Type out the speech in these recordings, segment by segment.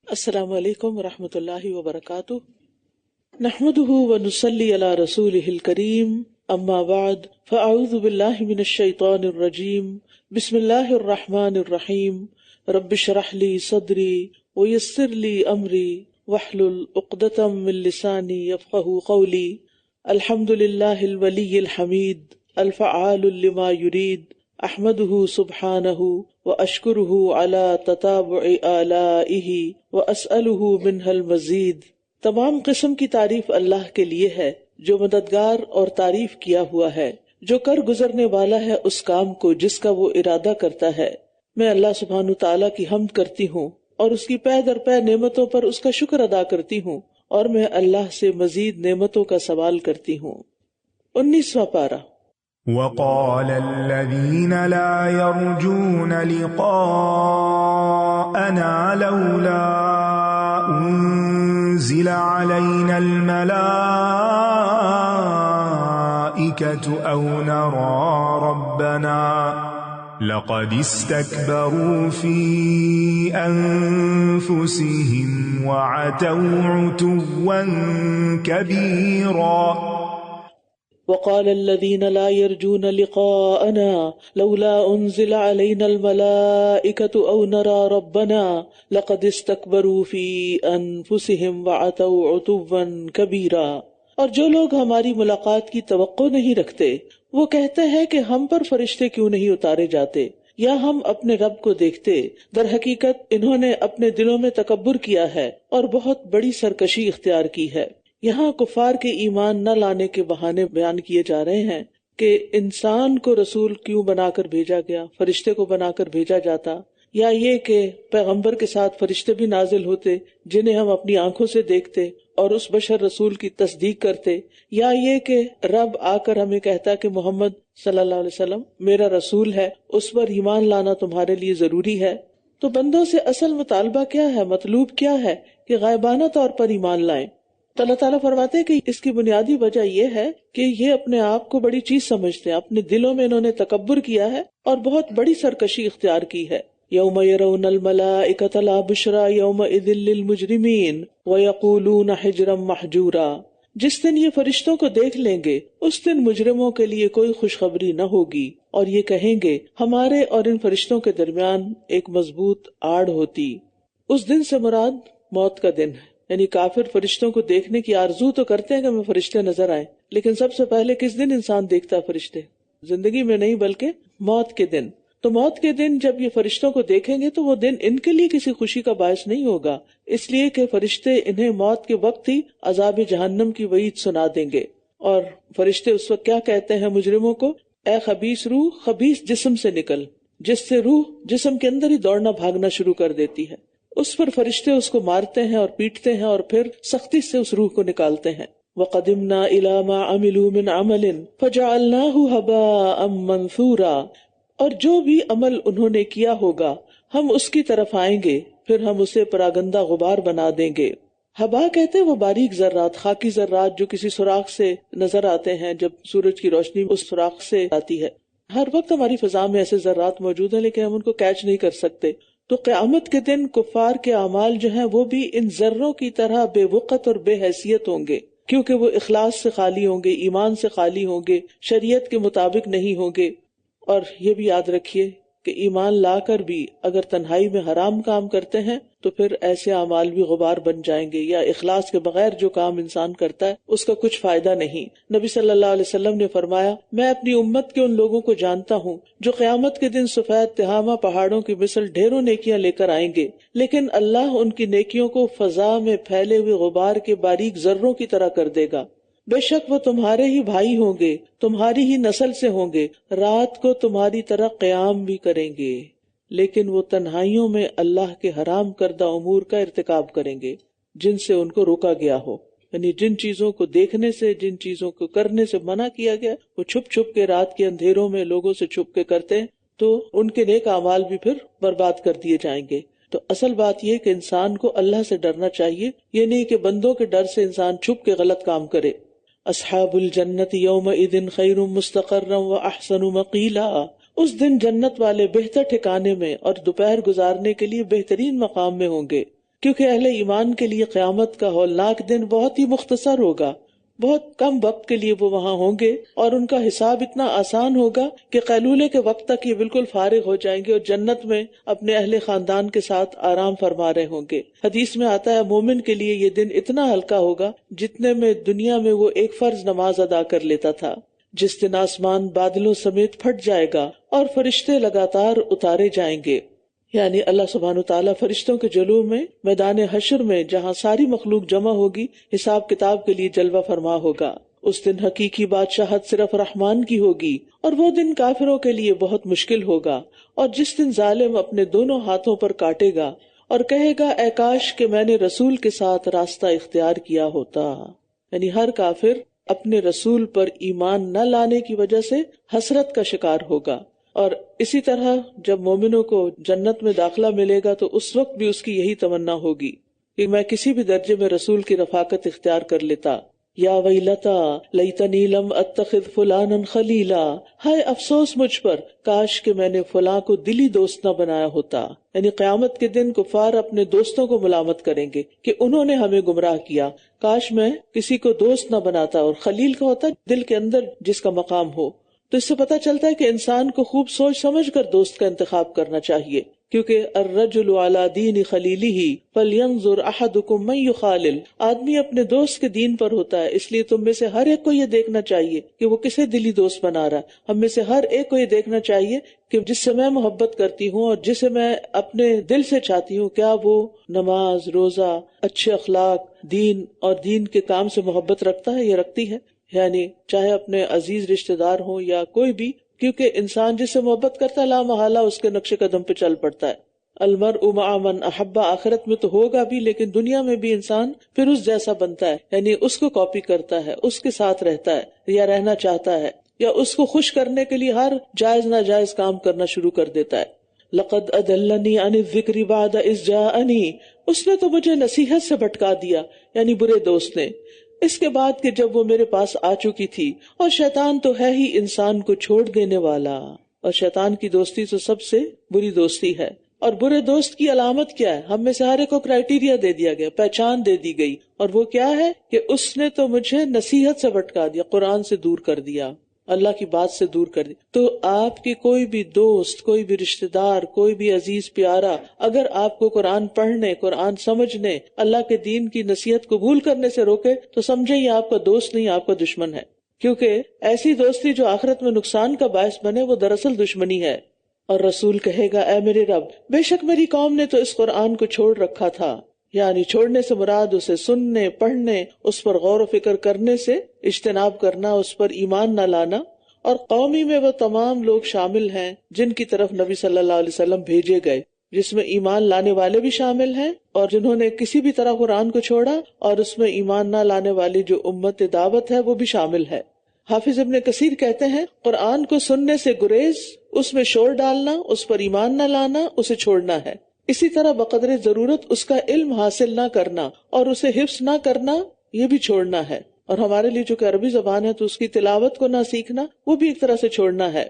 السلام علیکم ورحمۃ اللہ وبرکاتہ، نحمده ونصلی علی رسولہ الکریم، اما بعد فاعوذ باللہ من الشیطان الرجیم، بسم اللہ الرحمن الرحیم، رب اشرح لی صدری ویسر لی امری واحلل عقدۃ من لسانی یفقہوا قولی، الحمد للہ الولی الحمید الفعال لما یرید، احمدہ سبحانہ واشکرہ علی تتابع آلائہ واسألہ منہ المزید۔ تمام قسم کی تعریف اللہ کے لیے ہے جو مددگار اور تعریف کیا ہوا ہے، جو کر گزرنے والا ہے اس کام کو جس کا وہ ارادہ کرتا ہے۔ میں اللہ سبحانہ تعالیٰ کی حمد کرتی ہوں اور اس کی پے در پے نعمتوں پر اس کا شکر ادا کرتی ہوں، اور میں اللہ سے مزید نعمتوں کا سوال کرتی ہوں۔ 19واں پارہ۔ وقال الذين لا يرجون لقاءنا لولا أنزل علينا الملائكة أو نرى ربنا لقد استكبروا في أنفسهم وعتوا عتوا كبيرا۔ وقال الذين لا يرجون لقاءنا لولا أنزل علينا الملائكة أو نرى ربنا لقد استكبروا في أنفسهم وعتوا عتوا كبيرا۔ اور جو لوگ ہماری ملاقات کی توقع نہیں رکھتے وہ کہتے ہیں کہ ہم پر فرشتے کیوں نہیں اتارے جاتے یا ہم اپنے رب کو دیکھتے، در حقیقت انہوں نے اپنے دلوں میں تکبر کیا ہے اور بہت بڑی سرکشی اختیار کی ہے۔ یہاں کفار کے ایمان نہ لانے کے بہانے بیان کیے جا رہے ہیں کہ انسان کو رسول کیوں بنا کر بھیجا گیا، فرشتے کو بنا کر بھیجا جاتا، یا یہ کہ پیغمبر کے ساتھ فرشتے بھی نازل ہوتے جنہیں ہم اپنی آنکھوں سے دیکھتے اور اس بشر رسول کی تصدیق کرتے، یا یہ کہ رب آ کر ہمیں کہتا کہ محمد صلی اللہ علیہ وسلم میرا رسول ہے، اس پر ایمان لانا تمہارے لیے ضروری ہے۔ تو بندوں سے اصل مطالبہ کیا ہے، مطلوب کیا ہے کہ غائبانہ طور پر ایمان لائیں۔ تو اللہ تعالیٰ فرماتے ہیں کہ اس کی بنیادی وجہ یہ ہے کہ یہ اپنے آپ کو بڑی چیز سمجھتے ہیں، اپنے دلوں میں انہوں نے تکبر کیا ہے اور بہت بڑی سرکشی اختیار کی ہے۔ یوم یرون الملائکۃ لا بشری یومئذ للمجرمین ویقولون حجرا محجورا۔ جس دن یہ فرشتوں کو دیکھ لیں گے اس دن مجرموں کے لیے کوئی خوشخبری نہ ہوگی، اور یہ کہیں گے ہمارے اور ان فرشتوں کے درمیان ایک مضبوط آڑ ہوتی۔ اس دن سے مراد موت کا دن ہے، یعنی کافر فرشتوں کو دیکھنے کی آرزو تو کرتے ہیں کہ ہمیں فرشتے نظر آئیں، لیکن سب سے پہلے کس دن انسان دیکھتا ہے فرشتے؟ زندگی میں نہیں بلکہ موت کے دن۔ تو موت کے دن جب یہ فرشتوں کو دیکھیں گے تو وہ دن ان کے لیے کسی خوشی کا باعث نہیں ہوگا، اس لیے کہ فرشتے انہیں موت کے وقت ہی عذاب جہنم کی وعید سنا دیں گے۔ اور فرشتے اس وقت کیا کہتے ہیں مجرموں کو؟ اے خبیث روح خبیث جسم سے نکل، جس سے روح جسم کے اندر ہی دوڑنا بھاگنا شروع کر دیتی ہے۔ اس پر فرشتے اس کو مارتے ہیں اور پیٹتے ہیں اور پھر سختی سے اس روح کو نکالتے ہیں۔ وَقَدِمْنَا إِلَى مَا عَمِلُوا مِنْ عَمَلٍ فَجَعَلْنَاهُ هَبَاءً مَنْثُورًا۔ اور جو بھی عمل انہوں نے کیا ہوگا ہم اس کی طرف آئیں گے، پھر ہم اسے پراگندہ غبار بنا دیں گے۔ ہبا کہتے ہیں وہ باریک ذرات، خاکی ذرات جو کسی سوراخ سے نظر آتے ہیں جب سورج کی روشنی اس سوراخ سے آتی ہے۔ ہر وقت ہماری فضا میں ایسے ذرات موجود ہیں لیکن ہم ان کو کیچ نہیں کر سکتے۔ تو قیامت کے دن کفار کے اعمال جو ہیں وہ بھی ان ذروں کی طرح بے وقت اور بے حیثیت ہوں گے، کیونکہ وہ اخلاص سے خالی ہوں گے، ایمان سے خالی ہوں گے، شریعت کے مطابق نہیں ہوں گے۔ اور یہ بھی یاد رکھیے کہ ایمان لا کر بھی اگر تنہائی میں حرام کام کرتے ہیں تو پھر ایسے اعمال بھی غبار بن جائیں گے، یا اخلاص کے بغیر جو کام انسان کرتا ہے اس کا کچھ فائدہ نہیں۔ نبی صلی اللہ علیہ وسلم نے فرمایا میں اپنی امت کے ان لوگوں کو جانتا ہوں جو قیامت کے دن سفید تہامہ پہاڑوں کی مثل ڈھیروں نیکیاں لے کر آئیں گے، لیکن اللہ ان کی نیکیوں کو فضا میں پھیلے ہوئے غبار کے باریک ذروں کی طرح کر دے گا۔ بے شک وہ تمہارے ہی بھائی ہوں گے، تمہاری ہی نسل سے ہوں گے، رات کو تمہاری طرح قیام بھی کریں گے، لیکن وہ تنہائیوں میں اللہ کے حرام کردہ امور کا ارتکاب کریں گے جن سے ان کو روکا گیا ہو، یعنی جن چیزوں کو دیکھنے سے، جن چیزوں کو کرنے سے منع کیا گیا وہ چھپ چھپ کے رات کے اندھیروں میں لوگوں سے چھپ کے کرتے ہیں، تو ان کے نیک اعمال بھی پھر برباد کر دیے جائیں گے۔ تو اصل بات یہ کہ انسان کو اللہ سے ڈرنا چاہیے، یہ نہیں کہ بندوں کے ڈر سے انسان چھپ کے غلط کام کرے۔ اصحاب الجنت یومئذ خیر مستقرا واحسن مقیلا، اس دن جنت والے بہتر ٹھکانے میں اور دوپہر گزارنے کے لیے بہترین مقام میں ہوں گے۔ کیونکہ اہل ایمان کے لیے قیامت کا ہولناک دن بہت ہی مختصر ہوگا، بہت کم وقت کے لیے وہ وہاں ہوں گے، اور ان کا حساب اتنا آسان ہوگا کہ قیلولے کے وقت تک یہ بالکل فارغ ہو جائیں گے اور جنت میں اپنے اہل خاندان کے ساتھ آرام فرما رہے ہوں گے۔ حدیث میں آتا ہے مومن کے لیے یہ دن اتنا ہلکا ہوگا جتنے میں دنیا میں وہ ایک فرض نماز ادا کر لیتا تھا۔ جس دن آسمان بادلوں سمیت پھٹ جائے گا اور فرشتے لگاتار اتارے جائیں گے، یعنی اللہ سبحانہ وتعالیٰ فرشتوں کے جلوہ میں میدان حشر میں جہاں ساری مخلوق جمع ہوگی حساب کتاب کے لیے جلوہ فرما ہوگا۔ اس دن حقیقی بادشاہت صرف رحمان کی ہوگی، اور وہ دن کافروں کے لیے بہت مشکل ہوگا۔ اور جس دن ظالم اپنے دونوں ہاتھوں پر کاٹے گا اور کہے گا اے کاش کہ میں نے رسول کے ساتھ راستہ اختیار کیا ہوتا، یعنی ہر کافر اپنے رسول پر ایمان نہ لانے کی وجہ سے حسرت کا شکار ہوگا۔ اور اسی طرح جب مومنوں کو جنت میں داخلہ ملے گا تو اس وقت بھی اس کی یہی تمنا ہوگی کہ میں کسی بھی درجے میں رسول کی رفاقت اختیار کر لیتا۔ یا ویلتا لیتنی لم اتخذ فلانا خلیلا، ہائے افسوس مجھ پر، کاش کہ میں نے فلاں کو دلی دوست نہ بنایا ہوتا۔ یعنی قیامت کے دن کفار اپنے دوستوں کو ملامت کریں گے کہ انہوں نے ہمیں گمراہ کیا، کاش میں کسی کو دوست نہ بناتا۔ اور خلیل کا ہوتا ہے دل کے اندر جس کا مقام ہو۔ تو اس سے پتہ چلتا ہے کہ انسان کو خوب سوچ سمجھ کر دوست کا انتخاب کرنا چاہیے، کیونکہ الرجل علی دین خلیلہ فلینظر احدکم من یخالل، آدمی اپنے دوست کے دین پر ہوتا ہے، اس لیے تم میں سے ہر ایک کو یہ دیکھنا چاہیے کہ وہ کسے دلی دوست بنا رہا ہے۔ ہم میں سے ہر ایک کو یہ دیکھنا چاہیے کہ جس سے میں محبت کرتی ہوں اور جسے میں اپنے دل سے چاہتی ہوں، کیا وہ نماز، روزہ، اچھے اخلاق، دین اور دین کے کام سے محبت رکھتا ہے یا رکھتی ہے، یعنی چاہے اپنے عزیز رشتہ دار ہوں یا کوئی بھی، کیونکہ انسان جس سے محبت کرتا ہے لا محالہ اس کے نقش قدم پہ چل پڑتا ہے۔ المرء مع من احب، آخرت میں تو ہوگا بھی لیکن دنیا میں بھی انسان پھر اس جیسا بنتا ہے، یعنی اس کو کاپی کرتا ہے، اس کے ساتھ رہتا ہے یا رہنا چاہتا ہے، یا اس کو خوش کرنے کے لیے ہر جائز ناجائز کام کرنا شروع کر دیتا ہے۔ لقد اضلنی عن الذکر بعد اذ جاءنی، اس نے تو مجھے نصیحت سے بھٹکا دیا، یعنی برے دوست نے، اس کے بعد کہ جب وہ میرے پاس آ چکی تھی۔ اور شیطان تو ہے ہی انسان کو چھوڑ دینے والا، اور شیطان کی دوستی تو سب سے بری دوستی ہے۔ اور برے دوست کی علامت کیا ہے؟ ہم میں سے ہر ایک کو کرائیٹیریا دے دیا گیا، پہچان دے دی گئی، اور وہ کیا ہے کہ اس نے تو مجھے نصیحت سے بھٹکا دیا، قرآن سے دور کر دیا، اللہ کی بات سے دور کر دی۔ تو آپ کی کوئی بھی دوست، کوئی بھی رشتہ دار، کوئی بھی عزیز پیارا اگر آپ کو قرآن پڑھنے، قرآن سمجھنے، اللہ کے دین کی نصیحت قبول کرنے سے روکے تو سمجھیں یہ آپ کا دوست نہیں، آپ کا دشمن ہے، کیونکہ ایسی دوستی جو آخرت میں نقصان کا باعث بنے وہ دراصل دشمنی ہے۔ اور رسول کہے گا اے میرے رب، بے شک میری قوم نے تو اس قرآن کو چھوڑ رکھا تھا، یعنی چھوڑنے سے مراد اسے سننے، پڑھنے، اس پر غور و فکر کرنے سے اجتناب کرنا، اس پر ایمان نہ لانا۔ اور قومی میں وہ تمام لوگ شامل ہیں جن کی طرف نبی صلی اللہ علیہ وسلم بھیجے گئے، جس میں ایمان لانے والے بھی شامل ہیں اور جنہوں نے کسی بھی طرح قرآن کو چھوڑا، اور اس میں ایمان نہ لانے والی جو امت دعوت ہے وہ بھی شامل ہے۔ حافظ ابن کثیر کہتے ہیں قرآن کو سننے سے گریز، اس میں شور ڈالنا، اس پر ایمان نہ لانا، اسے چھوڑنا ہے۔ اسی طرح بقدر ضرورت اس کا علم حاصل نہ کرنا اور اسے حفظ نہ کرنا، یہ بھی چھوڑنا ہے۔ اور ہمارے لیے جو کہ عربی زبان ہے تو اس کی تلاوت کو نہ سیکھنا، وہ بھی ایک طرح سے چھوڑنا ہے۔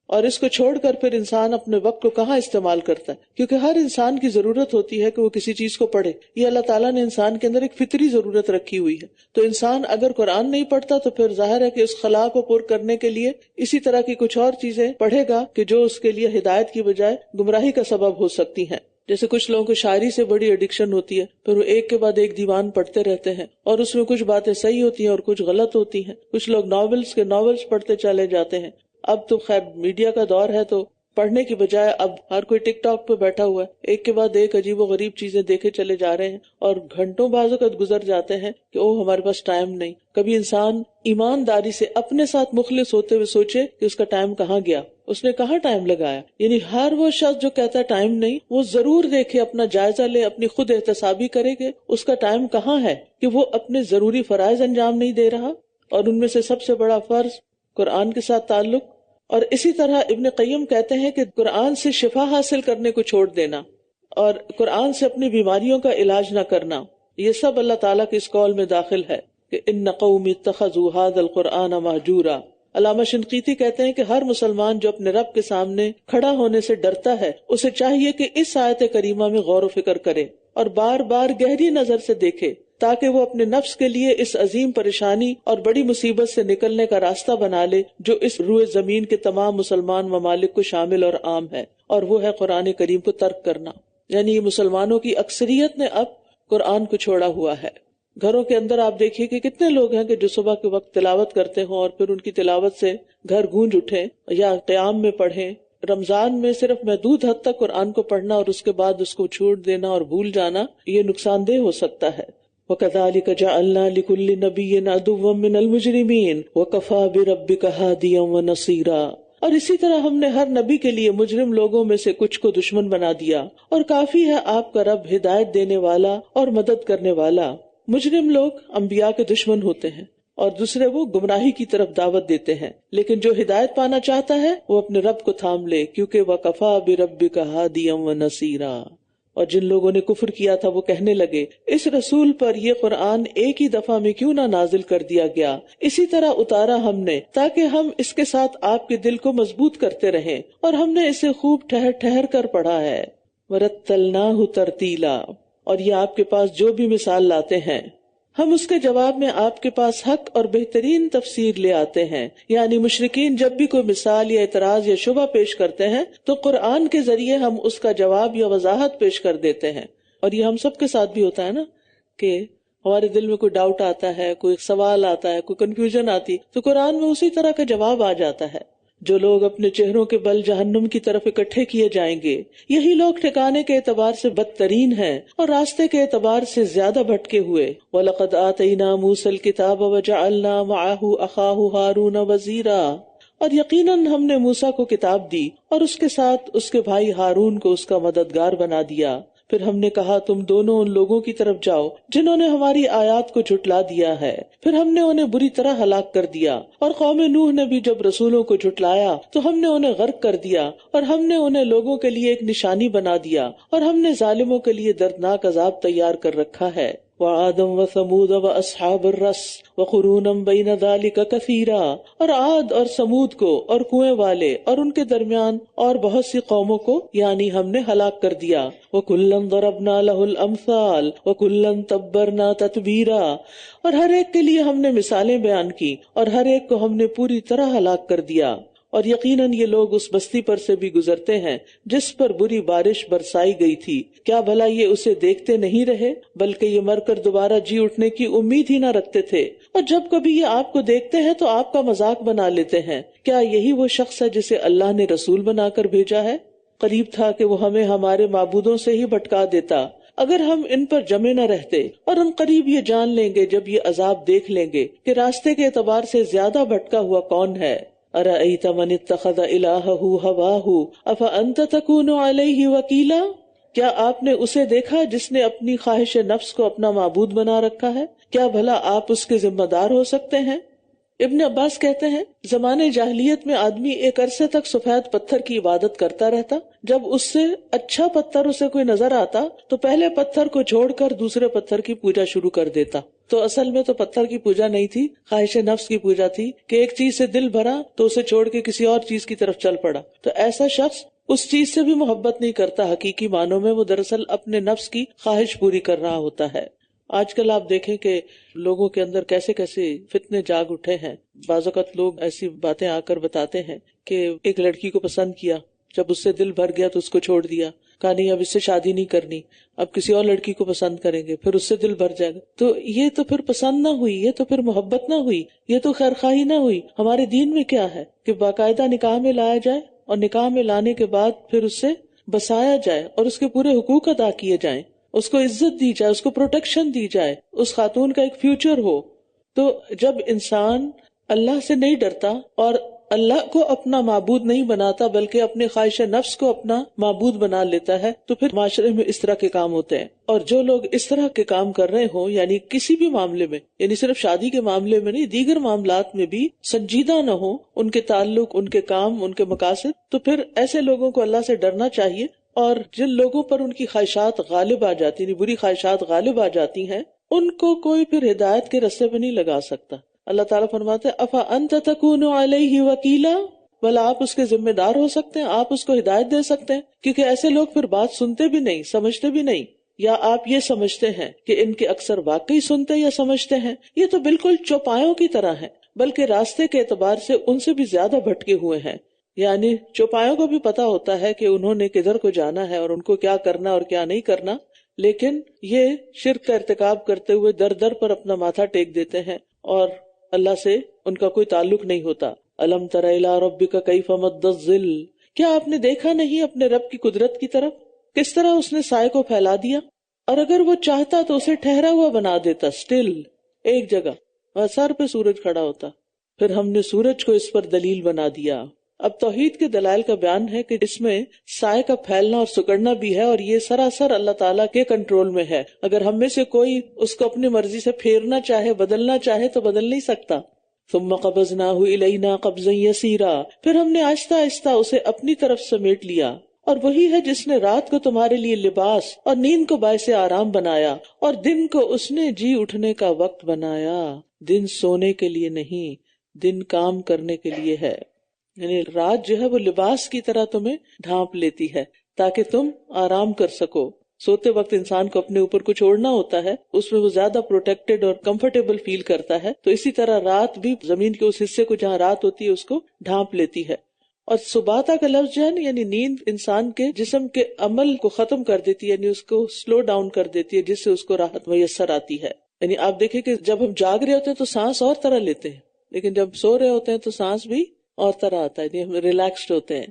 اور اس کو چھوڑ کر پھر انسان اپنے وقت کو کہاں استعمال کرتا ہے، کیونکہ ہر انسان کی ضرورت ہوتی ہے کہ وہ کسی چیز کو پڑھے، یہ اللہ تعالیٰ نے انسان کے اندر ایک فطری ضرورت رکھی ہوئی ہے۔ تو انسان اگر قرآن نہیں پڑھتا تو پھر ظاہر ہے کہ اس خلا کو پور کرنے کے لیے اسی طرح کی کچھ اور چیزیں پڑھے گا کہ جو اس کے لیے ہدایت کی بجائے گمراہی کا سبب ہو سکتی ہیں۔ جیسے کچھ لوگوں کو شاعری سے بڑی ایڈکشن ہوتی ہے، پھر وہ ایک کے بعد ایک دیوان پڑھتے رہتے ہیں، اور اس میں کچھ باتیں صحیح ہوتی ہیں اور کچھ غلط ہوتی ہیں۔ کچھ لوگ ناولز پڑھتے چلے جاتے ہیں۔ اب تو خیر میڈیا کا دور ہے تو پڑھنے کی بجائے اب ہر کوئی ٹک ٹاک پہ بیٹھا ہوا ہے، ایک کے بعد ایک عجیب و غریب چیزیں دیکھے چلے جا رہے ہیں، اور گھنٹوں بعض اوقات گزر جاتے ہیں کہ ہمارے پاس ٹائم نہیں۔ کبھی انسان ایمانداری سے اپنے ساتھ مخلص ہوتے ہوئے سوچے کہ اس کا ٹائم کہاں گیا، اس نے کہاں ٹائم لگایا۔ یعنی ہر وہ شخص جو کہتا ہے ٹائم نہیں، وہ ضرور دیکھے، اپنا جائزہ لے، اپنی خود احتسابی کرے کہ اس کا ٹائم کہاں ہے، کہ وہ اپنے ضروری فرائض انجام نہیں دے رہا، اور ان میں سے سب سے بڑا فرض قرآن کے ساتھ تعلق۔ اور اسی طرح ابن قیم کہتے ہیں کہ قرآن سے شفا حاصل کرنے کو چھوڑ دینا اور قرآن سے اپنی بیماریوں کا علاج نہ کرنا، یہ سب اللہ تعالیٰ کے اس قول میں داخل ہے کہ ان قوم اتخذوا هذا القرآن مہجورا۔ علامہ شنقیطی کہتے ہیں کہ ہر مسلمان جو اپنے رب کے سامنے کھڑا ہونے سے ڈرتا ہے، اسے چاہیے کہ اس آیت کریمہ میں غور و فکر کرے اور بار بار گہری نظر سے دیکھے تاکہ وہ اپنے نفس کے لیے اس عظیم پریشانی اور بڑی مصیبت سے نکلنے کا راستہ بنا لے جو اس روئے زمین کے تمام مسلمان ممالک کو شامل اور عام ہے، اور وہ ہے قرآن کریم کو ترک کرنا۔ یعنی مسلمانوں کی اکثریت نے اب قرآن کو چھوڑا ہوا ہے۔ گھروں کے اندر آپ دیکھیے کہ کتنے لوگ ہیں کہ جو صبح کے وقت تلاوت کرتے ہوں اور پھر ان کی تلاوت سے گھر گونج اٹھے، یا قیام میں پڑھیں۔ رمضان میں صرف محدود حد تک قرآن کو پڑھنا اور اس کے بعد اس کو چھوڑ دینا اور بھول جانا یہ نقصان دہ ہو سکتا ہے۔ وَكَذَلِكَ جَعَلْنَا لِكُلِّ نَبِيٍّ عَدُوًّا مِّنَ الْمُجْرِمِينَ وَكَفَىٰ بِرَبِّكَ هَادِيًا وَنَصِيرًا۔ اور اسی طرح ہم نے ہر نبی کے لیے مجرم لوگوں میں سے کچھ کو دشمن بنا دیا، اور کافی ہے آپ کا رب ہدایت دینے والا اور مدد کرنے والا۔ مجرم لوگ انبیاء کے دشمن ہوتے ہیں اور دوسرے وہ گمراہی کی طرف دعوت دیتے ہیں، لیکن جو ہدایت پانا چاہتا ہے وہ اپنے رب کو تھام لے، کیونکہ وَكَفَىٰ بِرَبِّكَ هَادِيًا وَنَصِيرًا۔ اور جن لوگوں نے کفر کیا تھا وہ کہنے لگے اس رسول پر یہ قرآن ایک ہی دفعہ میں کیوں نہ نازل کر دیا گیا، اسی طرح اتارا ہم نے تاکہ ہم اس کے ساتھ آپ کے دل کو مضبوط کرتے رہیں، اور ہم نے اسے خوب ٹھہر ٹھہر کر پڑھا ہے۔ وَرَتَّلْنَاهُ تَرْتِيلًا۔ اور یہ آپ کے پاس جو بھی مثال لاتے ہیں ہم اس کے جواب میں آپ کے پاس حق اور بہترین تفسیر لے آتے ہیں۔ یعنی مشرکین جب بھی کوئی مثال یا اعتراض یا شبہ پیش کرتے ہیں تو قرآن کے ذریعے ہم اس کا جواب یا وضاحت پیش کر دیتے ہیں۔ اور یہ ہم سب کے ساتھ بھی ہوتا ہے نا، کہ ہمارے دل میں کوئی ڈاؤٹ آتا ہے، کوئی سوال آتا ہے، کوئی کنفیوژن آتی، تو قرآن میں اسی طرح کا جواب آ جاتا ہے۔ جو لوگ اپنے چہروں کے بل جہنم کی طرف اکٹھے کیے جائیں گے، یہی لوگ ٹھکانے کے اعتبار سے بدترین ہیں اور راستے کے اعتبار سے زیادہ بھٹکے ہوئے۔ وَلَقَدْ آتَيْنَا مُوسَى الْكِتَابَ وَجَعَلْنَا مَعَهُ أَخَاهُ هَارُونَ وَزِيرًا۔ اور یقیناً ہم نے موسیٰ کو کتاب دی اور اس کے ساتھ اس کے بھائی ہارون کو اس کا مددگار بنا دیا۔ پھر ہم نے کہا تم دونوں ان لوگوں کی طرف جاؤ جنہوں نے ہماری آیات کو جھٹلا دیا ہے، پھر ہم نے انہیں بری طرح ہلاک کر دیا۔ اور قوم نوح نے بھی جب رسولوں کو جھٹلایا تو ہم نے انہیں غرق کر دیا، اور ہم نے انہیں لوگوں کے لیے ایک نشانی بنا دیا، اور ہم نے ظالموں کے لیے دردناک عذاب تیار کر رکھا ہے۔ وَعَادًا وَثَمُودَ وَأَصْحَابَ الرَّسِّ وَقُرُونًا بَيْنَ ذَلِكَ كَثِيرًا۔ اور عاد اور سمود کو اور کنویں والے اور ان کے درمیان اور بہت سی قوموں کو یعنی ہم نے ہلاک کر دیا۔ وَكُلًّا ضَرَبْنَا لَهُ الْأَمْثَالَ وَكُلًّا تَبَّرْنَا تَتْبِيرًا۔ اور ہر ایک کے لیے ہم نے مثالیں بیان کی اور ہر ایک کو ہم نے پوری طرح ہلاک کر دیا۔ اور یقیناً یہ لوگ اس بستی پر سے بھی گزرتے ہیں جس پر بری بارش برسائی گئی تھی، کیا بھلا یہ اسے دیکھتے نہیں رہے، بلکہ یہ مر کر دوبارہ جی اٹھنے کی امید ہی نہ رکھتے تھے۔ اور جب کبھی یہ آپ کو دیکھتے ہیں تو آپ کا مذاق بنا لیتے ہیں، کیا یہی وہ شخص ہے جسے اللہ نے رسول بنا کر بھیجا ہے؟ قریب تھا کہ وہ ہمیں ہمارے معبودوں سے ہی بھٹکا دیتا اگر ہم ان پر جمے نہ رہتے، اور ان قریب یہ جان لیں گے جب یہ عذاب دیکھ لیں گے کہ راستے کے اعتبار سے زیادہ بھٹکا ہوا کون ہے۔ أَرَأَيْتَ مَنِ اتَّخَذَ إِلَٰهَهُ هَوَاهُ أَفَأَنتَ تَكُونُ عَلَيْهِ وَكِيلًا۔ کیا آپ نے اسے دیکھا جس نے اپنی خواہش نفس کو اپنا معبود بنا رکھا ہے؟ کیا بھلا آپ اس کے ذمہ دار ہو سکتے ہیں؟ ابن عباس کہتے ہیں زمانے جاہلیت میں آدمی ایک عرصے تک سفید پتھر کی عبادت کرتا رہتا، جب اس سے اچھا پتھر اسے کوئی نظر آتا تو پہلے پتھر کو چھوڑ کر دوسرے پتھر کی پوجا شروع کر دیتا۔ تو اصل میں تو پتھر کی پوجا نہیں تھی، خواہش نفس کی پوجا تھی کہ ایک چیز سے دل بھرا تو اسے چھوڑ کے کسی اور چیز کی طرف چل پڑا۔ تو ایسا شخص اس چیز سے بھی محبت نہیں کرتا، حقیقی معنوں میں وہ دراصل اپنے نفس کی خواہش پوری کر رہا ہوتا ہے۔ آج کل آپ دیکھیں کہ لوگوں کے اندر کیسے کیسے فتنے جاگ اٹھے ہیں۔ بعض اوقات لوگ ایسی باتیں آ کر بتاتے ہیں کہ ایک لڑکی کو پسند کیا، جب اس سے دل بھر گیا تو اس کو چھوڑ دیا، کہا نہیں اب اس سے شادی نہیں کرنی، اب کسی اور لڑکی کو پسند کریں گے، پھر اس سے دل بھر جائے گا۔ تو یہ تو پھر پسند نہ ہوئی، یہ تو پھر محبت نہ ہوئی، یہ تو خیر خواہی نہ ہوئی۔ ہمارے دین میں کیا ہے کہ باقاعدہ نکاح میں لایا جائے اور نکاح میں لانے کے بعد پھر اس سے بسایا جائے اور اس کے پورے حقوق ادا کیے جائیں، اس کو عزت دی جائے، اس کو پروٹیکشن دی جائے، اس خاتون کا ایک فیوچر ہو۔ تو جب انسان اللہ سے نہیں ڈرتا اور اللہ کو اپنا معبود نہیں بناتا بلکہ اپنے خواہش نفس کو اپنا معبود بنا لیتا ہے تو پھر معاشرے میں اس طرح کے کام ہوتے ہیں۔ اور جو لوگ اس طرح کے کام کر رہے ہوں، یعنی کسی بھی معاملے میں، یعنی صرف شادی کے معاملے میں نہیں، دیگر معاملات میں بھی سنجیدہ نہ ہوں ان کے تعلق، ان کے کام، ان کے مقاصد، تو پھر ایسے لوگوں کو اللہ سے ڈرنا چاہیے۔ اور جن لوگوں پر ان کی خواہشات غالب آ جاتی ہیں، بری خواہشات غالب آ جاتی ہیں، ان کو کوئی پھر ہدایت کے رستے پہ نہیں لگا سکتا۔ اللہ تعالیٰ فرماتے ہیں أَفَأَنْتَ تَكُونُ عَلَيْهِ وَكِيلًا، بھلا آپ اس کے ذمہ دار ہو سکتے ہیں، آپ اس کو ہدایت دے سکتے ہیں؟ کیونکہ ایسے لوگ پھر بات سنتے بھی نہیں، سمجھتے بھی نہیں۔ یا آپ یہ سمجھتے ہیں کہ ان کے اکثر واقعی سنتے یا سمجھتے ہیں؟ یہ تو بالکل چوپایوں کی طرح ہیں، بلکہ راستے کے اعتبار سے ان سے بھی زیادہ بھٹکے ہوئے ہیں۔ یعنی چوپایوں کو بھی پتا ہوتا ہے کہ انہوں نے کدھر کو جانا ہے اور ان کو کیا کرنا اور کیا نہیں کرنا، لیکن یہ شرک کا ارتکاب کرتے ہوئے در در پر اپنا ماتھا ٹیک دیتے ہیں اور اللہ سے ان کا کوئی تعلق نہیں ہوتا۔ الم تر الی ربک کیف مد الظل، کیا آپ نے دیکھا نہیں اپنے رب کی قدرت کی طرف، کس طرح اس نے سائے کو پھیلا دیا، اور اگر وہ چاہتا تو اسے ٹھہرا ہوا بنا دیتا، اسٹل ایک جگہ، اور سر پہ سورج کھڑا ہوتا، پھر ہم نے سورج کو اس پر دلیل بنا دیا۔ اب توحید کے دلائل کا بیان ہے کہ اس میں سائے کا پھیلنا اور سکڑنا بھی ہے، اور یہ سراسر اللہ تعالیٰ کے کنٹرول میں ہے۔ اگر ہم میں سے کوئی اس کو اپنی مرضی سے پھیرنا چاہے، بدلنا چاہے تو بدل نہیں سکتا۔ ثم قبضناہ الینا قبضا یسیرا، پھر ہم نے آہستہ آہستہ اسے اپنی طرف سمیٹ لیا۔ اور وہی ہے جس نے رات کو تمہارے لیے لباس اور نیند کو باعث آرام بنایا، اور دن کو اس نے جی اٹھنے کا وقت بنایا۔ دن سونے کے لیے نہیں، دن کام کرنے کے لیے ہے۔ یعنی رات جو ہے وہ لباس کی طرح تمہیں ڈھانپ لیتی ہے تاکہ تم آرام کر سکو۔ سوتے وقت انسان کو اپنے اوپر کچھ اوڑھنا ہوتا ہے، اس میں وہ زیادہ پروٹیکٹڈ اور کمفرٹیبل فیل کرتا ہے، تو اسی طرح رات بھی زمین کے اس حصے کو جہاں رات ہوتی ہے اس کو ڈھانپ لیتی ہے۔ اور سباتا کا لفظ جو ہے نا، یعنی نیند انسان کے جسم کے عمل کو ختم کر دیتی ہے، یعنی اس کو سلو ڈاؤن کر دیتی ہے، جس سے اس کو راحت میسر آتی ہے۔ یعنی آپ دیکھیں کہ جب ہم جاگ رہے ہوتے ہیں تو سانس اور طرح لیتے ہیں، لیکن جب سو رہے ہوتے ہیں تو سانس بھی اور طرح آتا ہے، ہم ریلیکسڈ ہوتے ہیں۔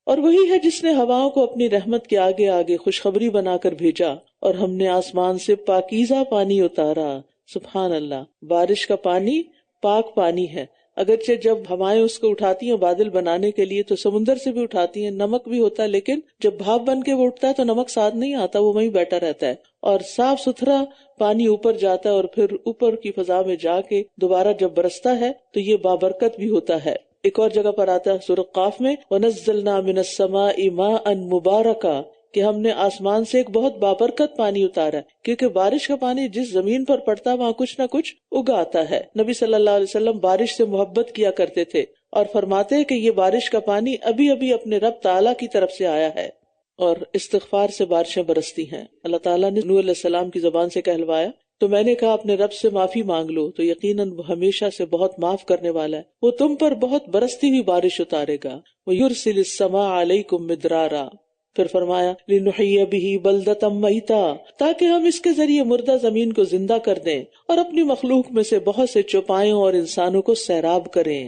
اور وہی ہے جس نے ہواؤں کو اپنی رحمت کے آگے آگے خوشخبری بنا کر بھیجا، اور ہم نے آسمان سے پاکیزہ پانی اتارا۔ سبحان اللہ، بارش کا پانی پاک پانی ہے، اگرچہ جب ہوائیں اس کو اٹھاتی ہیں بادل بنانے کے لیے تو سمندر سے بھی اٹھاتی ہیں، نمک بھی ہوتا ہے، لیکن جب بھاپ بن کے وہ اٹھتا ہے تو نمک ساتھ نہیں آتا، وہ وہیں بیٹھا رہتا ہے، اور صاف ستھرا پانی اوپر جاتا ہے اور پھر اوپر کی فضا میں جا کے دوبارہ جب برستا ہے تو یہ بابرکت بھی ہوتا ہے۔ ایک اور جگہ پر آتا ہے سورہ قاف میں، وَنَزَّلْنَا مِنَ السَّمَاءِ مَاءً مُبَارَكًا، کہ ہم نے آسمان سے ایک بہت بابرکت پانی اتارا، کیونکہ بارش کا پانی جس زمین پر پڑتا ہے وہاں کچھ نہ کچھ اگاتا ہے۔ نبی صلی اللہ علیہ وسلم بارش سے محبت کیا کرتے تھے اور فرماتے ہیں کہ یہ بارش کا پانی ابھی ابھی اپنے رب تعالیٰ کی طرف سے آیا ہے، اور استغفار سے بارشیں برستی ہیں۔ اللہ تعالیٰ نے نوح علیہ السلام کی زبان سے کہلوایا، تو میں نے کہا اپنے رب سے معافی مانگ لو، تو یقیناً وہ ہمیشہ سے بہت معاف کرنے والا ہے، وہ تم پر بہت برستی ہوئی بارش اتارے گا۔ وَيُرْسِلِ السَّمَاءَ عَلَيْكُمْ مِدْرَارًا، پھر فرمایا لِنُحْيِيَ بِهِ بَلْدَةً مَيْتًا، تاکہ ہم اس کے ذریعے مردہ زمین کو زندہ کر دیں اور اپنی مخلوق میں سے بہت سے چوپایوں اور انسانوں کو سیراب کریں۔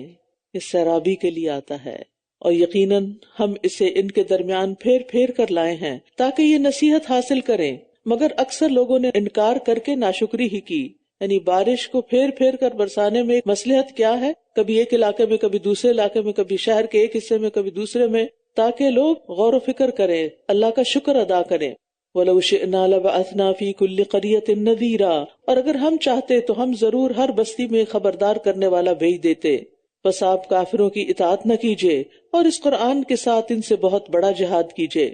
اس سیرابی کے لیے آتا ہے، اور یقیناً ہم اسے ان کے درمیان پھیر پھیر کر لائے ہیں تاکہ یہ نصیحت حاصل کریں، مگر اکثر لوگوں نے انکار کر کے ناشکری ہی کی۔ یعنی بارش کو پھیر پھیر کر برسانے میں ایک مصلحت کیا ہے، کبھی ایک علاقے میں، کبھی دوسرے علاقے میں، کبھی شہر کے ایک حصے میں، کبھی دوسرے میں، تاکہ لوگ غور و فکر کریں، اللہ کا شکر ادا کریں۔ وَلَوْ شِئْنَا لَبَعَثْنَا فِي كُلِّ قَرْيَةٍ نَذِيرًا، اور اگر ہم چاہتے تو ہم ضرور ہر بستی میں خبردار کرنے والا بھیج دیتے۔ بس آپ کافروں کی اطاعت نہ کیجیے اور اس قرآن کے ساتھ ان سے بہت بڑا جہاد کیجیے۔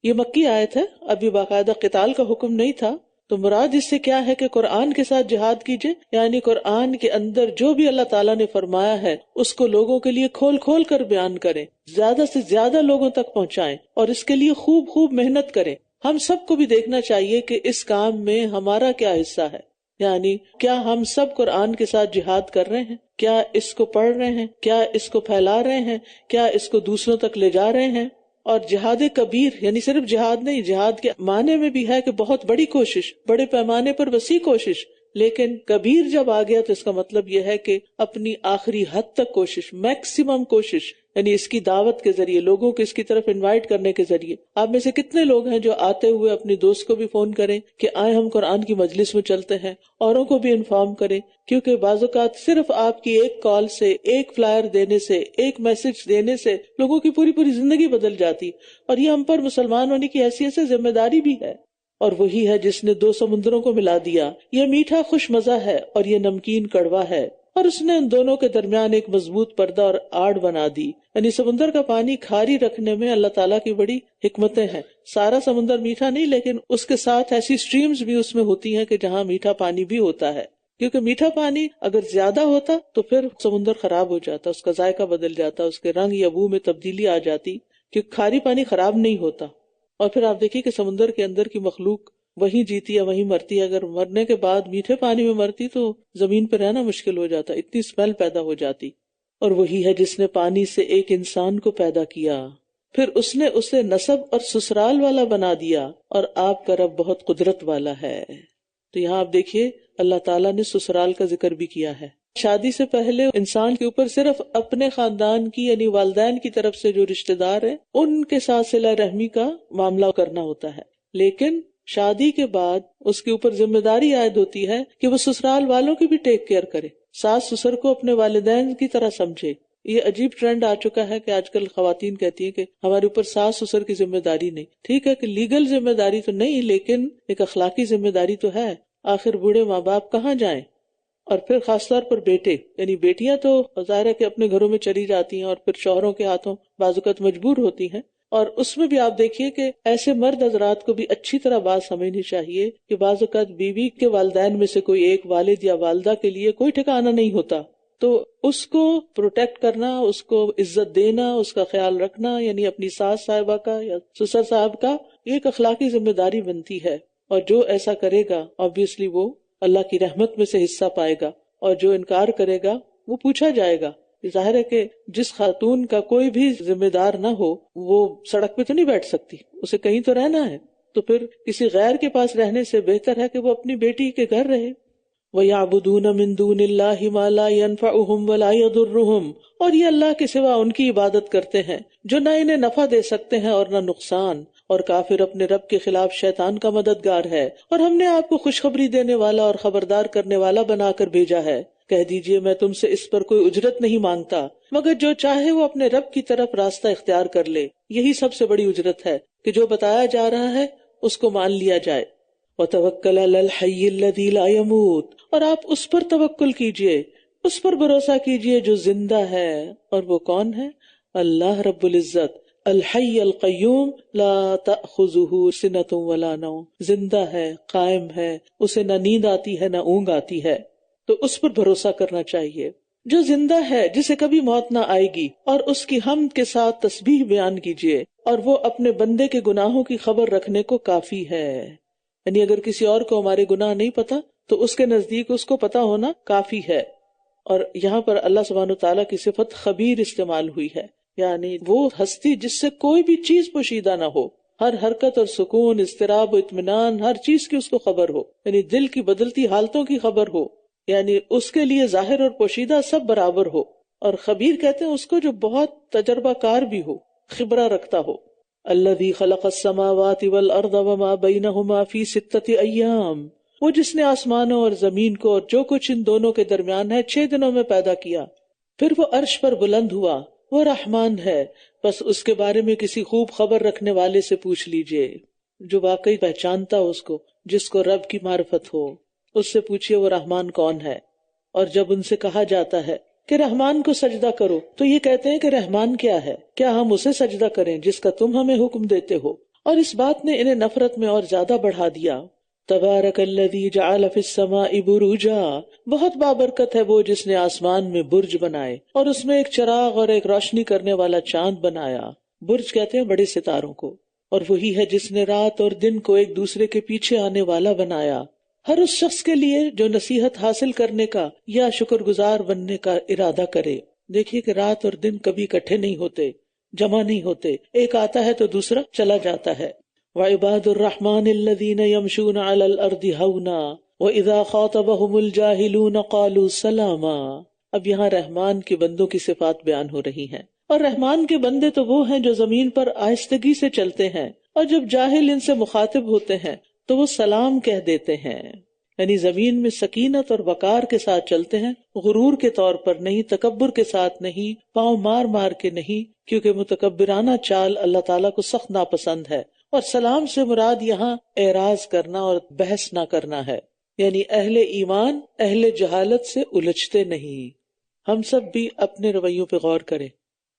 یہ مکی آیت ہے، ابھی باقاعدہ قتال کا حکم نہیں تھا، تو مراد اس سے کیا ہے کہ قرآن کے ساتھ جہاد کیجیے، یعنی قرآن کے اندر جو بھی اللہ تعالیٰ نے فرمایا ہے اس کو لوگوں کے لیے کھول کھول کر بیان کریں، زیادہ سے زیادہ لوگوں تک پہنچائیں، اور اس کے لیے خوب خوب محنت کریں۔ ہم سب کو بھی دیکھنا چاہیے کہ اس کام میں ہمارا کیا حصہ ہے، یعنی کیا ہم سب قرآن کے ساتھ جہاد کر رہے ہیں، کیا اس کو پڑھ رہے ہیں، کیا اس کو پھیلا رہے ہیں، کیا اس کو دوسروں تک لے جا رہے ہیں۔ اور جہاد کبیر یعنی صرف جہاد نہیں، جہاد کے معنی میں بھی ہے کہ بہت بڑی کوشش، بڑے پیمانے پر وسیع کوشش، لیکن کبیر جب آ گیا تو اس کا مطلب یہ ہے کہ اپنی آخری حد تک کوشش، میکسیمم کوشش، یعنی اس کی دعوت کے ذریعے، لوگوں کو اس کی طرف انوائٹ کرنے کے ذریعے۔ آپ میں سے کتنے لوگ ہیں جو آتے ہوئے اپنی دوست کو بھی فون کریں کہ آئے ہم قرآن کی مجلس میں چلتے ہیں، اوروں کو بھی انفارم کریں، کیونکہ بعض اوقات صرف آپ کی ایک کال سے، ایک فلائر دینے سے، ایک میسج دینے سے لوگوں کی پوری پوری زندگی بدل جاتی، اور یہ ہم پر مسلمان ہونے کی حیثیت سے ذمہ داری بھی ہے۔ اور وہی ہے جس نے دو سمندروں کو ملا دیا، یہ میٹھا خوش مزہ ہے اور یہ نمکین کڑوا ہے، اور اس نے ان دونوں کے درمیان ایک مضبوط پردہ اور آڑ بنا دی۔ یعنی سمندر کا پانی کھاری رکھنے میں اللہ تعالیٰ کی بڑی حکمتیں ہیں۔ سارا سمندر میٹھا نہیں، لیکن اس کے ساتھ ایسی سٹریمز بھی اس میں ہوتی ہیں کہ جہاں میٹھا پانی بھی ہوتا ہے، کیونکہ میٹھا پانی اگر زیادہ ہوتا تو پھر سمندر خراب ہو جاتا، اس کا ذائقہ بدل جاتا، اس کے رنگ یا بو میں تبدیلی آ جاتی، کیونکہ کھاری پانی خراب نہیں ہوتا۔ اور پھر آپ دیکھیے کہ سمندر کے اندر کی مخلوق وہیں جیتی ہے وہیں مرتی ہے. اگر مرنے کے بعد میٹھے پانی میں مرتی تو زمین پہ رہنا مشکل ہو جاتا، اتنی اسمیل پیدا ہو جاتی. اور وہی ہے جس نے پانی سے ایک انسان کو پیدا کیا، پھر اس نے اسے نسب اور سسرال والا بنا دیا، اور آپ کا رب بہت قدرت والا ہے. تو یہاں آپ دیکھیے اللہ تعالیٰ نے سسرال کا ذکر بھی کیا ہے. شادی سے پہلے انسان کے اوپر صرف اپنے خاندان کی یعنی والدین کی طرف سے جو رشتہ دار ہیں ان کے ساتھ صلہ رحمی کا معاملہ کرنا ہوتا ہے، لیکن شادی کے بعد اس کے اوپر ذمہ داری عائد ہوتی ہے کہ وہ سسرال والوں کی بھی ٹیک کیئر کرے، ساس سسر کو اپنے والدین کی طرح سمجھے. یہ عجیب ٹرینڈ آ چکا ہے کہ آج کل خواتین کہتی ہیں کہ ہمارے اوپر ساس سسر کی ذمہ داری نہیں. ٹھیک ہے کہ لیگل ذمہ داری تو نہیں، لیکن ایک اخلاقی ذمہ داری تو ہے. آخر بوڑھے ماں باپ کہاں جائیں؟ اور پھر خاص طور پر بیٹے یعنی بیٹیاں تو ظاہر ہے کہ اپنے گھروں میں چلی جاتی ہیں اور پھر شوہروں کے ہاتھوں بعض اوقات مجبور ہوتی ہیں. اور اس میں بھی آپ دیکھیے کہ ایسے مرد حضرات کو بھی اچھی طرح بات سمجھنی چاہیے کہ بعض اوقات بیوی کے والدین میں سے کوئی ایک والد یا والدہ کے لیے کوئی ٹھکانہ نہیں ہوتا، تو اس کو پروٹیکٹ کرنا، اس کو عزت دینا، اس کا خیال رکھنا، یعنی اپنی ساس صاحبہ کا یا سسر صاحب کا یہ ایک اخلاقی ذمہ داری بنتی ہے. اور جو ایسا کرے گا obviously وہ اللہ کی رحمت میں سے حصہ پائے گا، اور جو انکار کرے گا وہ پوچھا جائے گا. ظاہر ہے کہ جس خاتون کا کوئی بھی ذمہ دار نہ ہو وہ سڑک پہ تو نہیں بیٹھ سکتی، اسے کہیں تو رہنا ہے، تو پھر کسی غیر کے پاس رہنے سے بہتر ہے کہ وہ اپنی بیٹی کے گھر رہے. وَيَعْبُدُونَ مِن دُونِ اللَّهِ مَا لَا يَنفَعُهُمْ وَلَا يَضُرُّهُمْ، اور یہ اللہ کے سوا ان کی عبادت کرتے ہیں جو نہ انہیں نفع دے سکتے ہیں اور نہ نقصان. اور کافر اپنے رب کے خلاف شیطان کا مددگار ہے. اور ہم نے آپ کو خوشخبری دینے والا اور خبردار کرنے والا بنا کر بھیجا ہے. کہہ دیجئے میں تم سے اس پر کوئی اجرت نہیں مانگتا، مگر جو چاہے وہ اپنے رب کی طرف راستہ اختیار کر لے. یہی سب سے بڑی اجرت ہے کہ جو بتایا جا رہا ہے اس کو مان لیا جائے. وَتَوَكَّلْ عَلَى الْحَيِّ الَّذِي لَا يَمُوتُ، اور آپ اس پر توکل کیجئے، اس پر بھروسہ کیجئے جو زندہ ہے. اور وہ کون ہے؟ اللہ رب العزت. الحی القیوم لا تأخذہ سنۃ ولا نوم، زندہ ہے، قائم ہے، اسے نہ نیند آتی ہے نہ اونگ آتی ہے. تو اس پر بھروسہ کرنا چاہیے جو زندہ ہے، جسے کبھی موت نہ آئے گی. اور اس کی حمد کے ساتھ تسبیح بیان کیجیے، اور وہ اپنے بندے کے گناہوں کی خبر رکھنے کو کافی ہے. یعنی اگر کسی اور کو ہمارے گناہ نہیں پتا تو اس کے نزدیک اس کو پتا ہونا کافی ہے. اور یہاں پر اللہ سبحانہ وتعالیٰ کی صفت خبیر استعمال ہوئی ہے، یعنی وہ ہستی جس سے کوئی بھی چیز پوشیدہ نہ ہو، ہر حرکت اور سکون، اضطراب و اطمینان، ہر چیز کی اس کو خبر ہو، یعنی دل کی بدلتی حالتوں کی خبر ہو، یعنی اس کے لیے ظاہر اور پوشیدہ سب برابر ہو. اور خبیر کہتے ہیں اس کو جو بہت تجربہ کار بھی ہو، خبرہ رکھتا ہو. الذی خلق السماوات والارض وما بینہما فی 6 ایام، وہ جس نے آسمانوں اور زمین کو اور جو کچھ ان دونوں کے درمیان ہے 6 دنوں میں پیدا کیا. پھر وہ عرش پر بلند ہوا، وہ رحمان ہے، بس اس کے بارے میں کسی خوب خبر رکھنے والے سے پوچھ لیجئے جو واقعی پہچانتا ہو اس کو، جس کو رب کی معرفت ہو، اس سے پوچھئے وہ رحمان کون ہے. اور جب ان سے کہا جاتا ہے کہ رحمان کو سجدہ کرو تو یہ کہتے ہیں کہ رحمان کیا ہے، کیا ہم اسے سجدہ کریں جس کا تم ہمیں حکم دیتے ہو. اور اس بات نے انہیں نفرت میں اور زیادہ بڑھا دیا. تبارک الذی جعل فی السماء بروجا، بہت بابرکت ہے وہ جس نے آسمان میں برج بنائے اور اس میں ایک چراغ اور ایک روشنی کرنے والا چاند بنایا. برج کہتے ہیں بڑے ستاروں کو. اور وہی ہے جس نے رات اور دن کو ایک دوسرے کے پیچھے آنے والا بنایا، ہر اس شخص کے لیے جو نصیحت حاصل کرنے کا یا شکر گزار بننے کا ارادہ کرے. دیکھیے کہ رات اور دن کبھی اکٹھے نہیں ہوتے، جمع نہیں ہوتے، ایک آتا ہے تو دوسرا چلا جاتا ہے. وعباد الرحمن الذین یمشون علی الارض ہونا واذا خاطبهم الجاہلون قالوا سلاما. اب یہاں رحمان کے بندوں کی صفات بیان ہو رہی ہیں، اور رحمان کے بندے تو وہ ہیں جو زمین پر آہستگی سے چلتے ہیں، اور جب جاہل ان سے مخاطب ہوتے ہیں تو وہ سلام کہہ دیتے ہیں. یعنی زمین میں سکینت اور وقار کے ساتھ چلتے ہیں، غرور کے طور پر نہیں، تکبر کے ساتھ نہیں، پاؤں مار مار کے نہیں، کیونکہ متکبرانہ چال اللہ تعالیٰ کو سخت ناپسند ہے. اور سلام سے مراد یہاں اعراض کرنا اور بحث نہ کرنا ہے، یعنی اہل ایمان اہل جہالت سے الجھتے نہیں. ہم سب بھی اپنے رویوں پہ غور کریں.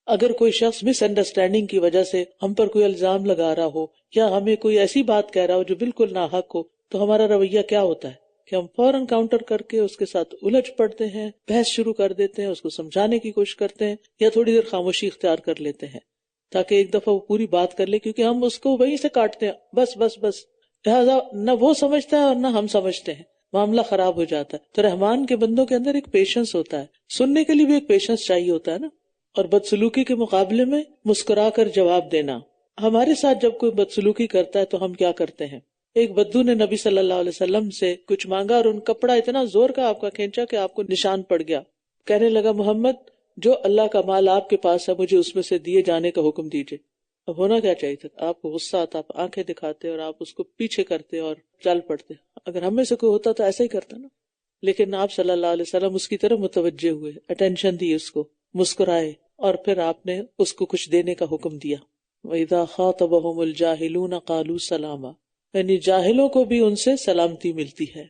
اگر کوئی شخص مس انڈرسٹینڈنگ کی وجہ سے ہم پر کوئی الزام لگا رہا ہو یا ہمیں کوئی ایسی بات کہہ رہا ہو جو بالکل ناحق ہو، تو ہمارا رویہ کیا ہوتا ہے کہ ہم فوراً کاؤنٹر کر کے اس کے ساتھ الجھ پڑتے ہیں، بحث شروع کر دیتے ہیں، اس کو سمجھانے کی کوشش کرتے ہیں، یا تھوڑی دیر خاموشی اختیار کر لیتے ہیں تاکہ ایک دفعہ وہ پوری بات کر لے، کیونکہ ہم اس کو وہیں سے کاٹتے ہیں، بس بس بس. لہٰذا نہ وہ سمجھتا ہے اور نہ ہم سمجھتے ہیں، معاملہ خراب ہو جاتا ہے. تو رحمان کے بندوں کے اندر ایک پیشنس ہوتا ہے، سننے کے لیے بھی ایک پیشنس چاہیے ہوتا ہے نا. اور بدسلوکی کے مقابلے میں مسکرا کر جواب دینا. ہمارے ساتھ جب کوئی بدسلوکی کرتا ہے تو ہم کیا کرتے ہیں؟ ایک بدو نے نبی صلی اللہ علیہ وسلم سے کچھ مانگا اور ان کپڑا اتنا زور کا آپ کا کھینچا کہ آپ کو نشان پڑ گیا. کہنے لگا محمد جو اللہ کا مال آپ کے پاس ہے مجھے اس میں سے دیے جانے کا حکم دیجئے. اب ہونا کیا چاہیے تھا؟ آپ کو غصہ آتا، آپ آنکھیں دکھاتے اور آپ اس کو پیچھے کرتے اور چل پڑتے. اگر ہم میں سے کوئی ہوتا تو ایسا ہی کرتا نا. لیکن آپ صلی اللہ علیہ وسلم اس کی طرف متوجہ ہوئے، اٹینشن دی، اس کو مسکرائے اور پھر آپ نے اس کو کچھ دینے کا حکم دیا. وَإِذَا خَاطَبَهُمُ الْجَاهِلُونَ قَالُوا سَلَامًا، یعنی جاہلوں کو بھی ان سے سلامتی ملتی ہے،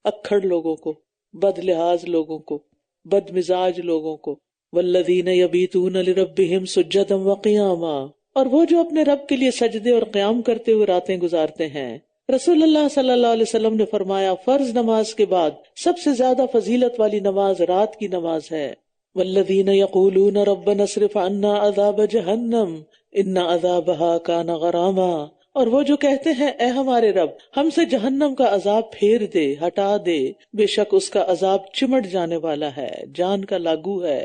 اکھڑ لوگوں کو، بد لحاظ لوگوں کو، بد مزاج لوگوں کو. وَالَّذِينَ يَبِيتُونَ لِرَبِّهِمْ سُجَّدًا وَقِيَامًا، اور وہ جو اپنے رب کے لیے سجدے اور قیام کرتے ہوئے راتیں گزارتے ہیں. رسول اللہ صلی اللہ علیہ وسلم نے فرمایا فرض نماز کے بعد سب سے زیادہ فضیلت والی نماز رات کی نماز ہے. والذین یقولون ربنا اصرف عنا عذاب جہنم ان عذابها کان غراما، اور وہ جو کہتے ہیں اے ہمارے رب ہم سے جہنم کا عذاب پھیر دے، ہٹا دے، بے شک اس کا عذاب چمٹ جانے والا ہے، جان کا لاگو ہے.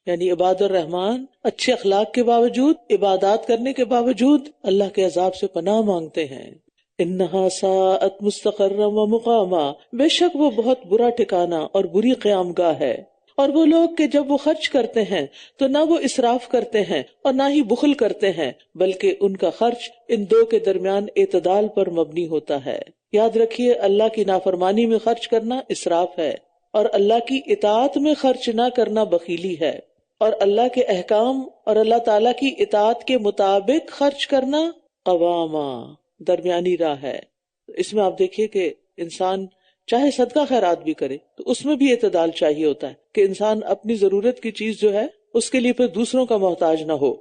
یعنی عباد الرحمان اچھے اخلاق کے باوجود، عبادات کرنے کے باوجود اللہ کے عذاب سے پناہ مانگتے ہیں. انہا ساءت مستقرا و مقاما، بے شک وہ بہت برا ٹھکانہ اور بری قیام گاہ ہے. اور وہ لوگ کہ جب وہ خرچ کرتے ہیں تو نہ وہ اسراف کرتے ہیں اور نہ ہی بخل کرتے ہیں، بلکہ ان کا خرچ ان دو کے درمیان اعتدال پر مبنی ہوتا ہے. یاد رکھیے اللہ کی نافرمانی میں خرچ کرنا اسراف ہے، اور اللہ کی اطاعت میں خرچ نہ کرنا بخیلی ہے. اور اللہ کے احکام اور اللہ تعالیٰ کی اطاعت کے مطابق خرچ کرنا قواما، درمیانی راہ ہے. اس میں آپ دیکھیے کہ انسان چاہے صدقہ خیرات بھی کرے تو اس میں بھی اعتدال چاہیے ہوتا ہے کہ انسان اپنی ضرورت کی چیز جو ہے اس کے لیے پھر دوسروں کا محتاج نہ ہو.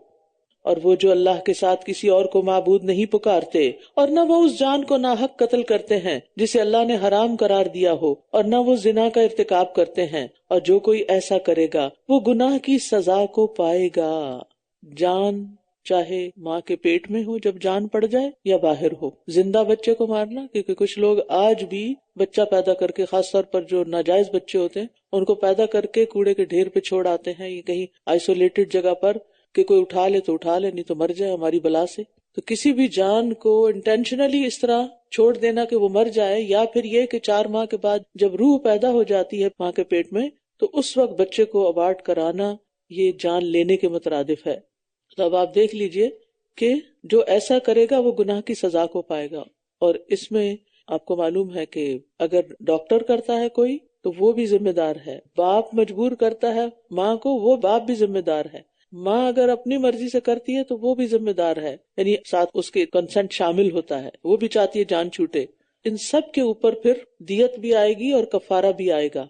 اور وہ جو اللہ کے ساتھ کسی اور کو معبود نہیں پکارتے، اور نہ وہ اس جان کو ناحق قتل کرتے ہیں جسے اللہ نے حرام قرار دیا ہو، اور نہ وہ زنا کا ارتکاب کرتے ہیں، اور جو کوئی ایسا کرے گا وہ گناہ کی سزا کو پائے گا. جان چاہے ماں کے پیٹ میں ہو جب جان پڑ جائے یا باہر ہو. زندہ بچے کو مارنا، کیونکہ کچھ لوگ آج بھی بچہ پیدا کر کے، خاص طور پر جو ناجائز بچے ہوتے ہیں ان کو پیدا کر کے کوڑے کے ڈھیر پہ چھوڑ آتے ہیں، یہ کہیں آئسولیٹڈ جگہ پر کہ کوئی اٹھا لے تو اٹھا لے، نہیں تو مر جائے ہماری بلا سے. تو کسی بھی جان کو انٹینشنلی اس طرح چھوڑ دینا کہ وہ مر جائے، یا پھر یہ کہ 4 ماہ کے بعد جب روح پیدا ہو جاتی ہے ماں کے پیٹ میں تو اس وقت بچے کو ابارٹ کرانا، یہ جان لینے کے مترادف ہے. تو اب آپ دیکھ لیجئے کہ جو ایسا کرے گا وہ گناہ کی سزا کو پائے گا. اور اس میں آپ کو معلوم ہے کہ اگر ڈاکٹر کرتا ہے کوئی تو وہ بھی ذمہ دار ہے، باپ مجبور کرتا ہے ماں کو، وہ باپ بھی ذمہ دار ہے. ماں اگر اپنی مرضی سے کرتی ہے تو وہ بھی ذمہ دار ہے، یعنی ساتھ اس کے کنسنٹ شامل ہوتا ہے، وہ بھی چاہتی ہے جان چھوٹے. ان سب کے اوپر پھر دیت بھی آئے گی اور کفارہ بھی آئے گا.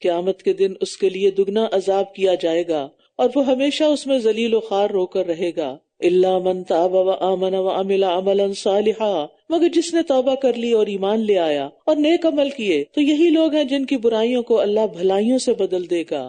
قیامت کے دن اس کے لیے دگنا عذاب کیا جائے گا اور وہ ہمیشہ اس میں ذلیل و خوار رو کر رہے گا. الا من تاب وآمن وعمل عملا صالحا، مگر جس نے توبہ کر لی اور ایمان لے آیا اور نیک عمل کیے تو یہی لوگ ہیں جن کی برائیوں کو اللہ بھلائیوں سے بدل دے گا.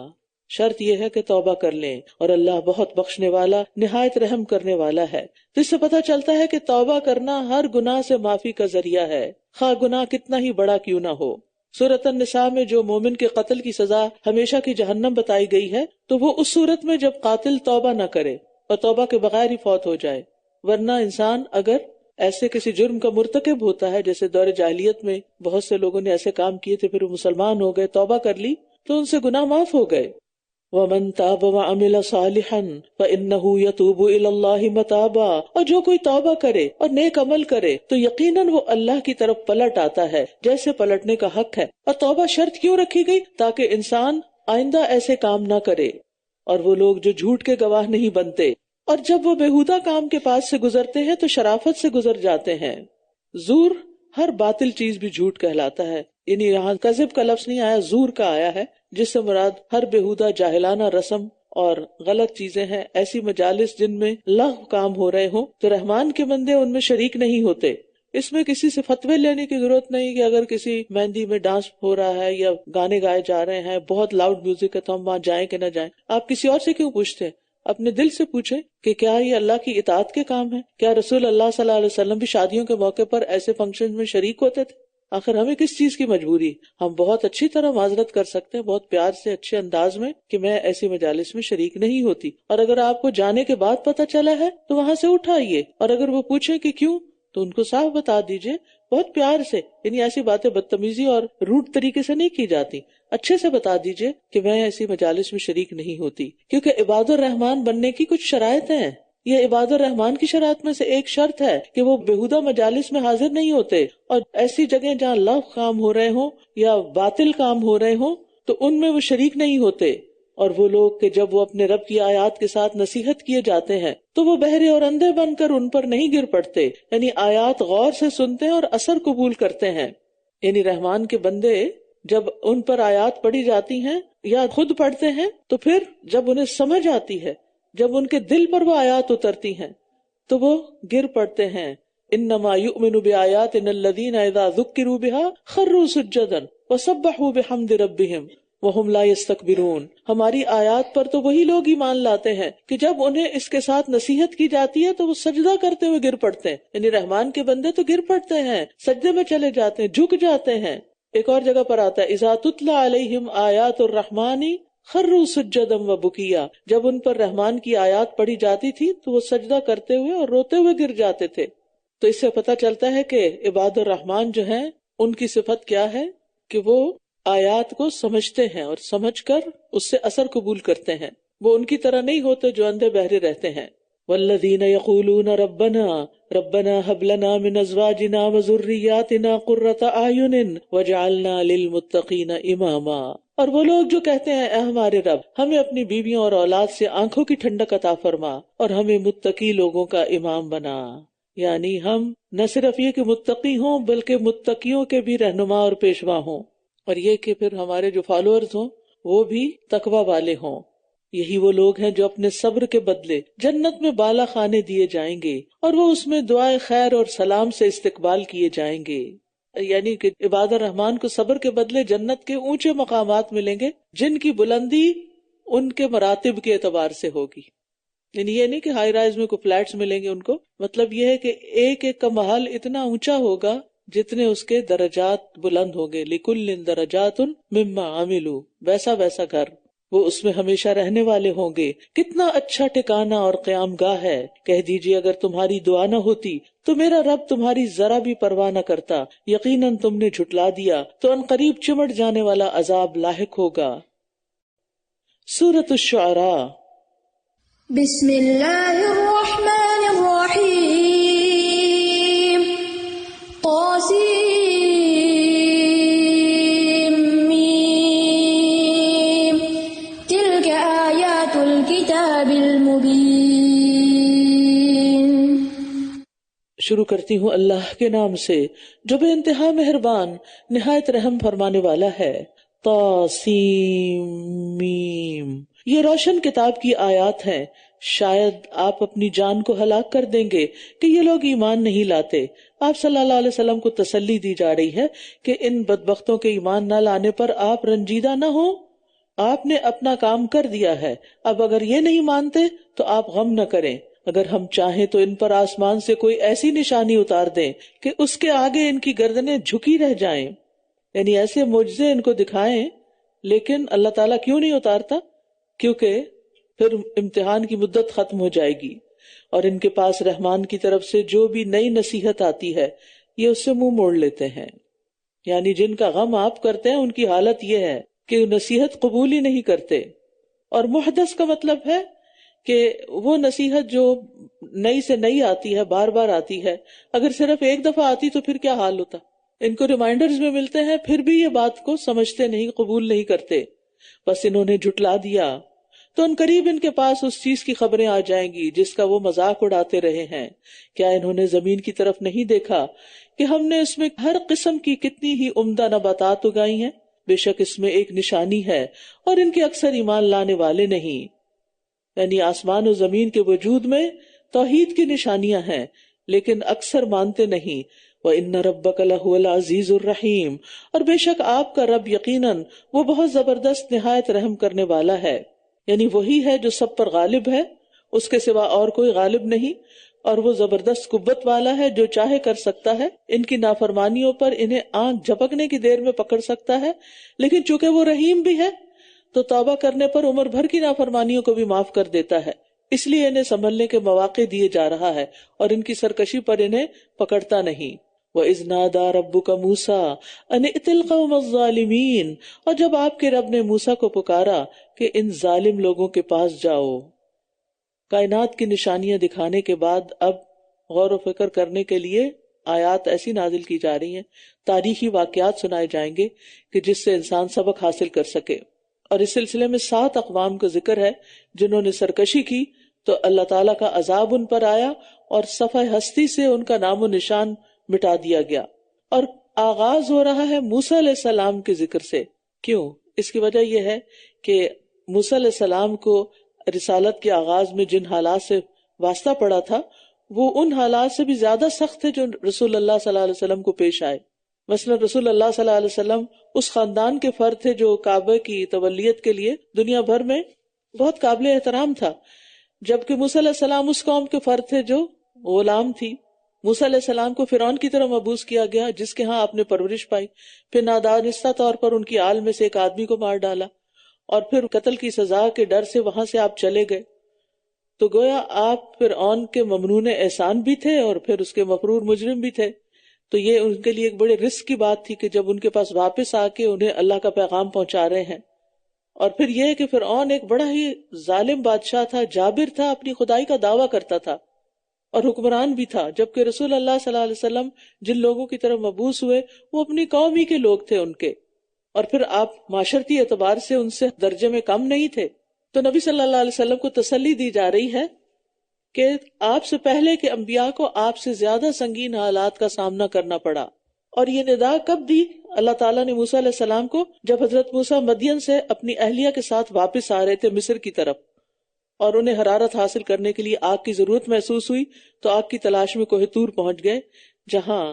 شرط یہ ہے کہ توبہ کر لیں، اور اللہ بہت بخشنے والا نہایت رحم کرنے والا ہے. تو اس سے پتہ چلتا ہے کہ توبہ کرنا ہر گناہ سے معافی کا ذریعہ ہے، خواہ گناہ کتنا ہی بڑا کیوں نہ ہو. سورۃ النساء میں جو مومن کے قتل کی سزا ہمیشہ کی جہنم بتائی گئی ہے تو وہ اس صورت میں جب قاتل توبہ نہ کرے اور توبہ کے بغیر ہی فوت ہو جائے. ورنہ انسان اگر ایسے کسی جرم کا مرتکب ہوتا ہے، جیسے دور جاہلیت میں بہت سے لوگوں نے ایسے کام کیے تھے، پھر وہ مسلمان ہو گئے، توبہ کر لی تو ان سے گناہ معاف ہو گئے. وَمَن تَابَ وَعَمِلَ صَالِحًا فَإِنَّهُ يَتُوبُ إِلَى اللَّهِ مَتَابًا، اور جو کوئی توبہ کرے اور نیک عمل کرے تو یقیناً وہ اللہ کی طرف پلٹ آتا ہے جیسے پلٹنے کا حق ہے. اور توبہ شرط کیوں رکھی گئی؟ تاکہ انسان آئندہ ایسے کام نہ کرے. اور وہ لوگ جو جھوٹ کے گواہ نہیں بنتے، اور جب وہ بےہودہ کام کے پاس سے گزرتے ہیں تو شرافت سے گزر جاتے ہیں. زور، ہر باطل چیز بھی جھوٹ کہلاتا ہے، یعنی یہاں کذب کا لفظ نہیں آیا، زور کا آیا ہے، جس سے مراد ہر بےہودہ جاہلانہ رسم اور غلط چیزیں ہیں. ایسی مجالس جن میں لغو کام ہو رہے ہوں تو رحمان کے بندے ان میں شریک نہیں ہوتے. اس میں کسی سے فتوے لینے کی ضرورت نہیں کہ اگر کسی مہندی میں ڈانس ہو رہا ہے یا گانے گائے جا رہے ہیں، بہت لاؤڈ میوزک ہے تو ہم وہاں جائیں کہ نہ جائیں. آپ کسی اور سے کیوں پوچھتے ہیں؟ اپنے دل سے پوچھیں کہ کیا یہ اللہ کی اطاعت کے کام ہے؟ کیا رسول اللہ صلی اللہ علیہ وسلم بھی شادیوں کے موقع پر ایسے فنکشن میں شریک ہوتے تھے؟ آخر ہمیں کس چیز کی مجبوری؟ ہم بہت اچھی طرح معذرت کر سکتے ہیں، بہت پیار سے، اچھے انداز میں، کہ میں ایسی مجالس میں شریک نہیں ہوتی، اور اگر آپ کو جانے کے بعد پتہ چلا ہے تو وہاں سے اٹھائیے، اور اگر وہ پوچھیں کہ کیوں تو ان کو صاف بتا دیجئے، بہت پیار سے، یعنی ایسی باتیں بدتمیزی اور روڈ طریقے سے نہیں کی جاتی، اچھے سے بتا دیجئے کہ میں ایسی مجالس میں شریک نہیں ہوتی، کیونکہ عباد الرحمن بننے کی کچھ شرائط ہیں۔ یہ عباد الرحمن کی شرائط میں سے ایک شرط ہے کہ وہ بےہودہ مجالس میں حاضر نہیں ہوتے، اور ایسی جگہ جہاں لغو کام ہو رہے ہوں یا باطل کام ہو رہے ہوں تو ان میں وہ شریک نہیں ہوتے۔ اور وہ لوگ کہ جب وہ اپنے رب کی آیات کے ساتھ نصیحت کیے جاتے ہیں تو وہ بہرے اور اندھے بن کر ان پر نہیں گر پڑتے، یعنی آیات غور سے سنتے ہیں اور اثر قبول کرتے ہیں۔ یعنی رحمان کے بندے جب ان پر آیات پڑھی جاتی ہیں یا خود پڑھتے ہیں تو پھر جب انہیں سمجھ آتی ہے، جب ان کے دل پر وہ آیات اترتی ہیں تو وہ گر پڑتے ہیں۔ انما یؤمن بآیاتنا الذین اذا ذکروا بها خروا سجدا وسبحوا بحمد ربهم وهم لا يستكبرون۔ ہماری آیات پر تو وہی لوگ ایمان لاتے ہیں کہ جب انہیں اس کے ساتھ نصیحت کی جاتی ہے تو وہ سجدہ کرتے ہوئے گر پڑتے ہیں، یعنی رحمان کے بندے تو گر پڑتے ہیں، سجدے میں چلے جاتے ہیں، جھک جاتے ہیں۔ ایک اور جگہ پر آتا ہے اذا تتلی علیہم آیات الرحمن خروا سجدا وبکیا، جب ان پر رحمان کی آیات پڑھی جاتی تھی تو وہ سجدہ کرتے ہوئے اور روتے ہوئے گر جاتے تھے۔ تو اس سے پتہ چلتا ہے کہ عباد الرحمن جو ہیں ان کی صفت کیا ہے کہ وہ آیات کو سمجھتے ہیں اور سمجھ کر اس سے اثر قبول کرتے ہیں، وہ ان کی طرح نہیں ہوتے جو اندھے بہرے رہتے ہیں۔ والذین یقولون ربنا هب لنا من ازواجنا وذریاتنا قرۃ اعین واجعلنا للمتقین اماما، اور وہ لوگ جو کہتے ہیں اے ہمارے رب ہمیں اپنی بیویوں اور اولاد سے آنکھوں کی ٹھنڈک عطا فرما اور ہمیں متقی لوگوں کا امام بنا، یعنی ہم نہ صرف یہ کہ متقی ہوں بلکہ متقیوں کے بھی رہنما اور پیشوا ہوں، اور یہ کہ پھر ہمارے جو فالوورز ہوں وہ بھی تقوی والے ہوں۔ یہی وہ لوگ ہیں جو اپنے صبر کے بدلے جنت میں بالا خانے دیے جائیں گے اور وہ اس میں دعائے خیر اور سلام سے استقبال کیے جائیں گے، یعنی کہ عباد الرحمان کو صبر کے بدلے جنت کے اونچے مقامات ملیں گے جن کی بلندی ان کے مراتب کے اعتبار سے ہوگی۔ یعنی یہ نہیں کہ ہائی رائز میں کوئی فلیٹس ملیں گے ان کو، مطلب یہ ہے کہ ایک ایک کا محل اتنا اونچا ہوگا جتنے اس کے درجات بلند ہوں گے۔ لِكُلٍّ دَرَجَاتٌ مِّمَّا عَمِلُوا، ویسا ویسا گھر، وہ اس میں ہمیشہ رہنے والے ہوں گے۔ کتنا اچھا ٹھکانہ اور قیام گاہ ہے۔ کہہ دیجئے اگر تمہاری دعا نہ ہوتی تو میرا رب تمہاری ذرا بھی پرواہ نہ کرتا، یقیناً تم نے جھٹلا دیا تو ان قریب چمٹ جانے والا عذاب لاحق ہوگا۔ سورۃ الشعراء۔ بسم اللہ الرحمن الرحیم۔ تلك آیات الکتاب المبین۔ شروع کرتی ہوں اللہ کے نام سے جو بے انتہا مہربان نہایت رحم فرمانے والا ہے۔ طاسیم۔ یہ روشن کتاب کی آیات ہیں، شاید آپ اپنی جان کو ہلاک کر دیں گے کہ یہ لوگ ایمان نہیں لاتے۔ آپ صلی اللہ علیہ وسلم کو تسلی دی جا رہی ہے کہ ان بدبختوں کے ایمان نہ لانے پر آپ رنجیدہ نہ ہوں، آپ نے اپنا کام کر دیا ہے، اب اگر یہ نہیں مانتے تو آپ غم نہ کریں۔ اگر ہم چاہیں تو ان پر آسمان سے کوئی ایسی نشانی اتار دیں کہ اس کے آگے ان کی گردنیں جھکی رہ جائیں، یعنی ایسے معجزے ان کو دکھائیں، لیکن اللہ تعالیٰ کیوں نہیں اتارتا؟ کیونکہ پھر امتحان کی مدت ختم ہو جائے گی اور ان کے پاس رحمان کی طرف سے جو بھی نئی نصیحت آتی ہے یہ اس سے منہ موڑ لیتے ہیں۔ یعنی جن کا غم آپ کرتے ہیں ان کی حالت یہ ہے کہ نصیحت قبول ہی نہیں کرتے۔ اور محدث کا مطلب ہے کہ وہ نصیحت جو نئی سے نئی آتی ہے، بار بار آتی ہے، اگر صرف ایک دفعہ آتی تو پھر کیا حال ہوتا؟ ان کو ریمائنڈرز میں ملتے ہیں پھر بھی یہ بات کو سمجھتے نہیں، قبول نہیں کرتے، بس انہوں نے جھٹلا دیا تو ان قریب ان کے پاس اس چیز کی خبریں آ جائیں گی جس کا وہ مذاق اڑاتے رہے ہیں۔ کیا انہوں نے زمین کی طرف نہیں دیکھا کہ ہم نے اس میں ہر قسم کی کتنی ہی عمدہ نباتات اگائی ہیں؟ بے شک اس میں ایک نشانی ہے اور ان کے اکثر ایمان لانے والے نہیں۔ یعنی آسمان و زمین کے وجود میں توحید کی نشانیاں ہیں لیکن اکثر مانتے نہیں۔ وَإِنَّ رَبَّكَ لَهُوَ الْعَزِيزُ الرَّحِيمُ، اور بے شک آپ کا رب یقیناً وہ بہت زبردست نہایت رحم کرنے والا ہے۔ یعنی وہی ہے جو سب پر غالب ہے، اس کے سوا اور کوئی غالب نہیں، اور وہ زبردست قوت والا ہے جو چاہے کر سکتا ہے. ان کی نافرمانیوں پر انہیں آنکھ جھپکنے کی دیر میں پکڑ سکتا ہے، لیکن چونکہ وہ رحیم بھی ہے تو توبہ کرنے پر عمر بھر کی نافرمانیوں کو بھی معاف کر دیتا ہے. اس لیے انہیں سنبھلنے کے مواقع دیے جا رہا ہے اور ان کی سرکشی پر انہیں پکڑتا نہیں. وَإِذْ نَادَى رَبُّكَ مُوسَىٰ أَنِ ائْتِ الْقَوْمَ الظَّالِمِينَ، اور جب آپ کے رب نے موسیٰ کو پکارا کہ ان ظالم لوگوں کے پاس جاؤ. کائنات کی نشانیاں دکھانے کے بعد اب غور و فکر کرنے کے لیے آیات ایسی نازل کی جا رہی ہیں، تاریخی واقعات سنائے جائیں گے کہ جس سے انسان سبق حاصل کر سکے. اور اس سلسلے میں 7 اقوام کا ذکر ہے جنہوں نے سرکشی کی تو اللہ تعالیٰ کا عذاب ان پر آیا اور صفحہ ہستی سے ان کا نام و نشان مٹا دیا گیا. اور آغاز ہو رہا ہے موسیٰ علیہ السلام کے ذکر سے. کیوں؟ اس کی وجہ یہ ہے کہ موسیٰ علیہ السلام کو رسالت کے آغاز میں جن حالات سے واسطہ پڑا تھا وہ ان حالات سے بھی زیادہ سخت تھے جو رسول اللہ صلی اللہ علیہ وسلم کو پیش آئے. مثلا رسول اللہ صلی اللہ علیہ وسلم اس خاندان کے فرد تھے جو کعبہ کی تولیت کے لیے دنیا بھر میں بہت قابل احترام تھا، جبکہ موسیٰ علیہ السلام اس قوم کے فرد تھے جو غلام تھی. موسیٰ علیہ السلام کو فرعون کی طرح مبعوث کیا گیا جس کے ہاں آپ نے پرورش پائی، پھر نادانستہ طور پر ان کی آل میں سے ایک آدمی کو مار ڈالا اور پھر قتل کی سزا کے ڈر سے وہاں سے آپ چلے گئے. تو گویا آپ فرعون کے ممنون احسان بھی تھے اور پھر اس کے مفرور مجرم بھی تھے. تو یہ ان کے لیے ایک بڑے رسک کی بات تھی کہ جب ان کے پاس واپس آ کے انہیں اللہ کا پیغام پہنچا رہے ہیں. اور پھر یہ کہ فرعون ایک بڑا ہی ظالم بادشاہ تھا، جابر تھا، اپنی خدائی کا دعویٰ کرتا تھا اور حکمران بھی تھا، جبکہ رسول اللہ صلی اللہ علیہ وسلم جن لوگوں کی طرف مبعوث ہوئے وہ اپنی قوم ہی کے لوگ تھے ان کے، اور پھر آپ معاشرتی اعتبار سے ان سے درجے میں کم نہیں تھے. تو نبی صلی اللہ علیہ وسلم کو تسلی دی جا رہی ہے کہ آپ سے پہلے کے انبیاء کو آپ سے زیادہ سنگین حالات کا سامنا کرنا پڑا. اور یہ ندا کب دی اللہ تعالیٰ نے موسیٰ علیہ السلام کو؟ جب حضرت موسیٰ مدین سے اپنی اہلیہ کے ساتھ واپس آ رہے تھے مصر کی طرف، اور انہیں حرارت حاصل کرنے کے لیے آگ کی ضرورت محسوس ہوئی تو آگ کی تلاش میں کوہ طور پہنچ گئے، جہاں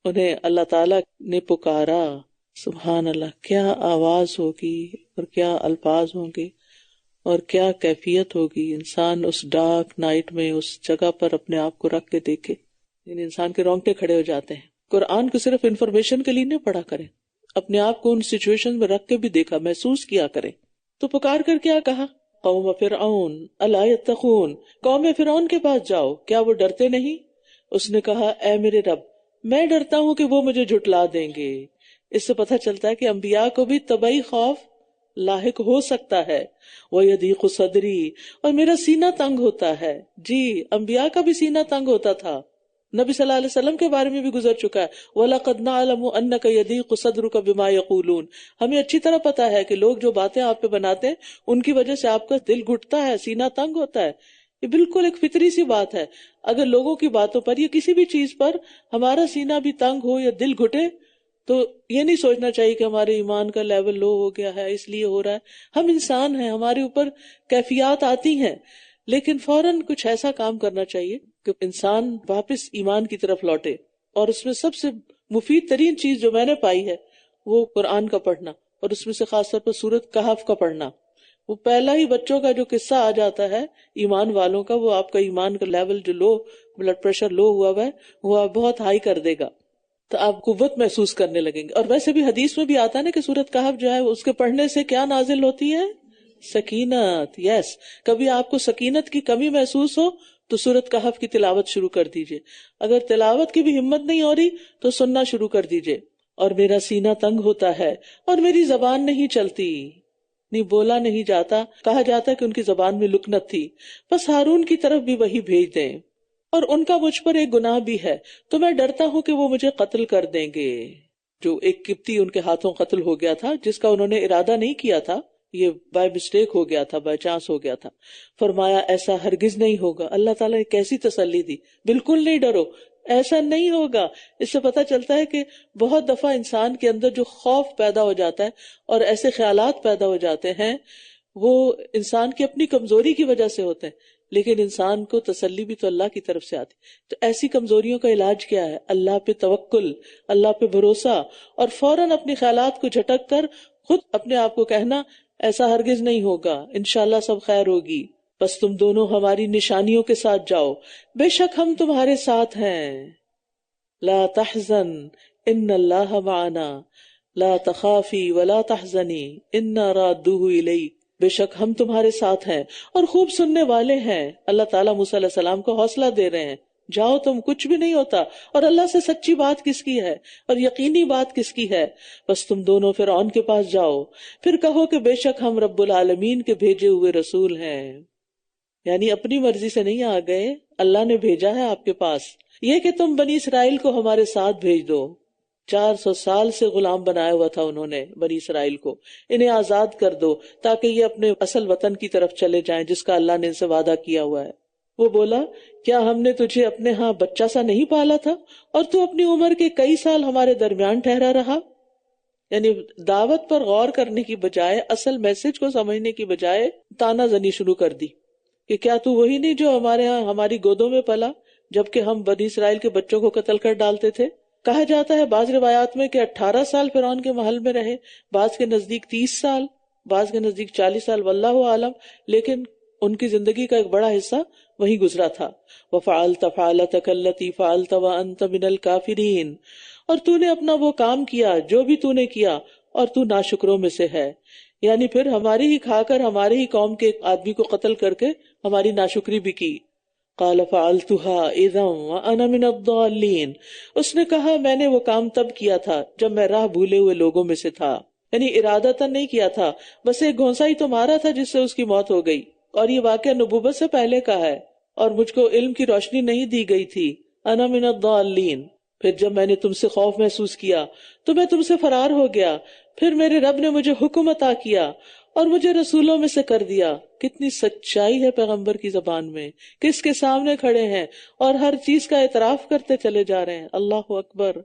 انہیں اللہ تعالیٰ نے پکارا. سبحان اللہ، کیا آواز ہوگی اور کیا الفاظ ہوں گے اور کیا کیفیت ہوگی. انسان اس ڈارک نائٹ میں اس جگہ پر اپنے آپ کو رکھ کے دیکھے، یعنی انسان کے رونگٹے کھڑے ہو جاتے ہیں. قرآن کو صرف انفارمیشن کے لیے نہیں پڑھا کریں، اپنے آپ کو ان سچویشن میں رکھ کے بھی دیکھا، محسوس کیا کریں. تو پکار کر کیا کہا؟ قوم فرعون الا یتقون، قوم فرعون کے پاس جاؤ، کیا وہ ڈرتے نہیں؟ اس نے کہا اے میرے رب، میں ڈرتا ہوں کہ وہ مجھے جھٹلا دیں گے. اس سے پتہ چلتا ہے کہ انبیاء کو بھی طبعی خوف لاحق ہو سکتا ہے. وَيَضِيقُ صَدْرِي، اور میرا سینہ تنگ ہوتا ہے. جی، انبیاء کا بھی سینہ تنگ ہوتا تھا، نبی صلی اللہ علیہ وسلم کے بارے میں بھی گزر چکا ہے. وَلَقَدْ نَعْلَمُ أَنَّكَ يَضِيقُ صَدْرُكَ بِمَا يَقُولُونَ، ہمیں اچھی طرح پتا ہے کہ لوگ جو باتیں آپ پہ بناتے ہیں ان کی وجہ سے آپ کا دل گھٹتا ہے، سینہ تنگ ہوتا ہے. یہ بالکل ایک فطری سی بات ہے. اگر لوگوں کی باتوں پر یا کسی بھی چیز پر ہمارا سینہ بھی تنگ ہو یا دل گھٹے تو یہ نہیں سوچنا چاہیے کہ ہمارے ایمان کا لیول لو ہو گیا ہے اس لیے ہو رہا ہے. ہم انسان ہیں، ہمارے اوپر کیفیات آتی ہیں، لیکن فوراً کچھ ایسا کام کرنا چاہیے کہ انسان واپس ایمان کی طرف لوٹے. اور اس میں سب سے مفید ترین چیز جو میں نے پائی ہے وہ قرآن کا پڑھنا، اور اس میں سے خاص طور پر سورۃ کہف کا پڑھنا. وہ پہلا ہی بچوں کا جو قصہ آ جاتا ہے ایمان والوں کا، وہ آپ کا ایمان کا لیول جو لو، بلڈ پریشر لو ہوا ہے وہ آپ بہت ہائی کر دے گا، تو آپ قوت محسوس کرنے لگیں گے. اور ویسے بھی حدیث میں بھی آتا ہے نا کہ سورۃ کہف جو ہے اس کے پڑھنے سے کیا نازل ہوتی ہے؟ سکینت. یس، کبھی آپ کو سکینت کی کمی محسوس ہو تو سورۃ کہف کی تلاوت شروع کر دیجئے. اگر تلاوت کی بھی ہمت نہیں ہو رہی تو سننا شروع کر دیجئے. اور میرا سینہ تنگ ہوتا ہے اور میری زبان نہیں چلتی، نہیں بولا نہیں جاتا. کہا جاتا ہے کہ ان کی زبان میں لکنت تھی. بس ہارون کی طرف بھی وہی بھیج دیں، اور ان کا مجھ پر ایک گناہ بھی ہے تو میں ڈرتا ہوں کہ وہ مجھے قتل کر دیں گے. جو ایک قبطی ان کے ہاتھوں قتل ہو گیا تھا جس کا انہوں نے ارادہ نہیں کیا تھا، یہ بائی مسٹیک ہو گیا تھا، بائی چانس ہو گیا تھا. فرمایا ایسا ہرگز نہیں ہوگا. اللہ تعالیٰ نے کیسی تسلی دی، بالکل نہیں ڈرو، ایسا نہیں ہوگا. اس سے پتہ چلتا ہے کہ بہت دفعہ انسان کے اندر جو خوف پیدا ہو جاتا ہے اور ایسے خیالات پیدا ہو جاتے ہیں وہ انسان کی اپنی کمزوری کی وجہ سے ہوتے ہیں، لیکن انسان کو تسلی بھی تو اللہ کی طرف سے آتی. تو ایسی کمزوریوں کا علاج کیا ہے؟ اللہ پہ توکل، اللہ پہ بھروسہ، اور فوراً اپنے خیالات کو جھٹک کر خود اپنے آپ کو کہنا ایسا ہرگز نہیں ہوگا، انشاءاللہ سب خیر ہوگی، بس تم دونوں ہماری نشانیوں کے ساتھ جاؤ، بے شک ہم تمہارے ساتھ ہیں۔ لا تحزن ان اللہ معنا لا تخافی ولا تحزنی انا رادوہ الیک، بے شک ہم تمہارے ساتھ ہیں اور خوب سننے والے ہیں۔ اللہ تعالیٰ موسیٰ علیہ السلام کو حوصلہ دے رہے ہیں، جاؤ تم، کچھ بھی نہیں ہوتا، اور اللہ سے سچی بات کس کی ہے اور یقینی بات کس کی ہے، بس تم دونوں فرعون کے پاس جاؤ، پھر کہو کہ بے شک ہم رب العالمین کے بھیجے ہوئے رسول ہیں۔ یعنی اپنی مرضی سے نہیں آ گئے، اللہ نے بھیجا ہے آپ کے پاس، یہ کہ تم بنی اسرائیل کو ہمارے ساتھ بھیج دو۔ 400 سال سے غلام بنایا ہوا تھا انہوں نے بنی اسرائیل کو، انہیں آزاد کر دو تاکہ یہ اپنے اصل وطن کی طرف چلے جائیں جس کا اللہ نے ان سے وعدہ کیا ہوا ہے۔ وہ بولا، کیا ہم نے تجھے اپنے ہاں بچہ سا نہیں پالا تھا اور تو اپنی عمر کے کئی سال ہمارے درمیان ٹھہرا رہا؟ یعنی دعوت پر غور کرنے کی بجائے، اصل میسج کو سمجھنے کی بجائے تانا زنی شروع کر دی کہ کیا تو وہی نہیں جو ہمارے ہاں ہماری گودوں میں پلا جبکہ ہم بنی اسرائیل کے بچوں کو قتل کر ڈالتے تھے؟ کہا جاتا ہے بعض روایات میں کہ 18 سال فرعون کے محل میں رہے، بعض کے نزدیک 30 سال، بعض کے نزدیک 40 سال، واللہ عالم، لیکن ان کی زندگی کا ایک بڑا حصہ وہی گزرا تھا۔ وَفَعَلْتَ فَعَلَتَكَ الَّتِي فَعَلْتَ وَأَنْتَ مِنَ الْكَافِرِينَ، اور تو نے اپنا وہ کام کیا جو بھی تو نے کیا اور تو ناشکروں میں سے ہے، یعنی پھر ہماری ہی کھا کر ہماری ہی قوم کے ایک آدمی کو قتل کر کے ہماری ناشکری بھی کی۔ قال فعلتها اذا وانا من الضالين، اس نے کہا میں نے وہ کام تب کیا تھا جب میں راہ بھولے ہوئے لوگوں میں سے تھا، یعنی ارادتاً نہیں کیا تھا، بس ایک گھونسا ہی تو مارا تھا جس سے اس کی موت ہو گئی، اور یہ واقعہ نبوت سے پہلے کا ہے، اور مجھ کو علم کی روشنی نہیں دی گئی تھی۔ انا من الضالين، پھر جب میں نے تم سے خوف محسوس کیا تو میں تم سے فرار ہو گیا، پھر میرے رب نے مجھے حکم عطا کیا اور مجھے رسولوں میں سے کر دیا۔ کتنی سچائی ہے پیغمبر کی زبان میں، کس کے سامنے کھڑے ہیں اور ہر چیز کا اعتراف کرتے چلے جا رہے ہیں۔ اللہ اکبر،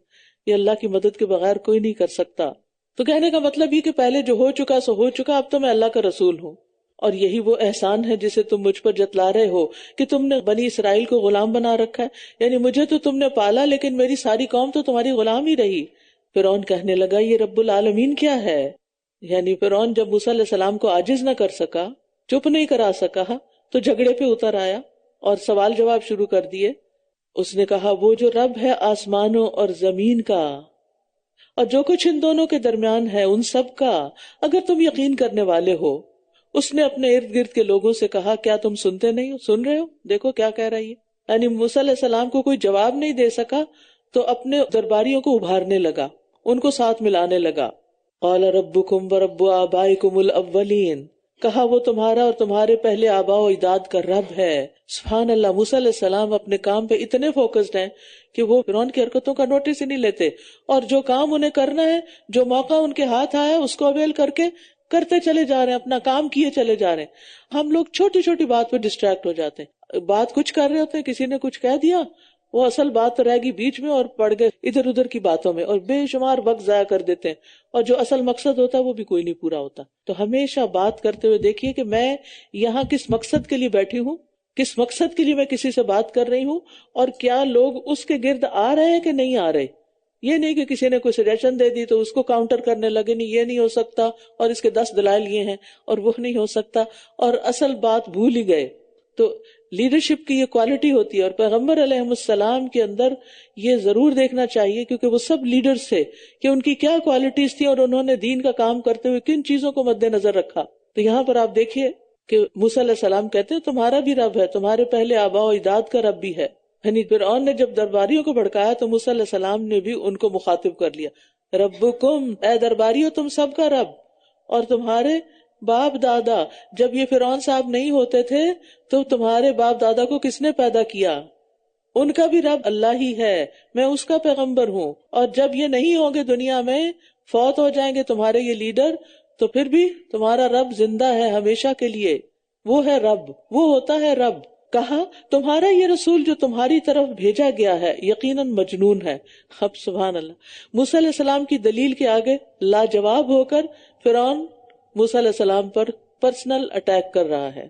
یہ اللہ کی مدد کے بغیر کوئی نہیں کر سکتا۔ تو کہنے کا مطلب یہ کہ پہلے جو ہو چکا سو ہو چکا، اب تو میں اللہ کا رسول ہوں، اور یہی وہ احسان ہے جسے تم مجھ پر جتلا رہے ہو کہ تم نے بنی اسرائیل کو غلام بنا رکھا ہے، یعنی مجھے تو تم نے پالا لیکن میری ساری قوم تو تمہاری غلام ہی رہی۔ فرعون کہنے لگا یہ رب العالمین کیا ہے؟ یعنی فرعون جب موسیٰ علیہ السلام کو عاجز نہ کر سکا، چپ نہیں کرا سکا، تو جھگڑے پہ اتر آیا اور سوال جواب شروع کر دیے۔ اس نے کہا وہ جو رب ہے آسمانوں اور زمین کا اور جو کچھ ان دونوں کے درمیان ہے ان سب کا، اگر تم یقین کرنے والے ہو۔ اس نے اپنے ارد گرد کے لوگوں سے کہا کیا تم سنتے نہیں ہو؟ سن رہے ہو؟ دیکھو کیا کہہ رہی ہے۔ یعنی موسیٰ علیہ السلام کو کوئی جواب نہیں دے سکا تو اپنے درباریوں کو ابھارنے لگا، ان کو ساتھ ملانے لگا۔ قال ربکم ورب آبائکم الاولین، کہا وہ تمہارا اور تمہارے پہلے آباء و اجداد کا رب ہے۔ سبحان اللہ، موسیٰ علیہ السلام اپنے کام پہ اتنے فوکسڈ ہیں کہ وہ فرعون کی حرکتوں کا نوٹس ہی نہیں لیتے، اور جو کام انہیں کرنا ہے، جو موقع ان کے ہاتھ آیا اس کو اویل کر کے کرتے چلے جا رہے ہیں، اپنا کام کیے چلے جا رہے ہیں۔ ہم لوگ چھوٹی چھوٹی بات پہ ڈسٹریکٹ ہو جاتے ہیں، بات کچھ کر رہے ہوتے ہیں، کسی نے کچھ کہہ دیا، وہ اصل بات تو رہ گی بیچ میں اور پڑ گئے ادھر ادھر کی باتوں میں، اور بے شمار وقت ضائع کر دیتے ہیں، اور جو اصل مقصد ہوتا ہے وہ بھی کوئی نہیں پورا ہوتا۔ تو ہمیشہ بات کرتے ہوئے دیکھیے کہ میں یہاں کس مقصد کے لیے بیٹھی ہوں، کس مقصد کے لیے میں کسی سے بات کر رہی ہوں، اور کیا لوگ اس کے گرد آ رہے ہیں کہ نہیں آ رہے۔ یہ نہیں کہ کسی نے کوئی سجیشن دے دی تو اس کو کاؤنٹر کرنے لگے، نہیں یہ نہیں ہو سکتا اور اس کے 10 دلائل یہ ہیں اور وہ نہیں ہو سکتا، اور اصل بات بھول ہی گئے۔ تو لیڈرشپ کی یہ کوالٹی ہوتی ہے، اور پیغمبر علیہ السلام کے اندر یہ ضرور دیکھنا چاہیے، کیونکہ وہ سب لیڈرز تھے، کہ ان کی کیا کوالٹیز تھی اور انہوں نے دین کا کام کرتے ہوئے کن چیزوں کو مد نظر رکھا۔ تو یہاں پر آپ دیکھیے کہ موسیٰ علیہ السلام کہتے ہیں تمہارا بھی رب ہے، تمہارے پہلے آباء و اجداد کا رب بھی ہے۔ یعنی فرعون نے جب درباریوں کو بھڑکایا تو موسیٰ علیہ السلام نے بھی ان کو مخاطب کر لیا، ربکم، اے درباریوں تم سب کا رب، اور تمہارے باپ دادا، جب یہ فرعون صاحب نہیں ہوتے تھے تو تمہارے باپ دادا کو کس نے پیدا کیا؟ ان کا بھی رب اللہ ہی ہے، میں اس کا پیغمبر ہوں، اور جب یہ نہیں ہوں گے دنیا میں، فوت ہو جائیں گے تمہارے یہ لیڈر، تو پھر بھی تمہارا رب زندہ ہے ہمیشہ کے لیے، وہ ہے رب، وہ ہوتا ہے رب۔ کہا تمہارا یہ رسول جو تمہاری طرف بھیجا گیا ہے یقیناً مجنون ہے۔ اب سبحان اللہ، موسیٰ علیہ السلام کی دلیل کے آگے لاجواب ہو کر فرعون موسیٰ علیہ السلام پر پرسنل اٹیک کر رہا ہے،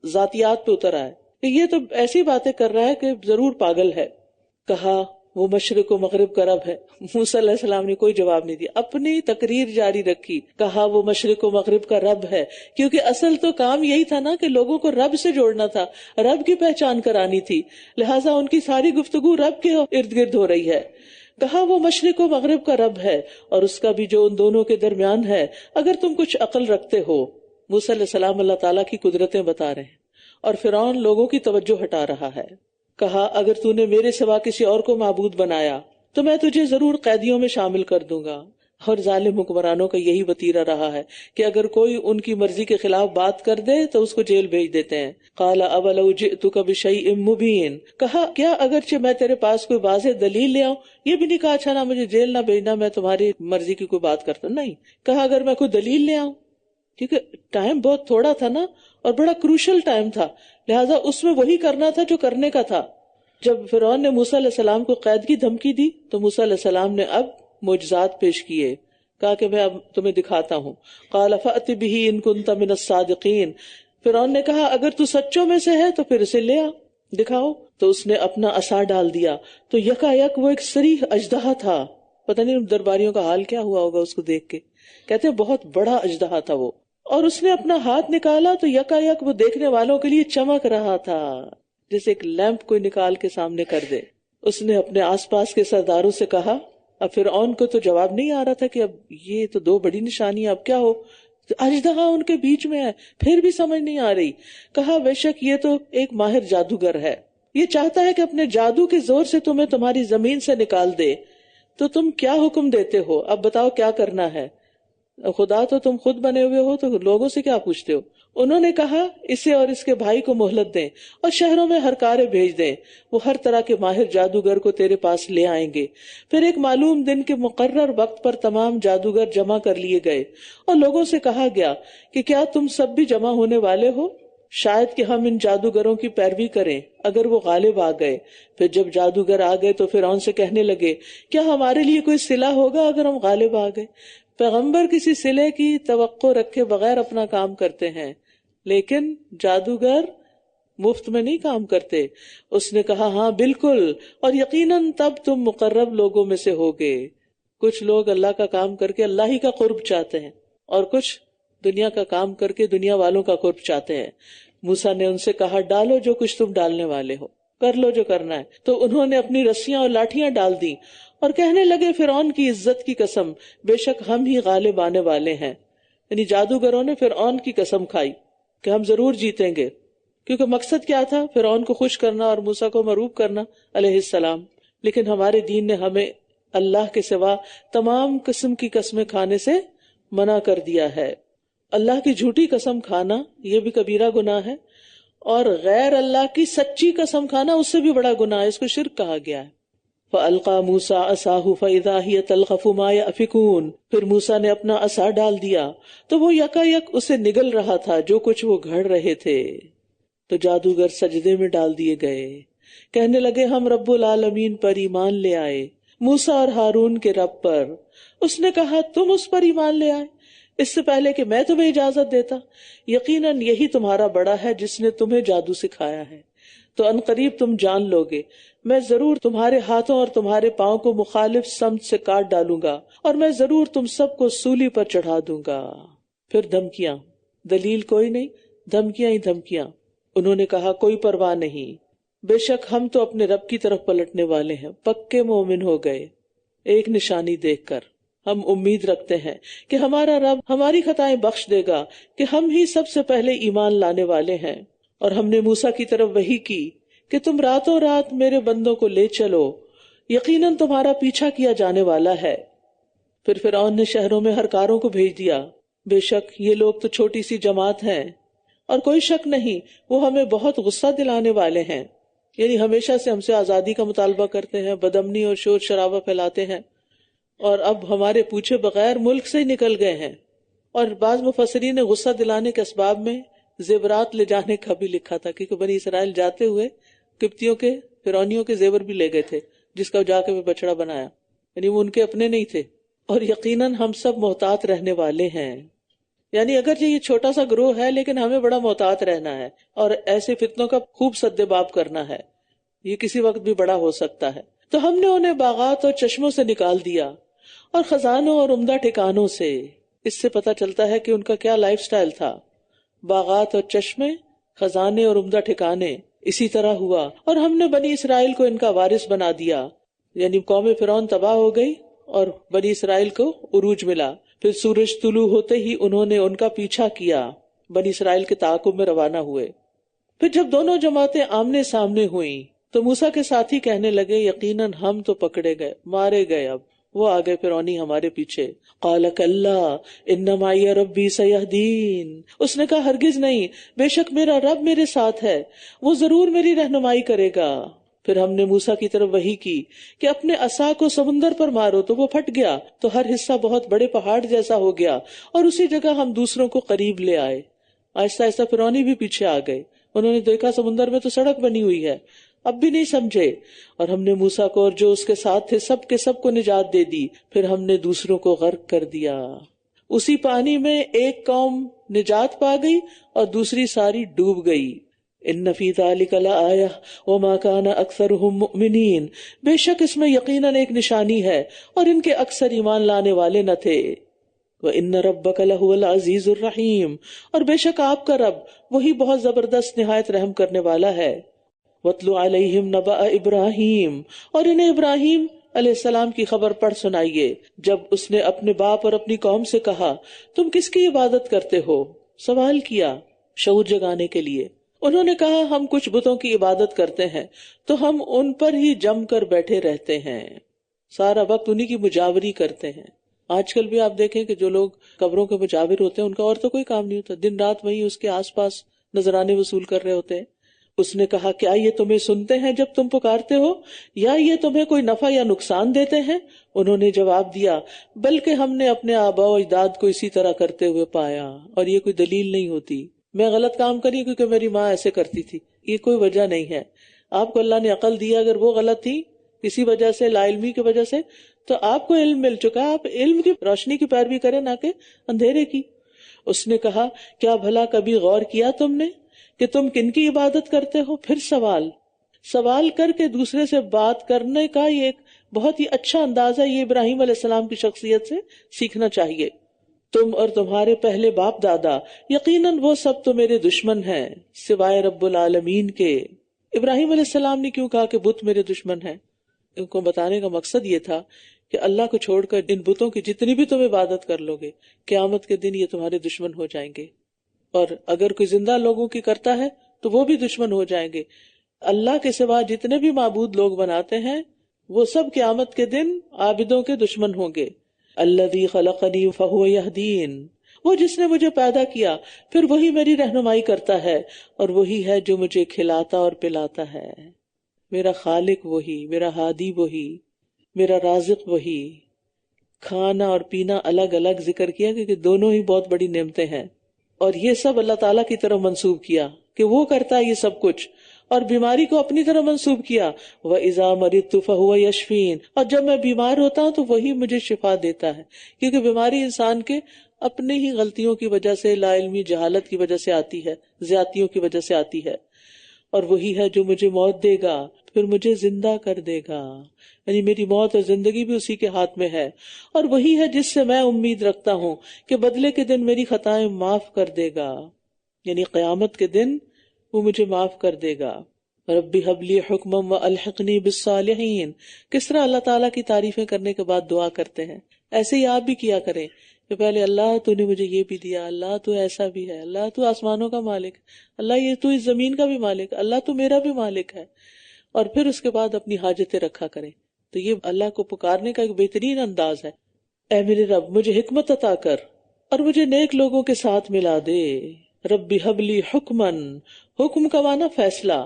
ذاتیات پہ اتر آیا ہے، یہ تو ایسی باتیں کر رہا ہے کہ ضرور پاگل ہے۔ کہا وہ مشرق و مغرب کا رب ہے. موسیٰ علیہ السلام نے کوئی جواب نہیں دیا، اپنی تقریر جاری رکھی. کہا وہ مشرق و مغرب کا رب ہے، کیونکہ اصل تو کام یہی تھا نا کہ لوگوں کو رب سے جوڑنا تھا، رب کی پہچان کرانی تھی، لہٰذا ان کی ساری گفتگو رب کے ارد گرد ہو رہی ہے. کہا وہ مشرق و مغرب کا رب ہے اور اس کا بھی جو ان دونوں کے درمیان ہے، اگر تم کچھ عقل رکھتے ہو. موسیٰ علیہ السلام اللہ تعالیٰ کی قدرتیں بتا رہے ہیں اور فرعون لوگوں کی توجہ ہٹا رہا ہے. کہا اگر تو نے میرے سوا کسی اور کو معبود بنایا تو میں تجھے ضرور قیدیوں میں شامل کر دوں گا. اور ظالم حکمرانوں کا یہی وتیرہ رہا ہے کہ اگر کوئی ان کی مرضی کے خلاف بات کر دے تو اس کو جیل بھیج دیتے ہیں. قال اولو جئتک بشیء مبین، کہا کیا اگرچہ میں تیرے پاس کوئی واضح دلیل لے آؤں. یہ بھی نہیں کہا اچھا نہ مجھے جیل نہ بھیجنا، میں تمہاری مرضی کی کوئی بات کرتا ہوں، نہیں. کہا اگر میں کوئی دلیل لے آؤں، کیونکہ ٹائم بہت تھوڑا تھا نا اور بڑا کروشل ٹائم تھا، لہٰذا اس میں وہی کرنا تھا جو کرنے کا تھا. جب فرعون نے موسیٰ علیہ السلام کو قید کی دھمکی دی تو موسیٰ علیہ السلام نے اب معجزات پیش کیے. کہا کہ میں اب تمہیں دکھاتا ہوں. قال فأت به ان كنت من الصادقین، فرعون نے کہا اگر تو سچوں میں سے ہے تو پھر اسے لے آ، دکھاؤ. تو اس نے اپنا عصا ڈال دیا تو یکا یک وہ ایک صریح اژدہا تھا. پتہ نہیں درباریوں کا حال کیا ہوا ہوگا اس کو دیکھ کے، کہتے ہیں بہت بڑا اژدہا تھا وہ. اور اس نے اپنا ہاتھ نکالا تو یکا یک وہ دیکھنے والوں کے لیے چمک رہا تھا جیسے ایک لیمپ کوئی نکال کے سامنے کر دے. اس نے اپنے آس پاس کے سرداروں سے کہا، اب فرعون کو تو جواب نہیں آ رہا تھا کہ اب یہ تو دو بڑی نشانی، اب کیا ہو. اژدہا ان کے بیچ میں ہے، پھر بھی سمجھ نہیں آ رہی. کہا بے شک یہ تو ایک ماہر جادوگر ہے، یہ چاہتا ہے کہ اپنے جادو کے زور سے تمہیں تمہاری زمین سے نکال دے. تو تم کیا حکم دیتے ہو، اب بتاؤ کیا کرنا ہے. خدا تو تم خود بنے ہوئے ہو تو لوگوں سے کیا پوچھتے ہو. انہوں نے کہا اسے اور اس کے بھائی کو مہلت دیں اور شہروں میں ہرکارے بھیج دیں، وہ ہر طرح کے ماہر جادوگر کو تیرے پاس لے آئیں گے. پھر ایک معلوم دن کے مقرر وقت پر تمام جادوگر جمع کر لیے گئے اور لوگوں سے کہا گیا کہ کیا تم سب بھی جمع ہونے والے ہو، شاید کہ ہم ان جادوگروں کی پیروی کریں اگر وہ غالب آ گئے. پھر جب جادوگر آ گئے تو فرعون سے کہنے لگے کیا ہمارے لیے کوئی صلہ ہوگا اگر ہم غالب آ گئے. پیغمبر کسی صلے کی توقع رکھے بغیر اپنا کام کرتے ہیں، لیکن جادوگر مفت میں نہیں کام کرتے. اس نے کہا ہاں بالکل، اور یقیناً تب تم مقرب لوگوں میں سے ہوگے. کچھ لوگ اللہ کا کام کر کے اللہ ہی کا قرب چاہتے ہیں اور کچھ دنیا کا کام کر کے دنیا والوں کا قرب چاہتے ہیں. موسیٰ نے ان سے کہا ڈالو جو کچھ تم ڈالنے والے ہو، کر لو جو کرنا ہے. تو انہوں نے اپنی رسیاں اور لاٹھیاں ڈال دیں اور کہنے لگے فرعون کی عزت کی قسم، بے شک ہم ہی غالب آنے والے ہیں. یعنی جادوگروں نے فرعون کی قسم کھائی کہ ہم ضرور جیتیں گے، کیونکہ مقصد کیا تھا، فرعون کو خوش کرنا اور موسیٰ کو مروب کرنا علیہ السلام. لیکن ہمارے دین نے ہمیں اللہ کے سوا تمام قسم کی قسمیں کھانے سے منع کر دیا ہے. اللہ کی جھوٹی قسم کھانا یہ بھی کبیرہ گناہ ہے، اور غیر اللہ کی سچی قسم کھانا اس سے بھی بڑا گناہ ہے، اس کو شرک کہا گیا ہے. فَأَلْقَى مُوسَىٰ عَصَاهُ فَإِذَا هِيَ تَلْقَفُ مَا يَأْفِكُونَ، پھر موسیٰ نے اپنا عصا ڈال دیا تو وہ یکا یک اسے نگل رہا تھا جو کچھ وہ گھڑ رہے تھے. تو جادوگر سجدے میں ڈال دیے گئے، کہنے لگے ہم رب العالمین پر ایمان لے آئے، موسیٰ اور ہارون کے رب پر. اس نے کہا تم اس پر ایمان لے آئے اس سے پہلے کہ میں تمہیں اجازت دیتا، یقیناً یہی تمہارا بڑا ہے جس نے تمہیں جادو سکھایا ہے. تو عنقریب تم جان لو گے، میں ضرور تمہارے ہاتھوں اور تمہارے پاؤں کو مخالف سمت سے کاٹ ڈالوں گا، اور میں ضرور تم سب کو سولی پر چڑھا دوں گا. پھر دھمکیاں، دلیل کوئی نہیں، دھمکیاں ہی دھمکیاں. انہوں نے کہا کوئی پرواہ نہیں، بے شک ہم تو اپنے رب کی طرف پلٹنے والے ہیں، پکے مومن ہو گئے. ایک نشانی دیکھ کر ہم امید رکھتے ہیں کہ ہمارا رب ہماری خطائیں بخش دے گا کہ ہم ہی سب سے پہلے ایمان لانے والے ہیں. اور ہم نے موسیٰ کی طرف وحی کی کہ تم راتوں رات میرے بندوں کو لے چلو، یقیناً تمہارا پیچھا کیا جانے والا ہے. پھر فرعون نے شہروں میں ہرکاروں کو بھیج دیا، بے شک یہ لوگ تو چھوٹی سی جماعت ہیں اور کوئی شک نہیں وہ ہمیں بہت غصہ دلانے والے ہیں. یعنی ہمیشہ سے ہم سے آزادی کا مطالبہ کرتے ہیں، بدامنی اور شور شرابہ پھیلاتے ہیں، اور اب ہمارے پوچھے بغیر ملک سے نکل گئے ہیں. اور بعض مفسرین نے غصہ دلانے کے اسباب میں زیورات لے جانے کا بھی لکھا تھا، کیونکہ بنی اسرائیل جاتے ہوئے قبطیوں کے فرعونیوں کے زیور بھی لے گئے تھے، جس کا جا کے وہ بچڑا بنایا، یعنی وہ ان کے اپنے نہیں تھے. اور یقیناً ہم سب محتاط رہنے والے ہیں. یعنی اگرچہ یہ چھوٹا سا گروہ ہے لیکن ہمیں بڑا محتاط رہنا ہے اور ایسے فتنوں کا خوب سد باب کرنا ہے، یہ کسی وقت بھی بڑا ہو سکتا ہے. تو ہم نے انہیں باغات اور چشموں سے نکال دیا اور خزانوں اور عمدہ ٹھکانوں سے. اس سے پتہ چلتا ہے کہ ان کا کیا لائف سٹائل تھا. باغات اور چشمے، خزانے اور عمدہ ٹھکانے. اسی طرح ہوا اور ہم نے بنی اسرائیل کو ان کا وارث بنا دیا. یعنی قوم فرعون تباہ ہو گئی اور بنی اسرائیل کو عروج ملا. پھر سورج طلوع ہوتے ہی انہوں نے ان کا پیچھا کیا، بنی اسرائیل کے تعاقب میں روانہ ہوئے. پھر جب دونوں جماعتیں آمنے سامنے ہوئیں تو موسیٰ کے ساتھی کہنے لگے یقیناً ہم تو پکڑے گئے، مارے گئے، اب وہ آگے فرعونی ہمارے پیچھے. قال کلا ان معی ربی سیہدین. اس نے کہا ہرگز نہیں، بے شک میرا رب میرے ساتھ ہے، وہ ضرور میری رہنمائی کرے گا. پھر ہم نے موسیٰ کی طرف وحی کی کہ اپنے عصا کو سمندر پر مارو تو وہ پھٹ گیا تو ہر حصہ بہت بڑے پہاڑ جیسا ہو گیا اور اسی جگہ ہم دوسروں کو قریب لے آئے. آہستہ آہستہ فرعونی بھی پیچھے آ گئے. انہوں نے دیکھا سمندر میں تو سڑک بنی ہوئی ہے، اب بھی نہیں سمجھے. اور ہم نے موسیٰ کو اور جو اس کے ساتھ تھے سب کے سب کو نجات دے دی. پھر ہم نے دوسروں کو غرق کر دیا. اسی پانی میں ایک قوم نجات پا گئی اور دوسری ساری ڈوب گئی. ان فی ذلک لآیہ وما کان اکثرهم مؤمنین. بے شک اس میں یقیناً ایک نشانی ہے اور ان کے اکثر ایمان لانے والے نہ تھے. وَإِنَّ رَبَّكَ لَهُوَ الْعَزِيزُ الرَّحِيمُ. اور بے شک آپ کا رب وہی بہت زبردست نہایت رحم کرنے والا ہے. وَاتْلُ عَلَيْهِمْ نَبَأَ إِبْرَاهِيمَ. اور انہیں ابراہیم علیہ السلام کی خبر پڑھ سنائیے جب اس نے اپنے باپ اور اپنی قوم سے کہا تم کس کی عبادت کرتے ہو. سوال کیا شعور جگانے کے لیے. انہوں نے کہا ہم کچھ بتوں کی عبادت کرتے ہیں تو ہم ان پر ہی جم کر بیٹھے رہتے ہیں، سارا وقت انہی کی مجاوری کرتے ہیں. آج کل بھی آپ دیکھیں کہ جو لوگ قبروں کے مجاور ہوتے ہیں ان کا اور تو کوئی کام نہیں ہوتا، دن رات وہیں اس کے آس پاس نذرانے وصول کر رہے ہوتے ہیں. اس نے کہا کیا یہ تمہیں سنتے ہیں جب تم پکارتے ہو یا یہ تمہیں کوئی نفع یا نقصان دیتے ہیں؟ انہوں نے جواب دیا بلکہ ہم نے اپنے آباء و اجداد کو اسی طرح کرتے ہوئے پایا اور یہ کوئی دلیل نہیں ہوتی. میں غلط کام کری کیونکہ میری ماں ایسے کرتی تھی، یہ کوئی وجہ نہیں ہے. آپ کو اللہ نے عقل دیا، اگر وہ غلط تھی کسی وجہ سے، لا علمی کی وجہ سے، تو آپ کو علم مل چکا ہے، آپ علم کی روشنی کی پیروی کریں نہ کہ اندھیرے کی. اس نے کہا کیا بھلا کبھی غور کیا تم نے کہ تم کن کی عبادت کرتے ہو؟ پھر سوال کر کے دوسرے سے بات کرنے کا یہ ایک بہت ہی اچھا انداز ہے، یہ ابراہیم علیہ السلام کی شخصیت سے سیکھنا چاہیے. تم اور تمہارے پہلے باپ دادا یقیناً وہ سب تو میرے دشمن ہیں سوائے رب العالمین کے. ابراہیم علیہ السلام نے کیوں کہا کہ بت میرے دشمن ہیں؟ ان کو بتانے کا مقصد یہ تھا کہ اللہ کو چھوڑ کر ان بتوں کی جتنی بھی تم عبادت کر لو گے قیامت کے دن یہ تمہارے دشمن ہو جائیں گے، اور اگر کوئی زندہ لوگوں کی کرتا ہے تو وہ بھی دشمن ہو جائیں گے. اللہ کے سوا جتنے بھی معبود لوگ بناتے ہیں وہ سب قیامت کے دن عابدوں کے دشمن ہوں گے. الذی خلقنی فہو یہدین. وہ جس نے مجھے پیدا کیا پھر وہی میری رہنمائی کرتا ہے اور وہی ہے جو مجھے کھلاتا اور پلاتا ہے. میرا خالق وہی، میرا ہادی وہی، میرا رازق وہی. کھانا اور پینا الگ الگ ذکر کیا کیونکہ دونوں ہی بہت بڑی نعمتیں ہیں، اور یہ سب اللہ تعالیٰ کی طرف منسوب کیا کہ وہ کرتا ہے یہ سب کچھ، اور بیماری کو اپنی طرف منسوب کیا. وَإِذَا مَرِضْتُ فَهُوَ يَشْفِينِ. اور جب میں بیمار ہوتا ہوں تو وہی مجھے شفا دیتا ہے، کیونکہ بیماری انسان کے اپنی ہی غلطیوں کی وجہ سے، لا علمی جہالت کی وجہ سے آتی ہے، زیادتیوں کی وجہ سے آتی ہے. اور وہی ہے جو مجھے موت دے گا پھر مجھے زندہ کر دے گا، یعنی میری موت اور زندگی بھی اسی کے ہاتھ میں ہے. اور وہی ہے جس سے میں امید رکھتا ہوں کہ بدلے کے دن میری خطائیں معاف کر دے گا، یعنی قیامت کے دن وہ مجھے معاف کر دے گا. ربی حب لی حکما والحقنی بالصالحین. کس طرح اللہ تعالیٰ کی تعریفیں کرنے کے بعد دعا کرتے ہیں، ایسے ہی آپ بھی کیا کریں کہ پہلے اللہ تو نے مجھے یہ بھی دیا، اللہ تو ایسا بھی ہے، اللہ تو آسمانوں کا مالک، اللہ یہ تو اس زمین کا بھی مالک، اللہ تو میرا بھی مالک ہے. اور پھر اس کے بعد اپنی حاجتیں رکھا کریں. تو یہ اللہ کو پکارنے کا ایک بہترین انداز ہے. اے میرے رب مجھے حکمت عطا کر اور مجھے نیک لوگوں کے ساتھ ملا دے. ربی حب لی حکمن. حکم کا معنی فیصلہ،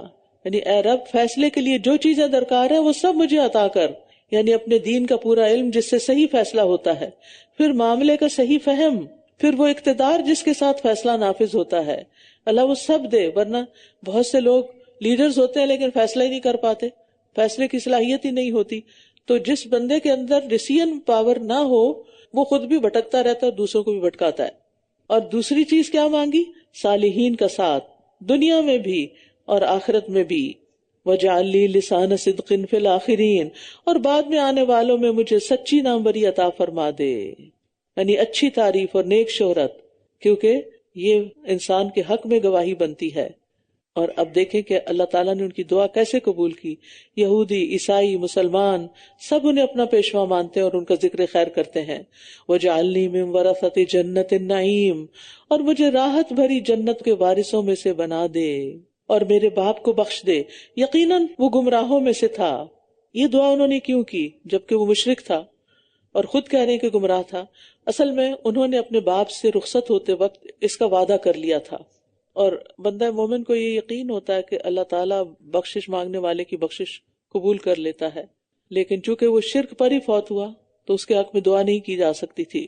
یعنی اے رب فیصلے کے لیے جو چیزیں درکار ہیں وہ سب مجھے عطا کر، یعنی اپنے دین کا پورا علم جس سے صحیح فیصلہ ہوتا ہے، پھر معاملے کا صحیح فہم، پھر وہ اقتدار جس کے ساتھ فیصلہ نافذ ہوتا ہے. اللہ وہ سب دے، ورنہ بہت سے لوگ لیڈرز ہوتے ہیں لیکن فیصلہ ہی نہیں کر پاتے، فیصلے کی صلاحیت ہی نہیں ہوتی. تو جس بندے کے اندر ڈیسیژن پاور نہ ہو وہ خود بھی بھٹکتا رہتا ہے اور دوسروں کو بھی بھٹکاتا ہے. اور دوسری چیز کیا مانگی؟ صالحین کا ساتھ، دنیا میں بھی اور آخرت میں بھی. وَاجْعَلْ لِي لِسَانَ صِدْقٍ فِي الْآخِرِينَ، اور بعد میں آنے والوں میں مجھے سچی ناموری عطا فرما دے، یعنی اچھی تعریف اور نیک شہرت، کیونکہ یہ انسان کے حق میں گواہی بنتی ہے۔ اور اب دیکھیں کہ اللہ تعالیٰ نے ان کی دعا کیسے قبول کی۔ یہودی، عیسائی، مسلمان سب انہیں اپنا پیشوا مانتے ہیں اور ان کا ذکر خیر کرتے ہیں۔ وَاجْعَلْنِی مِن وَرَثَۃِ جَنَّتِ النَّعِیم، اور مجھے راحت بھری جنت کے وارثوں میں سے بنا دے، اور میرے باپ کو بخش دے، یقیناً وہ گمراہوں میں سے تھا۔ یہ دعا انہوں نے کیوں کی جبکہ وہ مشرک تھا اور خود کہہ رہے ہیں کہ گمراہ تھا؟ اصل میں انہوں نے اپنے باپ سے رخصت ہوتے وقت اس کا وعدہ کر لیا تھا، اور بندہ مومن کو یہ یقین ہوتا ہے کہ اللہ تعالیٰ بخشش مانگنے والے کی بخشش قبول کر لیتا ہے، لیکن چونکہ وہ شرک پر ہی فوت ہوا تو اس کے حق میں دعا نہیں کی جا سکتی تھی۔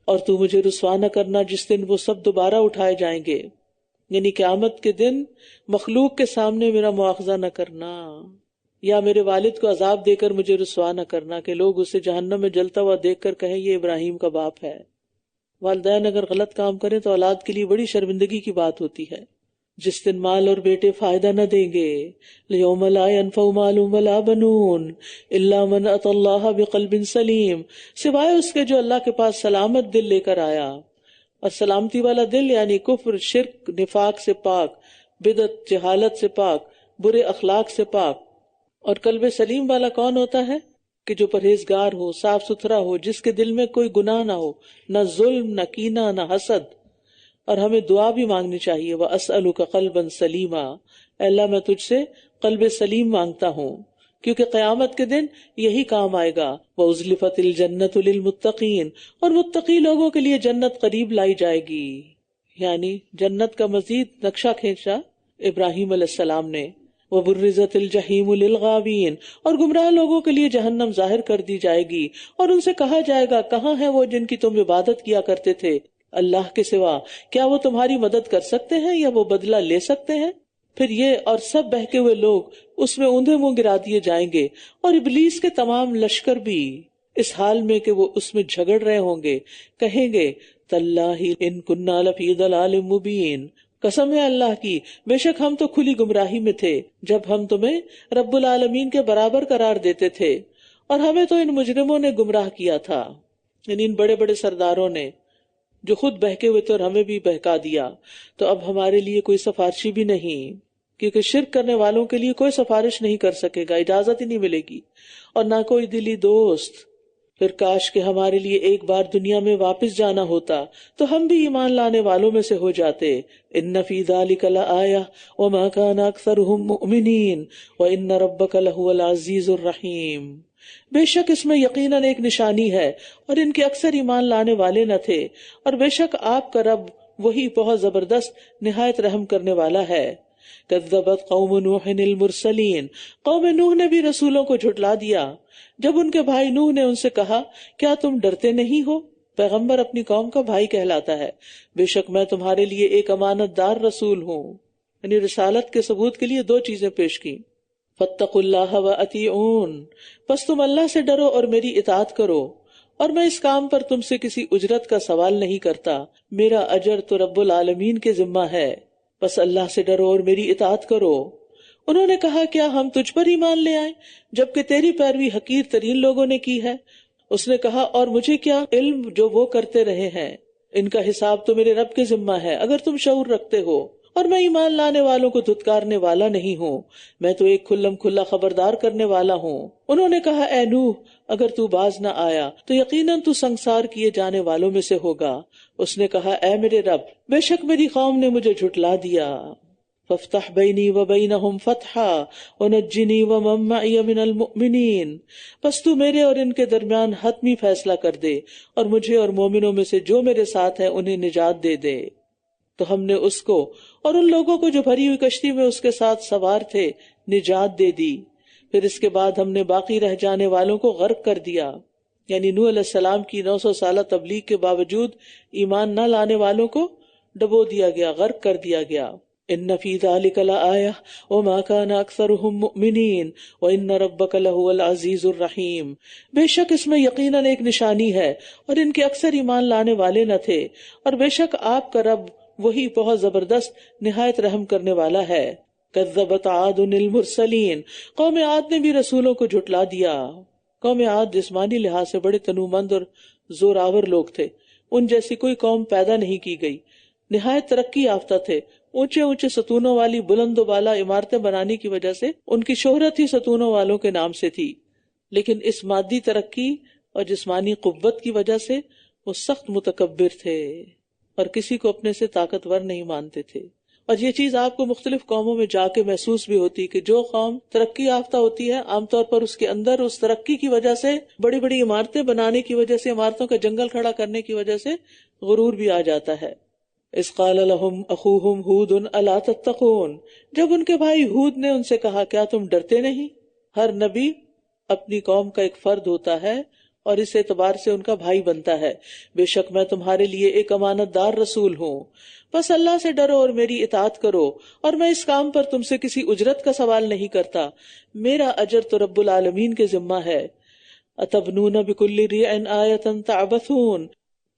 اور تو مجھے رسوا نہ کرنا جس دن وہ سب دوبارہ اٹھائے جائیں گے، یعنی قیامت کے دن مخلوق کے سامنے میرا مواخذہ نہ کرنا، یا میرے والد کو عذاب دے کر مجھے رسوا نہ کرنا کہ لوگ اسے جہنم میں جلتا ہوا دیکھ کر کہیں یہ ابراہیم کا باپ ہے۔ والدین اگر غلط کام کریں تو اولاد کے لیے بڑی شرمندگی کی بات ہوتی ہے۔ جس دن مال اور بیٹے فائدہ نہ دیں گے، یوم لا ينفع مال ولا بنون الا من اتى اللہ بقلب سلیم، سوائے اس کے جو اللہ کے پاس سلامت دل لے کر آیا، اور سلامتی والا دل یعنی کفر، شرک، نفاق سے پاک، بدعت، جہالت سے پاک، برے اخلاق سے پاک۔ اور قلب سلیم والا کون ہوتا ہے؟ کہ جو پرہیزگار ہو، صاف ستھرا ہو، جس کے دل میں کوئی گناہ نہ ہو، نہ ظلم، نہ کینہ، نہ حسد۔ اور ہمیں دعا بھی مانگنی چاہیے، وَأَسْأَلُكَ قَلْبًا سَلِيمًا، اے اللہ میں تجھ سے قلب سلیم مانگتا ہوں، کیونکہ قیامت کے دن یہی کام آئے گا۔ وَأُزْلِفَتِ الْجَنَّةُ لِلْمُتَّقِينَ، اور متقی لوگوں کے لیے جنت قریب لائی جائے گی، یعنی جنت کا مزید نقشہ کھینچا ابراہیم علیہ السلام نے۔ وَبُرِّزَتِ الْجَحِيمُ لِلْغَاوِينَ، اور گمراہ لوگوں کے لیے جہنم ظاہر کر دی جائے گی، اور ان سے کہا جائے گا کہاں ہیں وہ جن کی تم عبادت کیا کرتے تھے اللہ کے سوا؟ کیا وہ تمہاری مدد کر سکتے ہیں یا وہ بدلہ لے سکتے ہیں؟ پھر یہ اور سب بہکے ہوئے لوگ اس میں اوندھے منہ گرا دیے جائیں گے، اور ابلیس کے تمام لشکر بھی اس حال میں کہ وہ اس میں جھگڑ رہے ہوں گے، کہیں گے تاللہ ان کنا لفی ضلال مبین، قسم ہے اللہ کی بے شک ہم تو کھلی گمراہی میں تھے جب ہم تمہیں رب العالمین کے برابر قرار دیتے تھے، اور ہمیں تو ان مجرموں نے گمراہ کیا تھا، یعنی ان بڑے بڑے سرداروں نے جو خود بہکے ہوئے تھے اور ہمیں بھی بہکا دیا۔ تو اب ہمارے لیے کوئی سفارشی بھی نہیں، کیونکہ شرک کرنے والوں کے لیے کوئی سفارش نہیں کر سکے گا، اجازت ہی نہیں ملے گی، اور نہ کوئی دلی دوست۔ پھر کاش کہ ہمارے لیے ایک بار دنیا میں واپس جانا ہوتا تو ہم بھی ایمان لانے والوں میں سے ہو جاتے۔ ان فی ذلک لآیہ وما کان اکثرهم مؤمنین وان ربک لہو العزیز الرحیم، بے شک اس میں یقیناً ایک نشانی ہے اور ان کے اکثر ایمان لانے والے نہ تھے، اور بے شک آپ کا رب وہی بہت زبردست نہایت رحم کرنے والا ہے۔ کذبت قوم نوح المرسلین، قوم نوح نے بھی رسولوں کو جھٹلا دیا جب ان کے بھائی نوح نے ان سے کہا کیا تم ڈرتے نہیں ہو؟ پیغمبر اپنی قوم کا بھائی کہلاتا ہے، بے شک میں تمہارے لیے ایک امانت دار رسول ہوں، یعنی رسالت کے ثبوت کے لیے دو چیزیں پیش کی۔ فاتقوا اللہ وأطیعون، پس تم اللہ سے ڈرو اور میری اطاعت کرو، اور میں اس کام پر تم سے کسی اجرت کا سوال نہیں کرتا، میرا اجر تو رب العالمین کے ذمہ ہے، بس اللہ سے ڈرو اور میری اطاعت کرو۔ انہوں نے کہا کیا ہم تجھ پر ایمان لے آئیں جبکہ تیری پیروی حقیر ترین لوگوں نے کی ہے؟ اس نے کہا اور مجھے کیا علم جو وہ کرتے رہے ہیں، ان کا حساب تو میرے رب کے ذمہ ہے اگر تم شعور رکھتے ہو، اور میں ایمان لانے والوں کو دھتکارنے والا نہیں ہوں، میں تو ایک کھلم کھلا خبردار کرنے والا ہوں۔ انہوں نے کہا اے نوح اگر تو باز نہ آیا تو یقیناً تو سنسار کیے جانے والوں میں سے ہوگا۔ اس نے کہا اے میرے رب بے شک میری قوم نے مجھے جھٹلا دیا، فافتح بینی وبینہم فتحا ونجنی ومن معی من المؤمنین، پس تو میرے اور ان کے درمیان حتمی فیصلہ کر دے اور مجھے اور مومنوں میں سے جو میرے ساتھ ہیں انہیں نجات دے دے۔ تو ہم نے اس کو اور ان لوگوں کو جو بھری ہوئی کشتی میں اس کے ساتھ سوار تھے نجات دے دی، پھر اس کے بعد ہم نے باقی رہ جانے والوں کو غرق کر دیا، یعنی نوح علیہ السلام کی 900 سالہ تبلیغ کے باوجود ایمان نہ لانے والوں کو ڈبو دیا گیا، غرق کر دیا گیا۔ ان فی ذلک لآیہ وما کان اکثرهم مؤمنین وان ربک لہو العزیز الرحیم، بے شک اس میں یقیناً ایک نشانی ہے اور ان کے اکثر ایمان لانے والے نہ تھے، اور بے شک آپ کا رب وہی بہت زبردست نہایت رحم کرنے والا ہے۔ کذبت عاد المرسلین، قوم عاد نے بھی رسولوں کو جھٹلا دیا۔ قوم عاد جسمانی لحاظ سے بڑے تنومند اور زوراور لوگ تھے، ان جیسی کوئی قوم پیدا نہیں کی گئی، نہایت ترقی یافتہ تھے، اونچے اونچے ستونوں والی بلند و بالا عمارتیں بنانے کی وجہ سے ان کی شہرت ہی ستونوں والوں کے نام سے تھی، لیکن اس مادی ترقی اور جسمانی قوت کی وجہ سے وہ سخت متکبر تھے اور کسی کو اپنے سے طاقتور نہیں مانتے تھے۔ اور یہ چیز آپ کو مختلف قوموں میں جا کے محسوس بھی ہوتی کہ جو قوم ترقی یافتہ ہوتی ہے عام طور پر اس کے اندر اس ترقی کی وجہ سے، بڑی بڑی عمارتیں بنانے کی وجہ سے، عمارتوں کا جنگل کھڑا کرنے کی وجہ سے غرور بھی آ جاتا ہے۔ اذ قال لهم اخوهم ہود الا تتقون، جب ان کے بھائی ہود نے ان سے کہا کیا تم ڈرتے نہیں؟ ہر نبی اپنی قوم کا ایک فرد ہوتا ہے اور اس اعتبار سے ان کا بھائی بنتا ہے۔ بے شک میں تمہارے لیے ایک امانت دار رسول ہوں، بس اللہ سے ڈرو اور میری اطاعت کرو، اور میں اس کام پر تم سے کسی اجرت کا سوال نہیں کرتا، میرا اجر تو رب العالمین کے ذمہ ہے۔ اتبنون بکل ریع آیۃ تعبثون،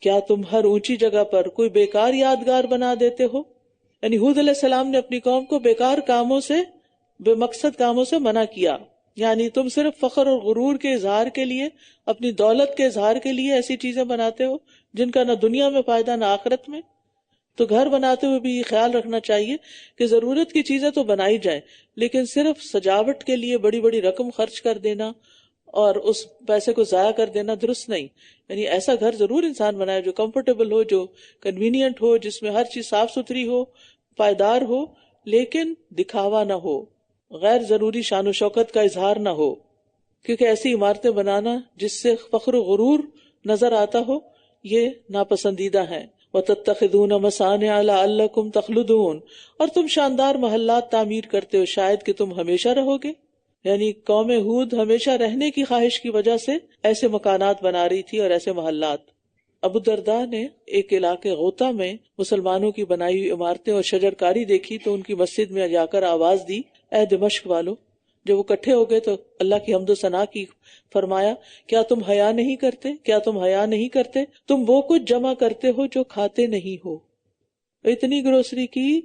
کیا تم ہر اونچی جگہ پر کوئی بیکار یادگار بنا دیتے ہو؟ یعنی ہود علیہ السلام نے اپنی قوم کو بیکار کاموں سے، بے مقصد کاموں سے منع کیا، یعنی تم صرف فخر اور غرور کے اظہار کے لیے، اپنی دولت کے اظہار کے لیے ایسی چیزیں بناتے ہو جن کا نہ دنیا میں فائدہ نہ آخرت میں۔ تو گھر بناتے ہوئے بھی یہ خیال رکھنا چاہیے کہ ضرورت کی چیزیں تو بنائی جائیں، لیکن صرف سجاوٹ کے لیے بڑی بڑی رقم خرچ کر دینا اور اس پیسے کو ضائع کر دینا درست نہیں۔ یعنی ایسا گھر ضرور انسان بنائے جو کمفرٹیبل ہو، جو کنوینئنٹ ہو، جس میں ہر چیز صاف ستھری ہو، پائیدار ہو، لیکن دکھاوا نہ ہو، غیر ضروری شان و شوکت کا اظہار نہ ہو، کیونکہ ایسی عمارتیں بنانا جس سے فخر و غرور نظر آتا ہو یہ ناپسندیدہ ہیں۔ وَتَتَّخِذُونَ مَصَانِعَ لَعَلَّكُمْ تَخْلُدُونَ، اور تم شاندار محلات تعمیر کرتے ہو شاید کہ تم ہمیشہ رہو گے۔ یعنی قوم ہود ہمیشہ رہنے کی خواہش کی وجہ سے ایسے مکانات بنا رہی تھی اور ایسے محلات۔ ابو الدرداء نے ایک علاقے غوطہ میں مسلمانوں کی بنائی ہوئی عمارتیں اور شجرکاری دیکھی تو ان کی مسجد میں جا کر آواز دی، اے دمشق والو۔ جب وہ اکٹھے ہو گئے تو اللہ کی حمد و ثنا کی، فرمایا کیا تم حیا نہیں کرتے؟ کیا تم حیا نہیں کرتے؟ تم وہ کچھ جمع کرتے ہو جو کھاتے نہیں ہو۔ اتنی گروسری کی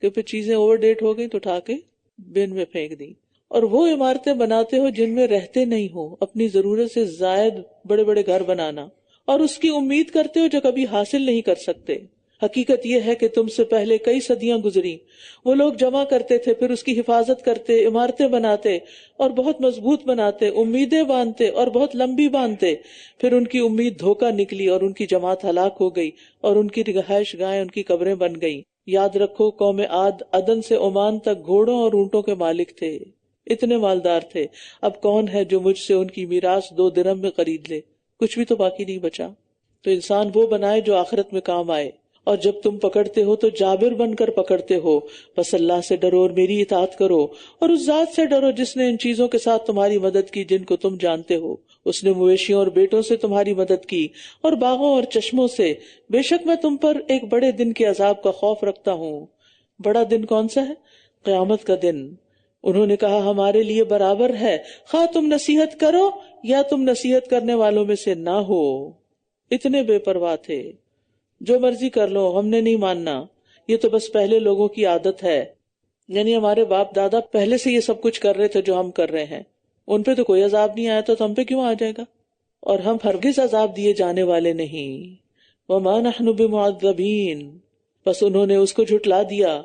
کہ پھر چیزیں اوور ڈیٹ ہو گئی تو اٹھا کے بن میں پھینک دی، اور وہ عمارتیں بناتے ہو جن میں رہتے نہیں ہو، اپنی ضرورت سے زائد بڑے بڑے گھر بنانا، اور اس کی امید کرتے ہو جو کبھی حاصل نہیں کر سکتے۔ حقیقت یہ ہے کہ تم سے پہلے کئی صدیاں گزری، وہ لوگ جمع کرتے تھے، پھر اس کی حفاظت کرتے، عمارتیں بناتے اور بہت مضبوط بناتے، امیدیں باندھتے اور بہت لمبی باندھتے، پھر ان کی امید دھوکہ نکلی اور ان کی جماعت ہلاک ہو گئی اور ان کی رہائش گاہیں ان کی قبریں بن گئیں۔ یاد رکھو قوم عاد عدن سے عمان تک گھوڑوں اور اونٹوں کے مالک تھے، اتنے مالدار تھے، اب کون ہے جو مجھ سے ان کی میراث 2 درہم میں خرید لے؟ کچھ بھی تو باقی نہیں بچا۔ تو انسان وہ بنائے جو آخرت میں کام آئے، اور جب تم پکڑتے ہو تو جابر بن کر پکڑتے ہو، بس اللہ سے ڈرو اور میری اطاعت کرو، اور اس ذات سے ڈرو جس نے ان چیزوں کے ساتھ تمہاری مدد کی جن کو تم جانتے ہو۔ اس نے مویشیوں اور بیٹوں سے تمہاری مدد کی اور باغوں اور چشموں سے، بے شک میں تم پر ایک بڑے دن کے عذاب کا خوف رکھتا ہوں۔ بڑا دن کون سا ہے؟ قیامت کا دن۔ انہوں نے کہا ہمارے لیے برابر ہے، خواہ تم نصیحت کرو یا تم نصیحت کرنے والوں میں سے نہ ہو۔ اتنے بے پرواہ تھے، جو مرضی کر لو ہم نے نہیں ماننا۔ یہ تو بس پہلے لوگوں کی عادت ہے، یعنی ہمارے باپ دادا پہلے سے یہ سب کچھ کر رہے تھے جو ہم کر رہے ہیں، ان پہ تو کوئی عذاب نہیں آیا تو ہم پہ کیوں آ جائے گا؟ اور ہم ہرگز عذاب دیے جانے والے نہیں۔ وَمَا نَحْنُ بِمُعَذَّبِينَ، بس انہوں نے اس کو جھٹلا دیا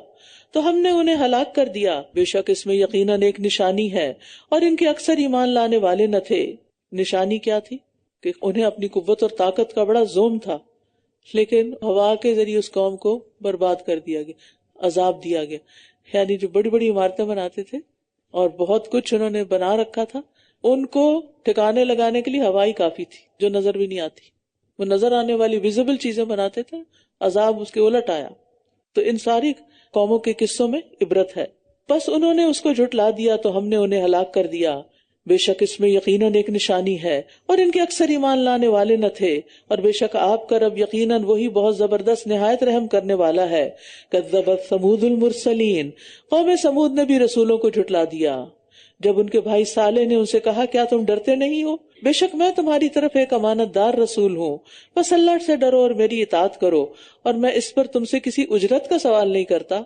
تو ہم نے انہیں ہلاک کر دیا۔ بے شک اس میں یقیناً ایک نشانی ہے، اور ان کے اکثر ایمان لانے والے نہ تھے۔ نشانی کیا تھی؟ کہ انہیں اپنی قوت اور طاقت کا بڑا زوم تھا، لیکن ہوا کے ذریعے اس قوم کو برباد کر دیا گیا، عذاب دیا گیا۔ یعنی جو بڑی بڑی عمارتیں بناتے تھے اور بہت کچھ انہوں نے بنا رکھا تھا، ان کو ٹھکانے لگانے کے لیے ہوا ہی کافی تھی جو نظر بھی نہیں آتی۔ وہ نظر آنے والی ویزیبل چیزیں بناتے تھے، عذاب اس کے الٹ آیا۔ تو ان ساری قوموں کے قصوں میں عبرت ہے۔ بس انہوں نے اس کو جھٹلا دیا تو ہم نے انہیں ہلاک کر دیا۔ بے شک اس میں یقیناً ایک نشانی ہے، اور ان کے اکثر ایمان لانے والے نہ تھے، اور بے شک آپ کا رب یقیناً وہی بہت زبردست نہایت رحم کرنے والا ہے۔ کذبت ثمود المرسلین، قوم ثمود نے بھی رسولوں کو جھٹلا دیا جب ان کے بھائی صالح نے ان سے کہا کیا تم ڈرتے نہیں ہو؟ بے شک میں تمہاری طرف ایک امانت دار رسول ہوں، بس اللہ سے ڈرو اور میری اطاعت کرو، اور میں اس پر تم سے کسی اجرت کا سوال نہیں کرتا۔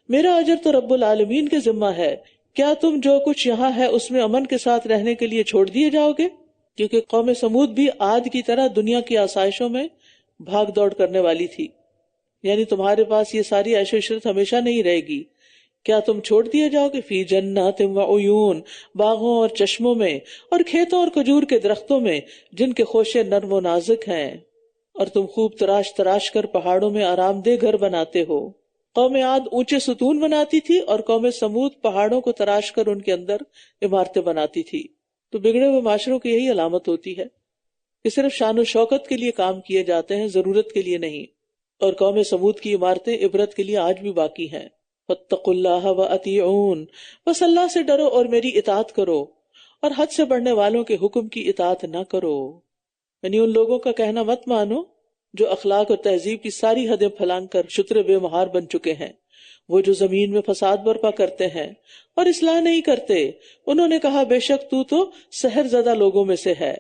میرا اجر تو رب العالمین کے ذمہ ہے، کیا تم جو کچھ یہاں ہے اس میں امن کے ساتھ رہنے کے لیے چھوڑ دیے جاؤ گے؟ کیونکہ قوم سمود بھی عاد کی طرح دنیا کی آسائشوں میں بھاگ دوڑ کرنے والی تھی، یعنی تمہارے پاس یہ ساری عیش و عشرت ہمیشہ نہیں رہے گی. کیا تم چھوڑ دیے جاؤ گے فی جنات و عیون، باغوں اور چشموں میں، اور کھیتوں اور کھجور کے درختوں میں جن کے خوشے نرم و نازک ہیں، اور تم خوب تراش تراش کر پہاڑوں میں آرام دہ گھر بناتے ہو. قوم عاد اونچے ستون بناتی تھی اور قوم سمود پہاڑوں کو تراش کر ان کے اندر عمارتیں بناتی تھی. تو بگڑے ہوئے معاشروں کی یہی علامت ہوتی ہے کہ صرف شان و شوکت کے لیے کام کیے جاتے ہیں، ضرورت کے لیے نہیں. اور قوم سمود کی عمارتیں عبرت کے لیے آج بھی باقی ہیں. فاتقوا اللہ وأطیعون، بس اللہ سے ڈرو اور میری اطاعت کرو، اور حد سے بڑھنے والوں کے حکم کی اطاعت نہ کرو. یعنی ان لوگوں کا کہنا مت مانو جو اخلاق اور تہذیب کی ساری حدیں پھلانگ کر شتر بے مہار بن چکے ہیں، وہ جو زمین میں فساد برپا کرتے ہیں اور اصلاح نہیں کرتے. انہوں نے کہا بے شک تو سحر زدہ لوگوں میں سے ہے.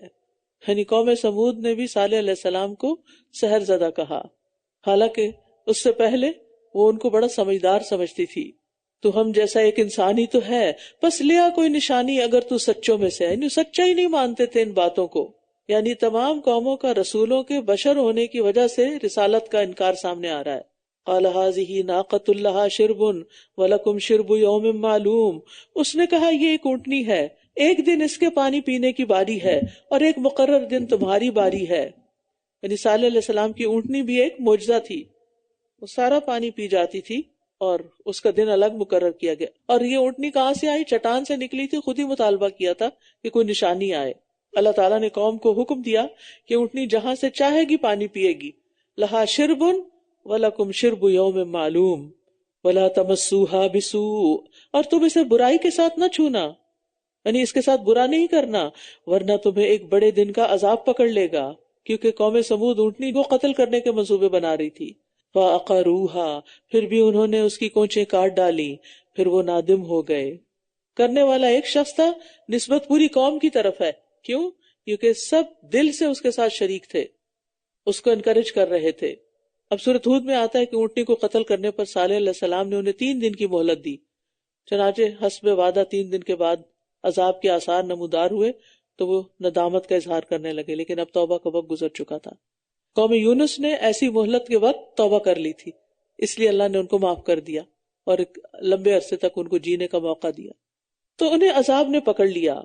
یعنی قوم سمود نے بھی صالح علیہ السلام کو سحر زدہ کہا، حالانکہ اس سے پہلے وہ ان کو بڑا سمجھدار سمجھتی تھی. تو ہم جیسا ایک انسان ہی تو ہے، بس لیا کوئی نشانی اگر تو سچوں میں سے ہے. یعنی سچا ہی نہیں مانتے تھے ان باتوں کو. یعنی تمام قوموں کا رسولوں کے بشر ہونے کی وجہ سے رسالت کا انکار سامنے آ رہا ہے. قال هذه ناقۃ لها شرب ولکم شرب یوم معلوم، اس نے کہا یہ ایک اونٹنی ہے، ایک دن اس کے پانی پینے کی باری ہے اور ایک مقرر دن تمہاری باری ہے. یعنی صالح علیہ السلام کی اونٹنی بھی ایک معجزہ تھی، وہ سارا پانی پی جاتی تھی اور اس کا دن الگ مقرر کیا گیا. اور یہ اونٹنی کہاں سے آئی؟ چٹان سے نکلی تھی. خود ہی مطالبہ کیا تھا کہ کوئی نشانی آئے. اللہ تعالیٰ نے قوم کو حکم دیا کہ اونٹنی جہاں سے چاہے گی پانی پیے گی. لہا شربن وَلَكُمْ شِرْبُ يَوْمٍ مَعْلُومٍ وَلَا تَمَسُّوهَا بِسُوءٍ، اور تم اسے برائی کے ساتھ نہ چھونا، یعنی اس کے ساتھ برا نہیں کرنا، ورنہ تمہیں ایک بڑے دن کا عذاب پکڑ لے گا. کیونکہ قوم سمود اونٹنی کو قتل کرنے کے منصوبے بنا رہی تھی. فَعَقَرُوهَا، پھر بھی انہوں نے اس کی کونچیں کاٹ ڈالی، پھر وہ نادم ہو گئے. کرنے والا ایک شخص تھا، نسبت پوری قوم کی طرف ہے. کیوں؟ کیونکہ سب دل سے اس کے ساتھ شریک تھے، اس کو انکریج کر رہے تھے. اب سورۃ ہود میں آتا ہے کہ اونٹنی کو قتل کرنے پر صالح علیہ السلام نے انہیں 3 دن کی مہلت دی. چنانچہ حسب وعدہ 3 دن کے بعد عذاب کے آثار نمودار ہوئے تو وہ ندامت کا اظہار کرنے لگے، لیکن اب توبہ کا وقت گزر چکا تھا. قوم یونس نے ایسی مہلت کے وقت توبہ کر لی تھی، اس لیے اللہ نے ان کو معاف کر دیا اور ایک لمبے عرصے تک ان کو جینے کا موقع دیا. تو انہیں عذاب نے پکڑ لیا.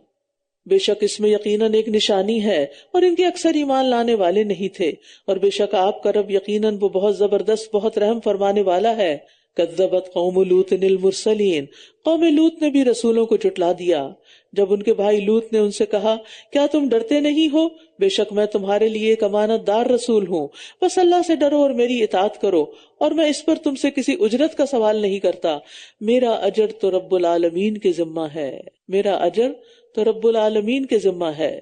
بے شک اس میں یقیناً ایک نشانی ہے اور ان کے اکثر ایمان لانے والے نہیں تھے، اور بے شک آپ کا رب یقیناً وہ بہت زبردست، بہت رحم فرمانے والا ہے. کذبت قوم لوط المرسلین، قوم لوط نے بھی رسولوں کو جھٹلا دیا جب ان کے بھائی لوط نے ان سے کہا کیا تم ڈرتے نہیں ہو؟ بے شک میں تمہارے لیے ایک امانت دار رسول ہوں، بس اللہ سے ڈرو اور میری اطاعت کرو، اور میں اس پر تم سے کسی اجرت کا سوال نہیں کرتا. میرا اجر تو رب العالمین کے ذمہ ہے، میرا اجر تو رب العالمین کے ذمہ ہے.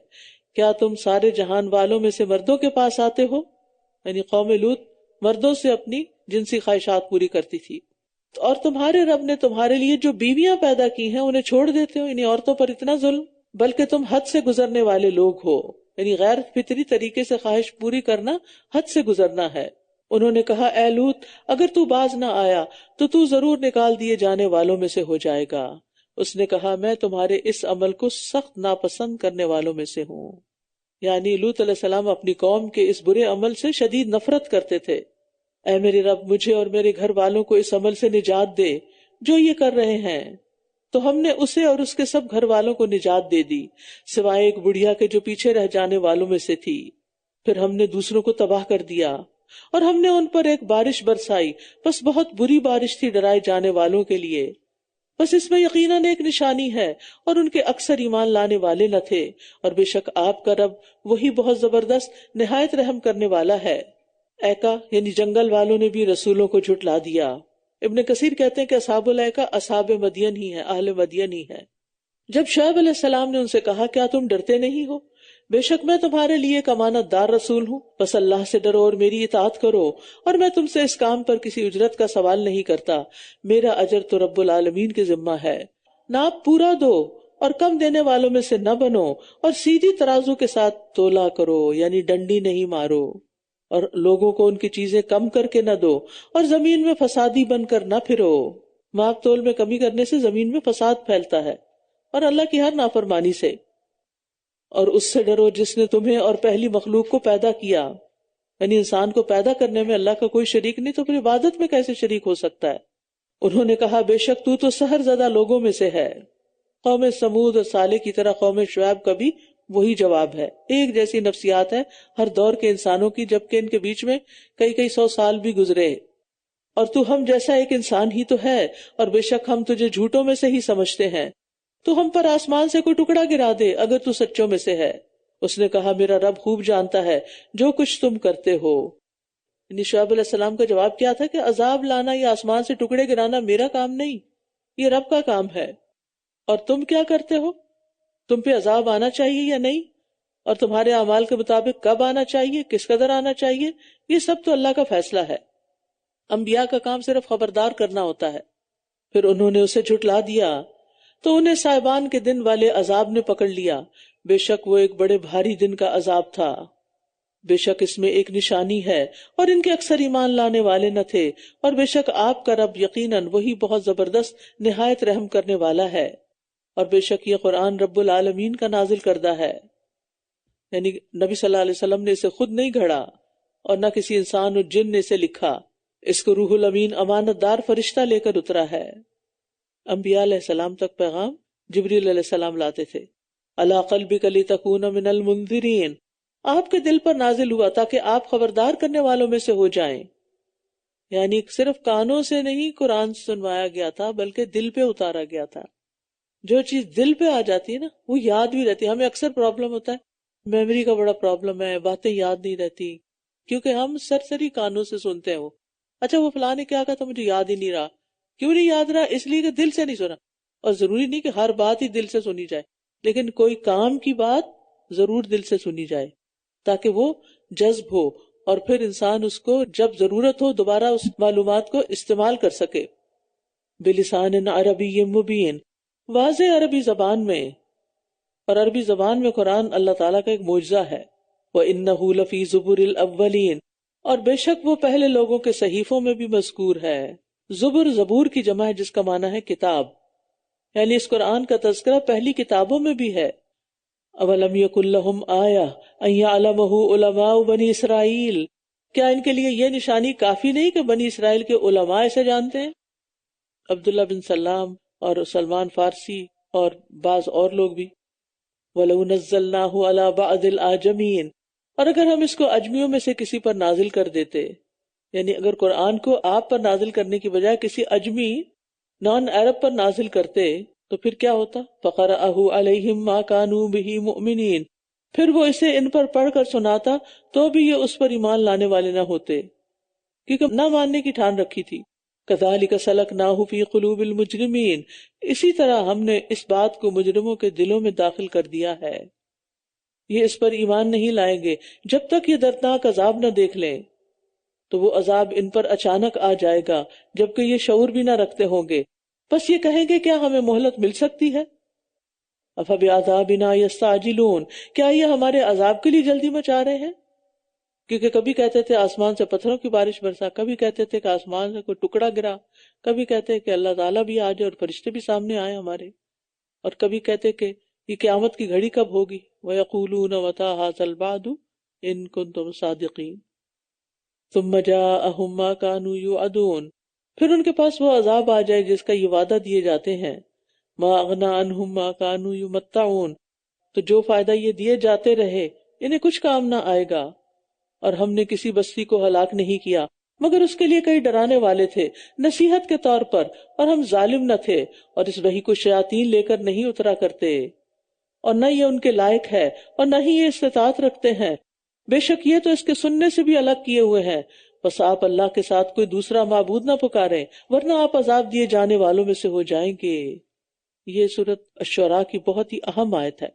کیا تم سارے جہان والوں میں سے مردوں کے پاس آتے ہو؟ یعنی قوم لوط مردوں سے اپنی جنسی خواہشات پوری کرتی تھی. اور تمہارے رب نے تمہارے لیے جو بیویاں پیدا کی ہیں انہیں چھوڑ دیتے ہو، یعنی عورتوں پر اتنا ظلم، بلکہ تم حد سے گزرنے والے لوگ ہو. یعنی غیر فطری طریقے سے خواہش پوری کرنا حد سے گزرنا ہے. انہوں نے کہا اے لوط اگر تو باز نہ آیا تو ضرور نکال دیے جانے والوں میں سے ہو جائے گا. اس نے کہا میں تمہارے اس عمل کو سخت ناپسند کرنے والوں میں سے ہوں. یعنی لوط علیہ السلام اپنی قوم کے اس برے عمل سے شدید نفرت کرتے تھے. اے میرے رب مجھے اور میرے گھر والوں کو اس عمل سے نجات دے جو یہ کر رہے ہیں. تو ہم نے اسے اور اس کے سب گھر والوں کو نجات دے دی سوائے ایک بڑھیا کے جو پیچھے رہ جانے والوں میں سے تھی. پھر ہم نے دوسروں کو تباہ کر دیا اور ہم نے ان پر ایک بارش برسائی، بس بہت بری بارش تھی ڈرائے جانے والوں کے لیے. بس اس میں یقیناً ایک نشانی ہے اور ان کے اکثر ایمان لانے والے نہ تھے، اور بے شک آپ کا رب وہی بہت زبردست نہایت رحم کرنے والا ہے. ایکا یعنی جنگل والوں نے بھی رسولوں کو جھٹلا دیا. ابن کثیر کہتے ہیں کہ اصحاب الایکا اصحاب مدین ہی ہیں، اہل مدین ہی ہیں. جب شعیب علیہ السلام نے ان سے کہا کیا تم ڈرتے نہیں ہو؟ بے شک میں تمہارے لیے ایک امانت دار رسول ہوں، بس اللہ سے ڈرو اور میری اطاعت کرو، اور میں تم سے اس کام پر کسی اجرت کا سوال نہیں کرتا. میرا اجر تو رب العالمین کے ذمہ ہے. ناپ پورا دو اور کم دینے والوں میں سے نہ بنو، اور سیدھی ترازو کے ساتھ تولا کرو، یعنی ڈنڈی نہیں مارو، اور لوگوں کو ان کی چیزیں کم کر کے نہ دو، اور زمین میں فسادی بن کر نہ پھرو. ماپ تول میں کمی کرنے سے زمین میں فساد پھیلتا ہے اور اللہ کی ہر نافرمانی سے. اور اس سے ڈرو جس نے تمہیں اور پہلی مخلوق کو پیدا کیا. یعنی انسان کو پیدا کرنے میں اللہ کا کوئی شریک نہیں، تو پھر عبادت میں کیسے شریک ہو سکتا ہے؟ انہوں نے کہا بے شک تو سحر زدہ لوگوں میں سے ہے. قوم سمود اور صالح کی طرح قوم شعیب کا بھی وہی جواب ہے. ایک جیسی نفسیات ہے ہر دور کے انسانوں کی، جبکہ ان کے بیچ میں کئی 100 سال بھی گزرے. اور تو ہم جیسا ایک انسان ہی تو ہے، اور بے شک ہم تجھے جھوٹوں میں سے ہی سمجھتے ہیں. تو ہم پر آسمان سے کوئی ٹکڑا گرا دے اگر تو سچوں میں سے ہے. اس نے کہا میرا رب خوب جانتا ہے جو کچھ تم کرتے ہو. یعنی شعیب علیہ السلام کا جواب کیا تھا کہ عذاب لانا یا آسمان سے ٹکڑے گرانا میرا کام نہیں، یہ رب کا کام ہے. اور تم کیا کرتے ہو؟ تم پہ عذاب آنا چاہیے یا نہیں؟ اور تمہارے اعمال کے مطابق کب آنا چاہیے، کس قدر آنا چاہیے، یہ سب تو اللہ کا فیصلہ ہے. انبیاء کا کام صرف خبردار کرنا ہوتا ہے. پھر انہوں نے اسے جھٹلا دیا تو انہیں صاحبان کے دن والے عذاب نے پکڑ لیا. بے شک وہ ایک بڑے بھاری دن کا عذاب تھا. بے شک اس میں ایک نشانی ہے اور ان کے اکثر ایمان لانے والے نہ تھے. اور بے شک آپ کا رب یقیناً وہی بہت زبردست نہایت رحم کرنے والا ہے. اور بے شک یہ قرآن رب العالمین کا نازل کردہ ہے. یعنی نبی صلی اللہ علیہ وسلم نے اسے خود نہیں گھڑا اور نہ کسی انسان اور جن نے اسے لکھا. اس کو روح الامین امانت دار فرشتہ لے کر اترا ہے. انبیاء علیہ السلام تک پیغام جبریل علیہ السلام لاتے تھے. علی قلبک لتکون من المنذرین، آپ کے دل پر نازل ہوا تاکہ آپ خبردار کرنے والوں میں سے ہو جائیں. یعنی صرف کانوں سے نہیں قرآن سنوایا گیا تھا بلکہ دل پہ اتارا گیا تھا. جو چیز دل پہ آ جاتی ہے نا وہ یاد بھی رہتی ہے. ہمیں اکثر پرابلم ہوتا ہے، میموری کا بڑا پرابلم ہے، باتیں یاد نہیں رہتی کیونکہ ہم سرسری کانوں سے سنتے ہیں. اچھا وہ فلاں نے کیا کہا تھا مجھے یاد ہی نہیں رہا. کیوں نہیں یاد رہا؟ اس لیے کہ دل سے نہیں سنا. اور ضروری نہیں کہ ہر بات ہی دل سے سنی جائے، لیکن کوئی کام کی بات ضرور دل سے سنی جائے تاکہ وہ جذب ہو اور پھر انسان اس کو جب ضرورت ہو دوبارہ اس معلومات کو استعمال کر سکے. بلسان عربی مبین، واضح عربی زبان میں. اور عربی زبان میں قرآن اللہ تعالیٰ کا ایک معجزہ ہے. وَإِنَّهُ لَفِي زُبُرِ الْأَوَّلِينَ، اور بے شک وہ پہلے لوگوں کے صحیفوں میں بھی مذکور ہے. زبر زبور کی جمع ہے جس کا معنی ہے کتاب، یعنی اس قرآن کا تذکرہ پہلی کتابوں میں بھی ہے. اولم یکن لہم آیہ ان یعلمہ علماء بنی اسرائیل، کیا ان کے لیے یہ نشانی کافی نہیں کہ بنی اسرائیل کے علماء اسے جانتے ہیں؟ عبداللہ بن سلام اور سلمان فارسی اور بعض اور لوگ بھی. وَلَوْ نَزَّلْنَاهُ عَلَى بَعْضِ الْأَعْجَمِينَ، اور اگر ہم اس کو اجمیوں میں سے کسی پر نازل کر دیتے، یعنی اگر قرآن کو آپ پر نازل کرنے کی بجائے کسی اجمی نان عرب پر نازل کرتے تو پھر کیا ہوتا؟ فَقَرَأَهُ عَلَيْهِمْ مَا كَانُوا بِهِ مُؤْمِنِينَ، پھر وہ اسے ان پر پڑھ کر سناتا تو بھی یہ اس پر ایمان لانے والے نہ ہوتے کیونکہ نہ ماننے کی ٹھان رکھی تھی. كَذَلِكَ سَلَكْنَاهُ فِي قُلُوبِ الْمُجْرِمِينَ، اسی طرح ہم نے اس بات کو مجرموں کے دلوں میں داخل کر دیا ہے. یہ اس پر ایمان نہیں لائیں گے جب تک یہ دردناک عذاب نہ دیکھ لیں. تو وہ عذاب ان پر اچانک آ جائے گا جبکہ یہ شعور بھی نہ رکھتے ہوں گے. بس یہ کہیں گے کیا ہمیں مہلت مل سکتی ہے؟ أَفَبِعَذَابِنَا يَسْتَعْجِلُونَ، کیا یہ ہمارے عذاب کے لیے جلدی مچا رہے ہیں؟ کیونکہ کبھی کہتے تھے آسمان سے پتھروں کی بارش برسا، کبھی کہتے تھے کہ آسمان سے کوئی ٹکڑا گرا، کبھی کہتے کہ اللہ تعالیٰ بھی آ جائے اور فرشتے بھی سامنے آئے ہمارے، اور کبھی کہتے کہ یہ قیامت کی گھڑی کب ہوگی. وَيَقُولُونَ مَتَىٰ هَٰذَا الْوَعْدُ إِن كُنتُمْ صَادِقِينَ ثُمَّ جَاءَهُم مَّا كَانُوا يُوعَدُونَ، پھر ان کے پاس وہ عذاب آ جائے جس کا یہ وعدہ دیے جاتے ہیں. مَا أَغْنَىٰ عَنْهُم مَّا كَانُوا يُمَتَّعُونَ، تو جو فائدہ یہ دیے جاتے رہے انہیں کچھ کام نہ آئے گا. اور ہم نے کسی بستی کو ہلاک نہیں کیا مگر اس کے لیے کئی ڈرانے والے تھے نصیحت کے طور پر، اور ہم ظالم نہ تھے اور اس وحی کو شیاطین لے کر نہیں اترا کرتے، اور نہ یہ ان کے لائق ہے اور نہ ہی یہ استطاعت رکھتے ہیں. بے شک یہ تو اس کے سننے سے بھی الگ کیے ہوئے ہیں. بس آپ اللہ کے ساتھ کوئی دوسرا معبود نہ پکاریں ورنہ آپ عذاب دیے جانے والوں میں سے ہو جائیں گے. یہ سورۃ الشعراء کی بہت ہی اہم آیت ہے.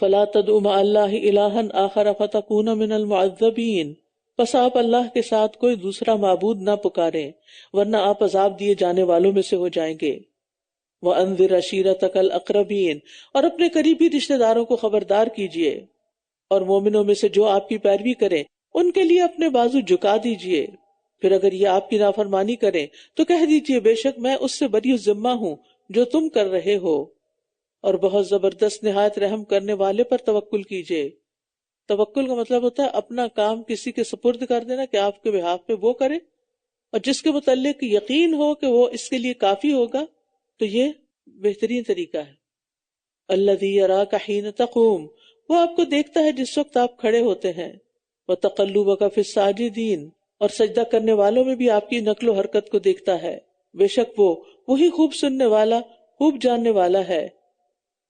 فَلَا تَدْعُ مَعَ اللَّهِ إِلَٰهًا آخَرَ فَتَكُونَ مِنَ الْمُعَذَّبِينَ، پس آپ اللہ کے ساتھ کوئی دوسرا معبود نہ پکاریں ورنہ آپ عذاب دیے جانے والوں میں سے ہو جائیں گے. وَأَنذِرْ عَشِيرَتَكَ الْأَقْرَبِينَ، اور اپنے قریبی رشتہ داروں کو خبردار کیجیے. اور مومنوں میں سے جو آپ کی پیروی کریں ان کے لیے اپنے بازو جھکا دیجیے. پھر اگر یہ آپ کی نافرمانی کریں تو کہہ دیجئے بے شک میں اس سے بری ذمہ ہوں جو تم کر رہے ہو، اور بہت زبردست نہایت رحم کرنے والے پر توکل کیجئے۔ توکل کا مطلب ہوتا ہے اپنا کام کسی کے سپرد کر دینا کہ آپ کے بہاف پہ وہ کرے، اور جس کے متعلق یقین ہو کہ وہ اس کے لیے کافی ہوگا، تو یہ بہترین طریقہ ہے۔ الذی یراک حین تقوم، وہ آپ کو دیکھتا ہے جس وقت آپ کھڑے ہوتے ہیں، وتقلبک فی الساجدین، اور سجدہ کرنے والوں میں بھی آپ کی نقل و حرکت کو دیکھتا ہے، بے شک وہ وہی خوب سننے والا خوب جاننے والا ہے۔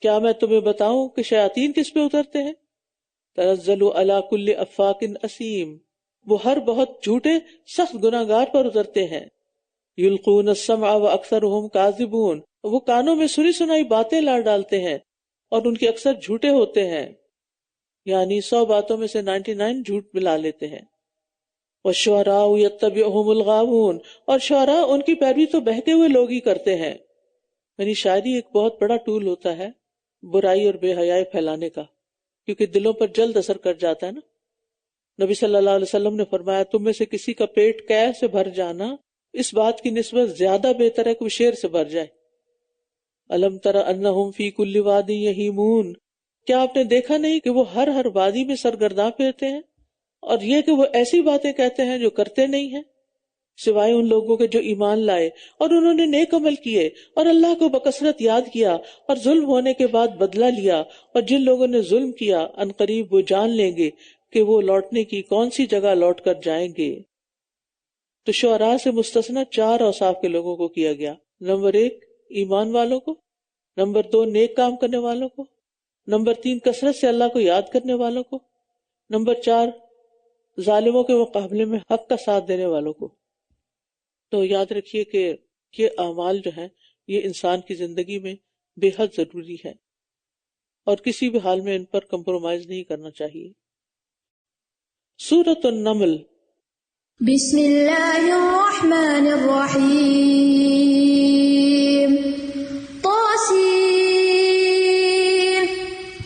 کیا میں تمہیں بتاؤں کہ شیاطین کس پہ اترتے ہیں؟ تنزل علی کل افاک اسیم، وہ ہر بہت جھوٹے سخت گناہگار پر اترتے ہیں۔ یلقون السمع واکثرهم کاذبون، وہ کانوں میں سنی سنائی باتیں لا ڈالتے ہیں اور ان کے اکثر جھوٹے ہوتے ہیں، یعنی 100 باتوں میں سے 99 جھوٹ ملا لیتے ہیں۔ والشعراء یتبعهم الغاوون، اور شعراء ان کی پیروی تو بہکے ہوئے لوگ ہی کرتے ہیں۔ یعنی شاعری ایک بہت بڑا ٹول ہوتا ہے برائی اور بے حیائی پھیلانے کا، کیونکہ دلوں پر جلد اثر کر جاتا ہے نا۔ نبی صلی اللہ علیہ وسلم نے فرمایا تم میں سے کسی کا پیٹ قے سے بھر جانا اس بات کی نسبت زیادہ بہتر ہے کہ وہ شیر سے بھر جائے۔ الم تر انہم فی کل وادی یہیمون، کیا آپ نے دیکھا نہیں کہ وہ ہر وادی میں سرگرداں پھرتے ہیں، اور یہ کہ وہ ایسی باتیں کہتے ہیں جو کرتے نہیں ہیں، سوائے ان لوگوں کے جو ایمان لائے اور انہوں نے نیک عمل کیے اور اللہ کو بکثرت یاد کیا اور ظلم ہونے کے بعد بدلہ لیا، اور جن لوگوں نے ظلم کیا ان قریب وہ جان لیں گے کہ وہ لوٹنے کی کون سی جگہ لوٹ کر جائیں گے۔ تو شعراء سے مستثنی 4 اوصاف کے لوگوں کو کیا گیا۔ نمبر 1 ایمان والوں کو، نمبر 2 نیک کام کرنے والوں کو، نمبر 3 کثرت سے اللہ کو یاد کرنے والوں کو، نمبر 4 ظالموں کے مقابلے میں حق کا ساتھ دینے والوں کو۔ تو یاد رکھیے کہ یہ اعمال جو ہیں یہ انسان کی زندگی میں بے حد ضروری ہے، اور کسی بھی حال میں ان پر کمپرومائز نہیں کرنا چاہیے۔ سورۃ النمل۔ بسم اللہ الرحمن الرحیم، طاسین،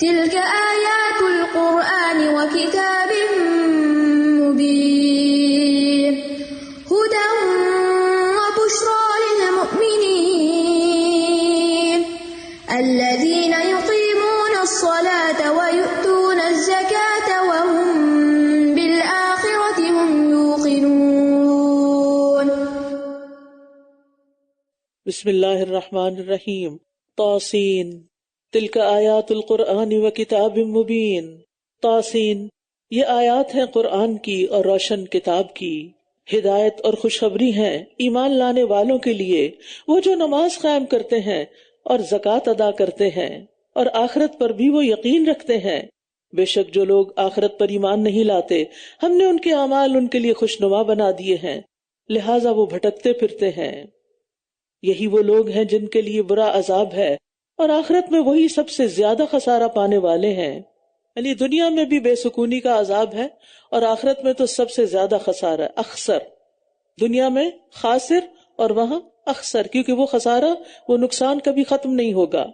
تلک آیات القرآن وکتاب مبین، ہدی وبشری للمؤمنین الذین یقیمون الصلاة ویؤتون الزکاة وهم بسم اللہ الرحمن الرحیم، طاسین، تلک آیات القرآن و کتاب مبین۔ طاسین، یہ آیات ہیں قرآن کی اور روشن کتاب کی، ہدایت اور خوشخبری ہیں ایمان لانے والوں کے لیے، وہ جو نماز قائم کرتے ہیں اور زکوٰۃ ادا کرتے ہیں اور آخرت پر بھی وہ یقین رکھتے ہیں۔ بے شک جو لوگ آخرت پر ایمان نہیں لاتے ہم نے ان کے اعمال ان کے لیے خوشنما بنا دیے ہیں، لہٰذا وہ بھٹکتے پھرتے ہیں۔ یہی وہ لوگ ہیں جن کے لیے برا عذاب ہے، اور آخرت میں وہی سب سے زیادہ خسارہ پانے والے ہیں۔ یعنی دنیا میں بھی بے سکونی کا عذاب ہے، اور آخرت میں تو سب سے زیادہ خسارہ، اخسر۔ دنیا میں خاسر اور وہاں اخسر، کیونکہ وہ خسارہ، وہ نقصان کبھی ختم نہیں ہوگا۔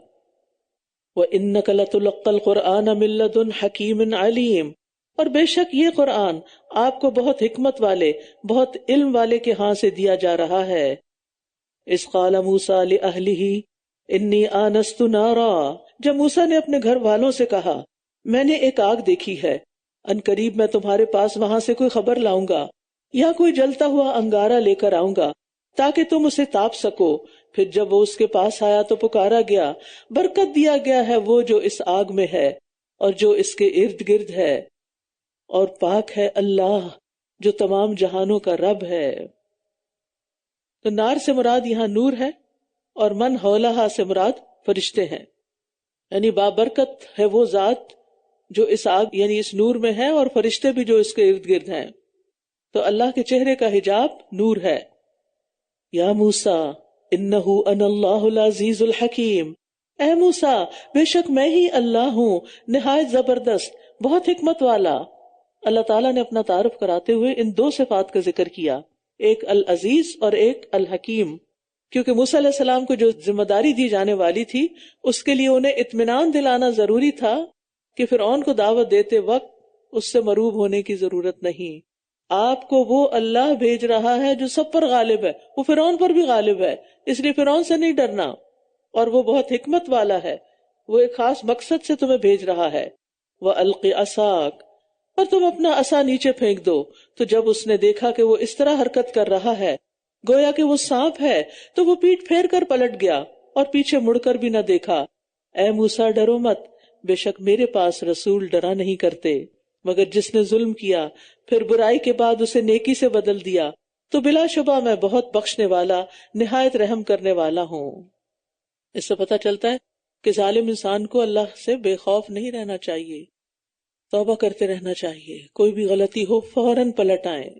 وَإِنَّكَ لَتُلَقَّى الْقُرْآنَ مِن لَّدُنْ حَكِيمٍ عَلِيمٍ، اور بے شک یہ قرآن آپ کو بہت حکمت والے، بہت علم والے کے ہاں سے دیا جا رہا ہے۔ اذ قال موسیٰ لأہلہ انی آنست نارا، جب موسیٰ نے اپنے گھر والوں سے کہا میں نے ایک آگ دیکھی ہے، ان قریب میں تمہارے پاس وہاں سے کوئی خبر لاؤں گا یا کوئی جلتا ہوا انگارہ لے کر آؤں گا تاکہ تم اسے تاپ سکو۔ پھر جب وہ اس کے پاس آیا تو پکارا گیا، برکت دیا گیا ہے وہ جو اس آگ میں ہے اور جو اس کے ارد گرد ہے، اور پاک ہے اللہ جو تمام جہانوں کا رب ہے۔ تو نار سے مراد یہاں نور ہے، اور من حولہا سے مراد فرشتے ہیں، یعنی بابرکت ہے وہ ذات جو اس آگ یعنی اس نور میں ہے، اور فرشتے بھی جو اس کے ارد گرد ہیں۔ تو اللہ کے چہرے کا حجاب نور ہے۔ یا موسیٰ انہ انا اللہ العزیز الحکیم، اے موسیٰ بے شک میں ہی اللہ ہوں نہایت زبردست بہت حکمت والا۔ اللہ تعالیٰ نے اپنا تعارف کراتے ہوئے ان 2 صفات کا ذکر کیا، ایک العزیز اور ایک الحکیم، کیونکہ موسیٰ علیہ السلام کو جو ذمہ داری دی جانے والی تھی اس کے لیے انہیں اطمینان دلانا ضروری تھا کہ فرعون کو دعوت دیتے وقت اس سے مروب ہونے کی ضرورت نہیں، آپ کو وہ اللہ بھیج رہا ہے جو سب پر غالب ہے، وہ فرعون پر بھی غالب ہے، اس لیے فرعون سے نہیں ڈرنا، اور وہ بہت حکمت والا ہے، وہ ایک خاص مقصد سے تمہیں بھیج رہا ہے۔ وَأَلْقِ عَصَاكَ، اور تم اپنا عصا نیچے پھینک دو۔ تو جب اس نے دیکھا کہ وہ اس طرح حرکت کر رہا ہے گویا کہ وہ سانپ ہے، تو وہ پیٹ پھیر کر پلٹ گیا اور پیچھے مڑ کر بھی نہ دیکھا۔ اے موسیٰ ڈرو مت، بے شک میرے پاس رسول ڈرا نہیں کرتے، مگر جس نے ظلم کیا پھر برائی کے بعد اسے نیکی سے بدل دیا تو بلا شبہ میں بہت بخشنے والا نہایت رحم کرنے والا ہوں۔ اس سے پتہ چلتا ہے کہ ظالم انسان کو اللہ سے بے خوف نہیں رہنا چاہیے، توبہ کرتے رہنا چاہیے، کوئی بھی غلطی ہو فوراً پلٹ آئیں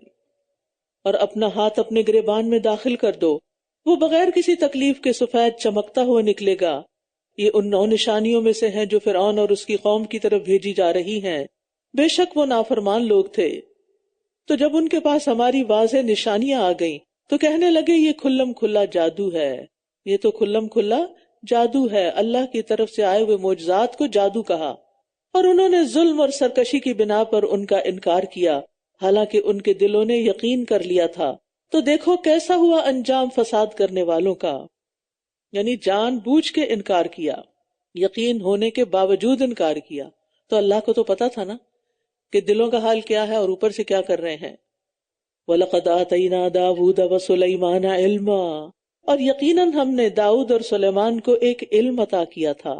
اور اپنا ہاتھ اپنے گریبان میں داخل کر دو، وہ بغیر کسی تکلیف کے سفید چمکتا ہوا نکلے گا۔ یہ ان 9 نشانیوں میں سے ہیں جو فرعون اور اس کی قوم کی طرف بھیجی جا رہی ہیں، بے شک وہ نافرمان لوگ تھے۔ تو جب ان کے پاس ہماری واضح نشانیاں آ گئیں تو کہنے لگے یہ کھلم کھلا جادو ہے، یہ تو کھلم کھلا جادو ہے۔ اللہ کی طرف سے آئے ہوئے معجزات کو جادو کہا، اور انہوں نے ظلم اور سرکشی کی بنا پر ان کا انکار کیا، حالانکہ ان کے دلوں نے یقین کر لیا تھا۔ تو دیکھو کیسا ہوا انجام فساد کرنے والوں کا، یعنی جان بوجھ کے انکار کیا، یقین ہونے کے باوجود انکار کیا۔ تو اللہ کو تو پتا تھا نا کہ دلوں کا حال کیا ہے اور اوپر سے کیا کر رہے ہیں۔ وَلَقَدْ آتَيْنَا دَاوُودَ وَسُلَيْمَانَ عِلْمًا، اور یقیناً ہم نے داؤد اور سلیمان کو ایک علم عطا کیا تھا۔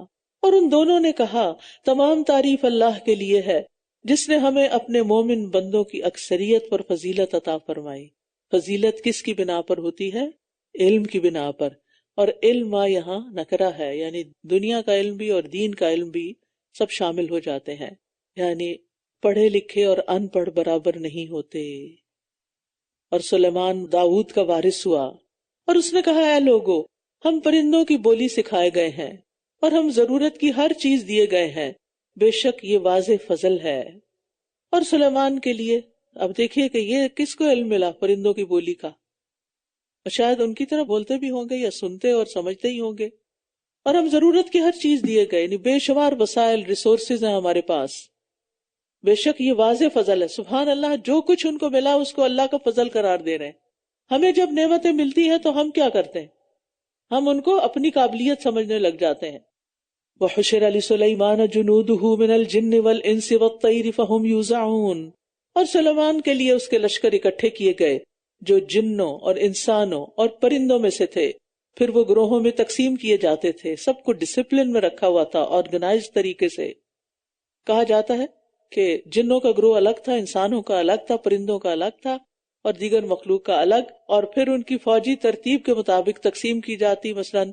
اور ان دونوں نے کہا تمام تعریف اللہ کے لیے ہے جس نے ہمیں اپنے مومن بندوں کی اکثریت پر فضیلت عطا فرمائی۔ فضیلت کس کی بنا پر ہوتی ہے؟ علم کی بنا پر، اور علم یہاں نکرہ ہے، یعنی دنیا کا علم بھی اور دین کا علم بھی سب شامل ہو جاتے ہیں، یعنی پڑھے لکھے اور ان پڑھ برابر نہیں ہوتے۔ اور سلیمان داؤد کا وارث ہوا، اور اس نے کہا اے لوگو، ہم پرندوں کی بولی سکھائے گئے ہیں اور ہم ضرورت کی ہر چیز دیے گئے ہیں، بے شک یہ واضح فضل ہے۔ اور سلیمان کے لیے اب دیکھیے کہ یہ کس کو علم ملا پرندوں کی بولی کا، اور شاید ان کی طرح بولتے بھی ہوں گے یا سنتے اور سمجھتے ہی ہوں گے۔ اور ہم ضرورت کی ہر چیز دیے گئے، یعنی بے شمار وسائل ریسورسز ہیں ہمارے پاس، بے شک یہ واضح فضل ہے۔ سبحان اللہ، جو کچھ ان کو ملا اس کو اللہ کا فضل قرار دے رہے ہیں۔ ہمیں جب نعمتیں ملتی ہیں تو ہم کیا کرتے ہیں؟ ہم ان کو اپنی قابلیت سمجھنے لگ جاتے ہیں۔ وَحُشِرَ لِسُلَيْمَانَ جُنُودُهُ مِنَ الْجِنِّ وَالْإِنسِ وَالطَّيْرِ فَهُمْ يُوزَعُونَ، اور سلیمان کے لیے اس کے لشکر اکٹھے کیے گئے جو جنوں اور انسانوں اور پرندوں میں سے تھے، پھر وہ گروہوں میں تقسیم کیے جاتے تھے، سب کو ڈسپلن میں رکھا ہوا تھا، آرگنائز طریقے سے۔ کہا جاتا ہے کہ جنوں کا گروہ الگ تھا، انسانوں کا الگ تھا، پرندوں کا الگ تھا، اور دیگر مخلوق کا الگ، اور پھر ان کی فوجی ترتیب کے مطابق تقسیم کی جاتی، مثلا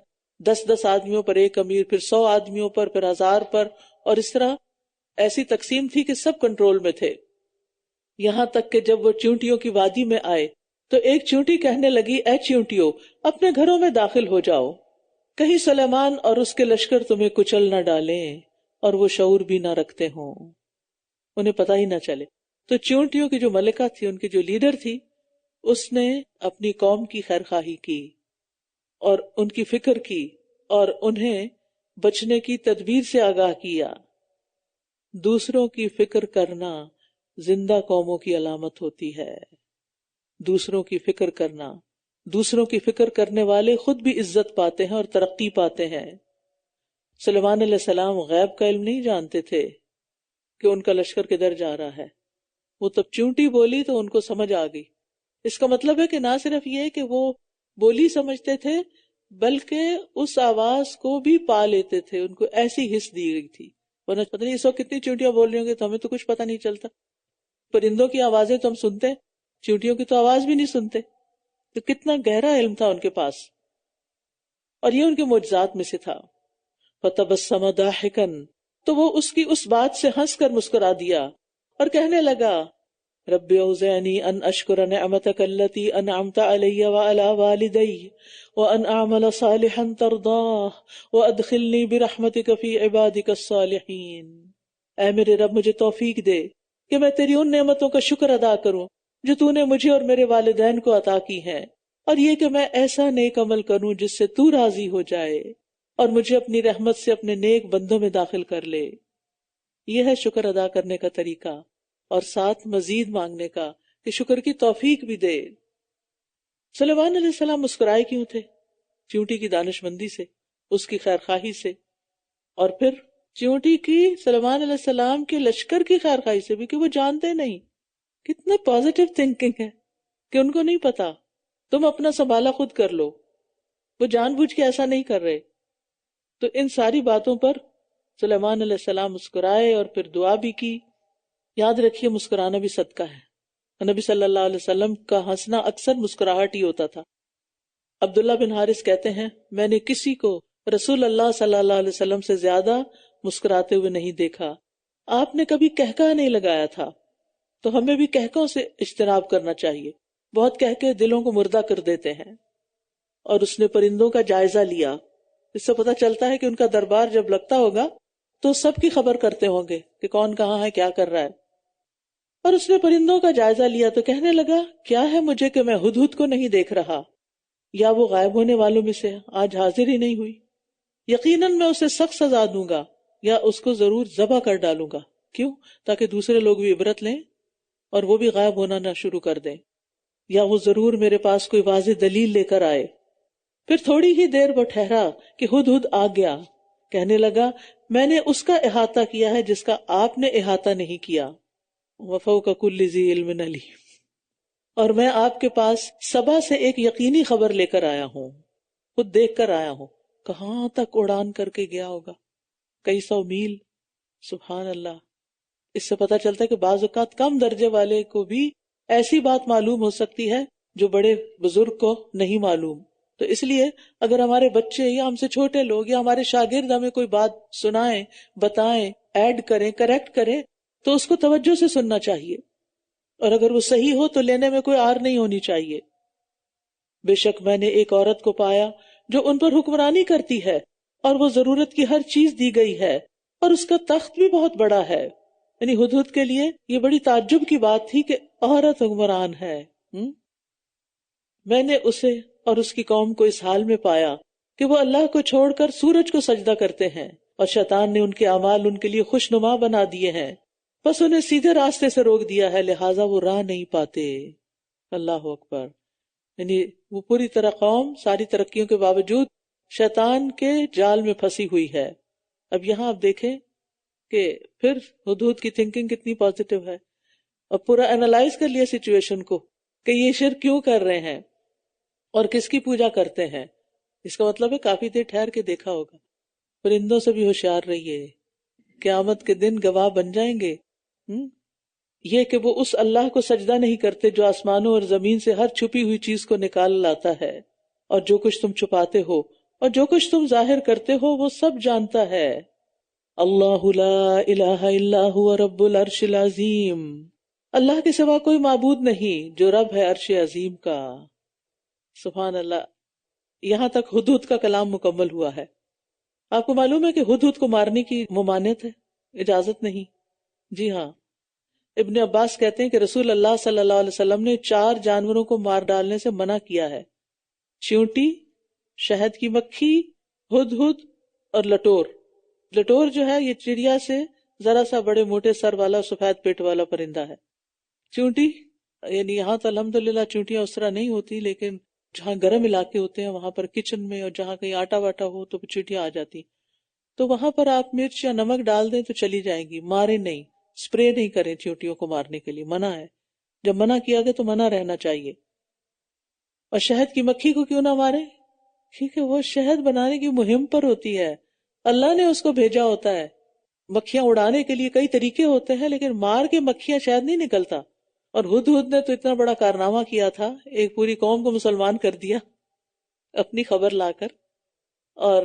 10 آدمیوں پر ایک امیر، پھر 100 آدمیوں پر، پھر 1000 پر، اور اس طرح ایسی تقسیم تھی کہ سب کنٹرول میں تھے۔ یہاں تک کہ جب وہ چیونٹیوں کی وادی میں آئے تو ایک چیونٹی کہنے لگی اے چیونٹیوں، اپنے گھروں میں داخل ہو جاؤ، کہیں سلیمان اور اس کے لشکر تمہیں کچل نہ ڈالیں اور وہ شعور بھی نہ رکھتے ہوں، انہیں پتہ ہی نہ چلے۔ تو چیونٹیوں کی جو ملکہ تھی، ان کی جو لیڈر تھی، اس نے اپنی قوم کی خیرخواہی کی اور ان کی فکر کی اور انہیں بچنے کی تدبیر سے آگاہ کیا۔ دوسروں کی فکر کرنا زندہ قوموں کی علامت ہوتی ہے۔ دوسروں کی فکر کرنا، دوسروں کی فکر کرنے والے خود بھی عزت پاتے ہیں اور ترقی پاتے ہیں۔ سلیمان علیہ السلام غیب کا علم نہیں جانتے تھے کہ ان کا لشکر کدھر جا رہا ہے، وہ تب چونٹی بولی تو ان کو سمجھ آ گئی۔ اس کا مطلب ہے کہ نہ صرف یہ کہ وہ بولی سمجھتے تھے بلکہ اس آواز کو بھی پا لیتے تھے، ان کو ایسی حس دی گئی تھی۔ ورنہ پتہ نہیں اس وقت کتنی چونٹیاں بول رہی ہوں گی تو ہمیں تو کچھ پتہ نہیں چلتا۔ پرندوں کی آوازیں تو ہم سنتے ہیں، چونٹیوں کی تو آواز بھی نہیں سنتے، تو کتنا گہرا علم تھا ان کے پاس، اور یہ ان کے معجزات میں سے تھا۔ فَتَبَسَّمَ ضَاحِكًا، تو وہ اس کی اس بات سے ہنس کر مسکرا دیا اور کہنے لگا رب اوزعنی ان اشکر نعمتک التی انعمت علی وعلی والدی وان اعمل صالحا ترضاہ وادخلنی برحمتک فی عبادک الصالحین۔ اے میرے رب، مجھے توفیق دے کہ میں تیری ان نعمتوں کا شکر ادا کروں جو تو نے مجھے اور میرے والدین کو عطا کی ہیں، اور یہ کہ میں ایسا نیک عمل کروں جس سے تو راضی ہو جائے اور مجھے اپنی رحمت سے اپنے نیک بندوں میں داخل کر لے۔ یہ ہے شکر ادا کرنے کا طریقہ، اور ساتھ مزید مانگنے کا کہ شکر کی توفیق بھی دے۔ سلیمان علیہ السلام مسکرائے کیوں تھے؟ چیونٹی کی دانش مندی سے، اس کی خیر خواہی سے، اور پھر چیونٹی کی سلیمان علیہ السلام کے لشکر کی خیر خواہی سے بھی، کہ وہ جانتے نہیں۔ کتنا پازیٹیو تھنکنگ ہے کہ ان کو نہیں پتا، تم اپنا سنبھالا خود کر لو، وہ جان بوجھ کے ایسا نہیں کر رہے۔ تو ان ساری باتوں پر سلیمان علیہ السلام مسکرائے اور پھر دعا بھی کی۔ یاد رکھیے مسکرانا بھی صدقہ ہے۔ نبی صلی اللہ علیہ وسلم کا ہنسنا اکثر مسکراہٹ ہی ہوتا تھا۔ عبداللہ بن حارث کہتے ہیں میں نے کسی کو رسول اللہ صلی اللہ علیہ وسلم سے زیادہ مسکراتے ہوئے نہیں دیکھا۔ آپ نے کبھی کہکا نہیں لگایا تھا، تو ہمیں بھی کہکوں سے اجتناب کرنا چاہیے۔ بہت کہکے دلوں کو مردہ کر دیتے ہیں۔ اور اس نے پرندوں کا جائزہ لیا، اس سے پتہ چلتا ہے کہ ان کا دربار جب لگتا ہوگا تو سب کی خبر کرتے ہوں گے کہ کون کہاں ہے، کیا کر رہا ہے۔ اور اس نے پرندوں کا جائزہ لیا تو کہنے لگا کیا ہے مجھے کہ میں ہدہد کو نہیں دیکھ رہا، یا وہ غائب ہونے والوں میں سے آج حاضر ہی نہیں ہوئی۔ یقیناً میں اسے سخت سزا دوں گا یا اس کو ضرور ذبح کر ڈالوں گا۔ کیوں؟ تاکہ دوسرے لوگ بھی عبرت لیں اور وہ بھی غائب ہونا نہ شروع کر دیں، یا وہ ضرور میرے پاس کوئی واضح دلیل لے کر آئے۔ پھر تھوڑی ہی دیر وہ ٹھہرا کہ ہدہد آ گیا، کہنے لگا میں نے اس کا احاطہ کیا ہے جس کا آپ نے احاطہ نہیں کیا۔ وَفَوْقَ كُلِّ ذِي عِلْمٍ عَلِيمٌ۔ اور میں آپ کے پاس سبا سے ایک یقینی خبر لے کر آیا ہوں، خود دیکھ کر آیا ہوں۔ کہاں تک اڑان کر کے گیا ہوگا، کئی سو میل۔ سبحان اللہ۔ اس سے پتہ چلتا ہے کہ بعض اوقات کم درجے والے کو بھی ایسی بات معلوم ہو سکتی ہے جو بڑے بزرگ کو نہیں معلوم۔ تو اس لیے اگر ہمارے بچے یا ہم سے چھوٹے لوگ یا ہمارے شاگرد ہمیں کوئی بات سنائیں، بتائیں، ایڈ کریں، کریکٹ کریں، تو اس کو توجہ سے سننا چاہیے، اور اگر وہ صحیح ہو تو لینے میں کوئی آر نہیں ہونی چاہیے۔ بے شک میں نے ایک عورت کو پایا جو ان پر حکمرانی کرتی ہے، اور وہ ضرورت کی ہر چیز دی گئی ہے، اور اس کا تخت بھی بہت بڑا ہے۔ یعنی ہدہد کے لیے یہ بڑی تعجب کی بات تھی کہ عورت حکمران ہے۔ میں نے اسے اور اس کی قوم کو اس حال میں پایا کہ وہ اللہ کو چھوڑ کر سورج کو سجدہ کرتے ہیں، اور شیطان نے ان کے اعمال ان کے لیے خوشنما بنا دیے ہیں، بس انہیں سیدھے راستے سے روک دیا ہے، لہٰذا وہ راہ نہیں پاتے۔ اللہ اکبر۔ یعنی وہ پوری طرح قوم ساری ترقیوں کے باوجود شیطان کے جال میں پھنسی ہوئی ہے۔ اب یہاں آپ دیکھیں کہ پھر ہدہد کی تھنکنگ کتنی پازیٹیو ہے، اور پورا انالائز کر لیا سچویشن کو کہ یہ شرک کیوں کر رہے ہیں اور کس کی پوجا کرتے ہیں۔ اس کا مطلب ہے کافی دیر ٹھہر کے دیکھا ہوگا۔ پرندوں سے بھی ہوشیار رہیے، قیامت کے دن گواہ بن جائیں گے۔ یہ کہ وہ اس اللہ کو سجدہ نہیں کرتے جو آسمانوں اور زمین سے ہر چھپی ہوئی چیز کو نکال لاتا ہے، اور جو کچھ تم چھپاتے ہو اور جو کچھ تم ظاہر کرتے ہو وہ سب جانتا ہے۔ اللہ لا الہ الا هو رب العرش العظیم۔ اللہ کے سوا کوئی معبود نہیں جو رب ہے عرش عظیم کا۔ سبحان اللہ۔ یہاں تک ہدہد کا کلام مکمل ہوا ہے۔ آپ کو معلوم ہے کہ ہدہد کو مارنے کی ممانعت ہے، اجازت نہیں۔ جی ہاں، ابن عباس کہتے ہیں کہ رسول اللہ صلی اللہ علیہ وسلم نے 4 جانوروں کو مار ڈالنے سے منع کیا ہے: چیونٹی، شہد کی مکھی، ہدہد اور لٹور۔ لٹور جو ہے یہ چڑیا سے ذرا سا بڑے موٹے سر والا سفید پیٹ والا پرندہ ہے۔ چیونٹی، یعنی یہاں تو الحمدللہ چیونٹیاں اس طرح نہیں ہوتی، لیکن جہاں گرم علاقے ہوتے ہیں وہاں پر کچن میں، اور جہاں کہیں آٹا واٹا ہو تو چیونٹیاں آ جاتی، تو وہاں پر آپ مرچ یا نمک ڈال دیں تو چلی جائیں گی، مارے نہیں، اسپرے نہیں کریں چیونٹیوں کو مارنے کے لیے، منع ہے۔ جب منع کیا گیا تو منع رہنا چاہیے۔ اور شہد کی مکھی کو کیوں نہ مارے؟ کیونکہ وہ شہد بنانے کی مہم پر ہوتی ہے، اللہ نے اس کو بھیجا ہوتا ہے۔ مکھیاں اڑانے کے لیے کئی طریقے ہوتے ہیں، لیکن مار کے مکھیاں شہد نہیں نکلتا۔ اور ہدہد نے تو اتنا بڑا کارنامہ کیا تھا، ایک پوری قوم کو مسلمان کر دیا اپنی خبر لا کر۔ اور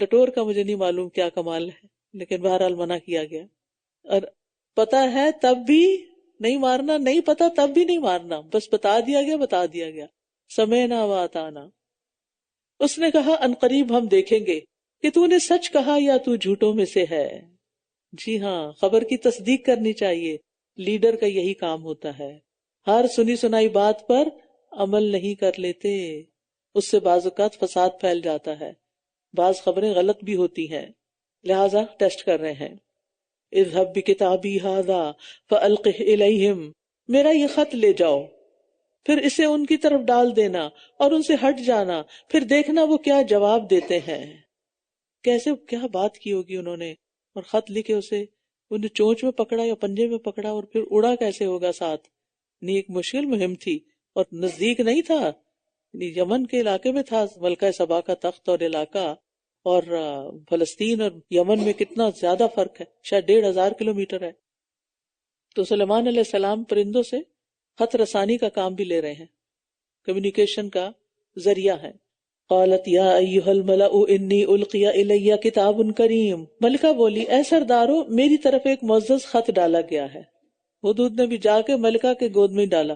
لٹور کا مجھے نہیں معلوم کیا کمال ہے، لیکن بہرحال منع کیا گیا۔ اور پتا ہے تب بھی نہیں مارنا، نہیں پتا تب بھی نہیں مارنا، بس بتا دیا گیا، سمعنا و اطعنا۔ اس نے کہا عنقریب ہم دیکھیں گے کہ تو نے سچ کہا یا تو جھوٹوں میں سے ہے۔ جی ہاں، خبر کی تصدیق کرنی چاہیے، لیڈر کا یہی کام ہوتا ہے۔ ہر سنی سنائی بات پر عمل نہیں کر لیتے، اس سے بعض اوقات فساد پھیل جاتا ہے، بعض خبریں غلط بھی ہوتی ہیں، لہٰذا ٹیسٹ کر رہے ہیں۔ اذهب بکتابی ھذا فألقه الیہم میرا یہ خط لے جاؤ، پھر اسے ان کی طرف ڈال دینا اور ان سے ہٹ جانا، پھر دیکھنا وہ کیا جواب دیتے ہیں. کیسے کیا بات کی ہوگی انہوں نے، اور خط لکھے اسے انہیں چونچ میں پکڑا یا پنجے میں پکڑا، اور پھر اڑا کیسے ہوگا ساتھ. نہیں، ایک مشکل مہم تھی اور نزدیک نہیں تھا، یمن کے علاقے میں تھا ملکہ سبا کا تخت اور علاقہ، اور فلسطین اور یمن میں کتنا زیادہ فرق ہے، شاید 1500 کلومیٹر ہے. تو سلیمان علیہ السلام پرندوں سے خط رسانی کا کام بھی لے رہے ہیں، کمیونیکیشن کا ذریعہ ہے. قالت یا ایھا الملأ انی القی الی کتاب کریم، ملکہ بولی اے سردارو میری طرف ایک معزز خط ڈالا گیا ہے. ہدہد نے بھی جا کے ملکہ کے گود میں ڈالا.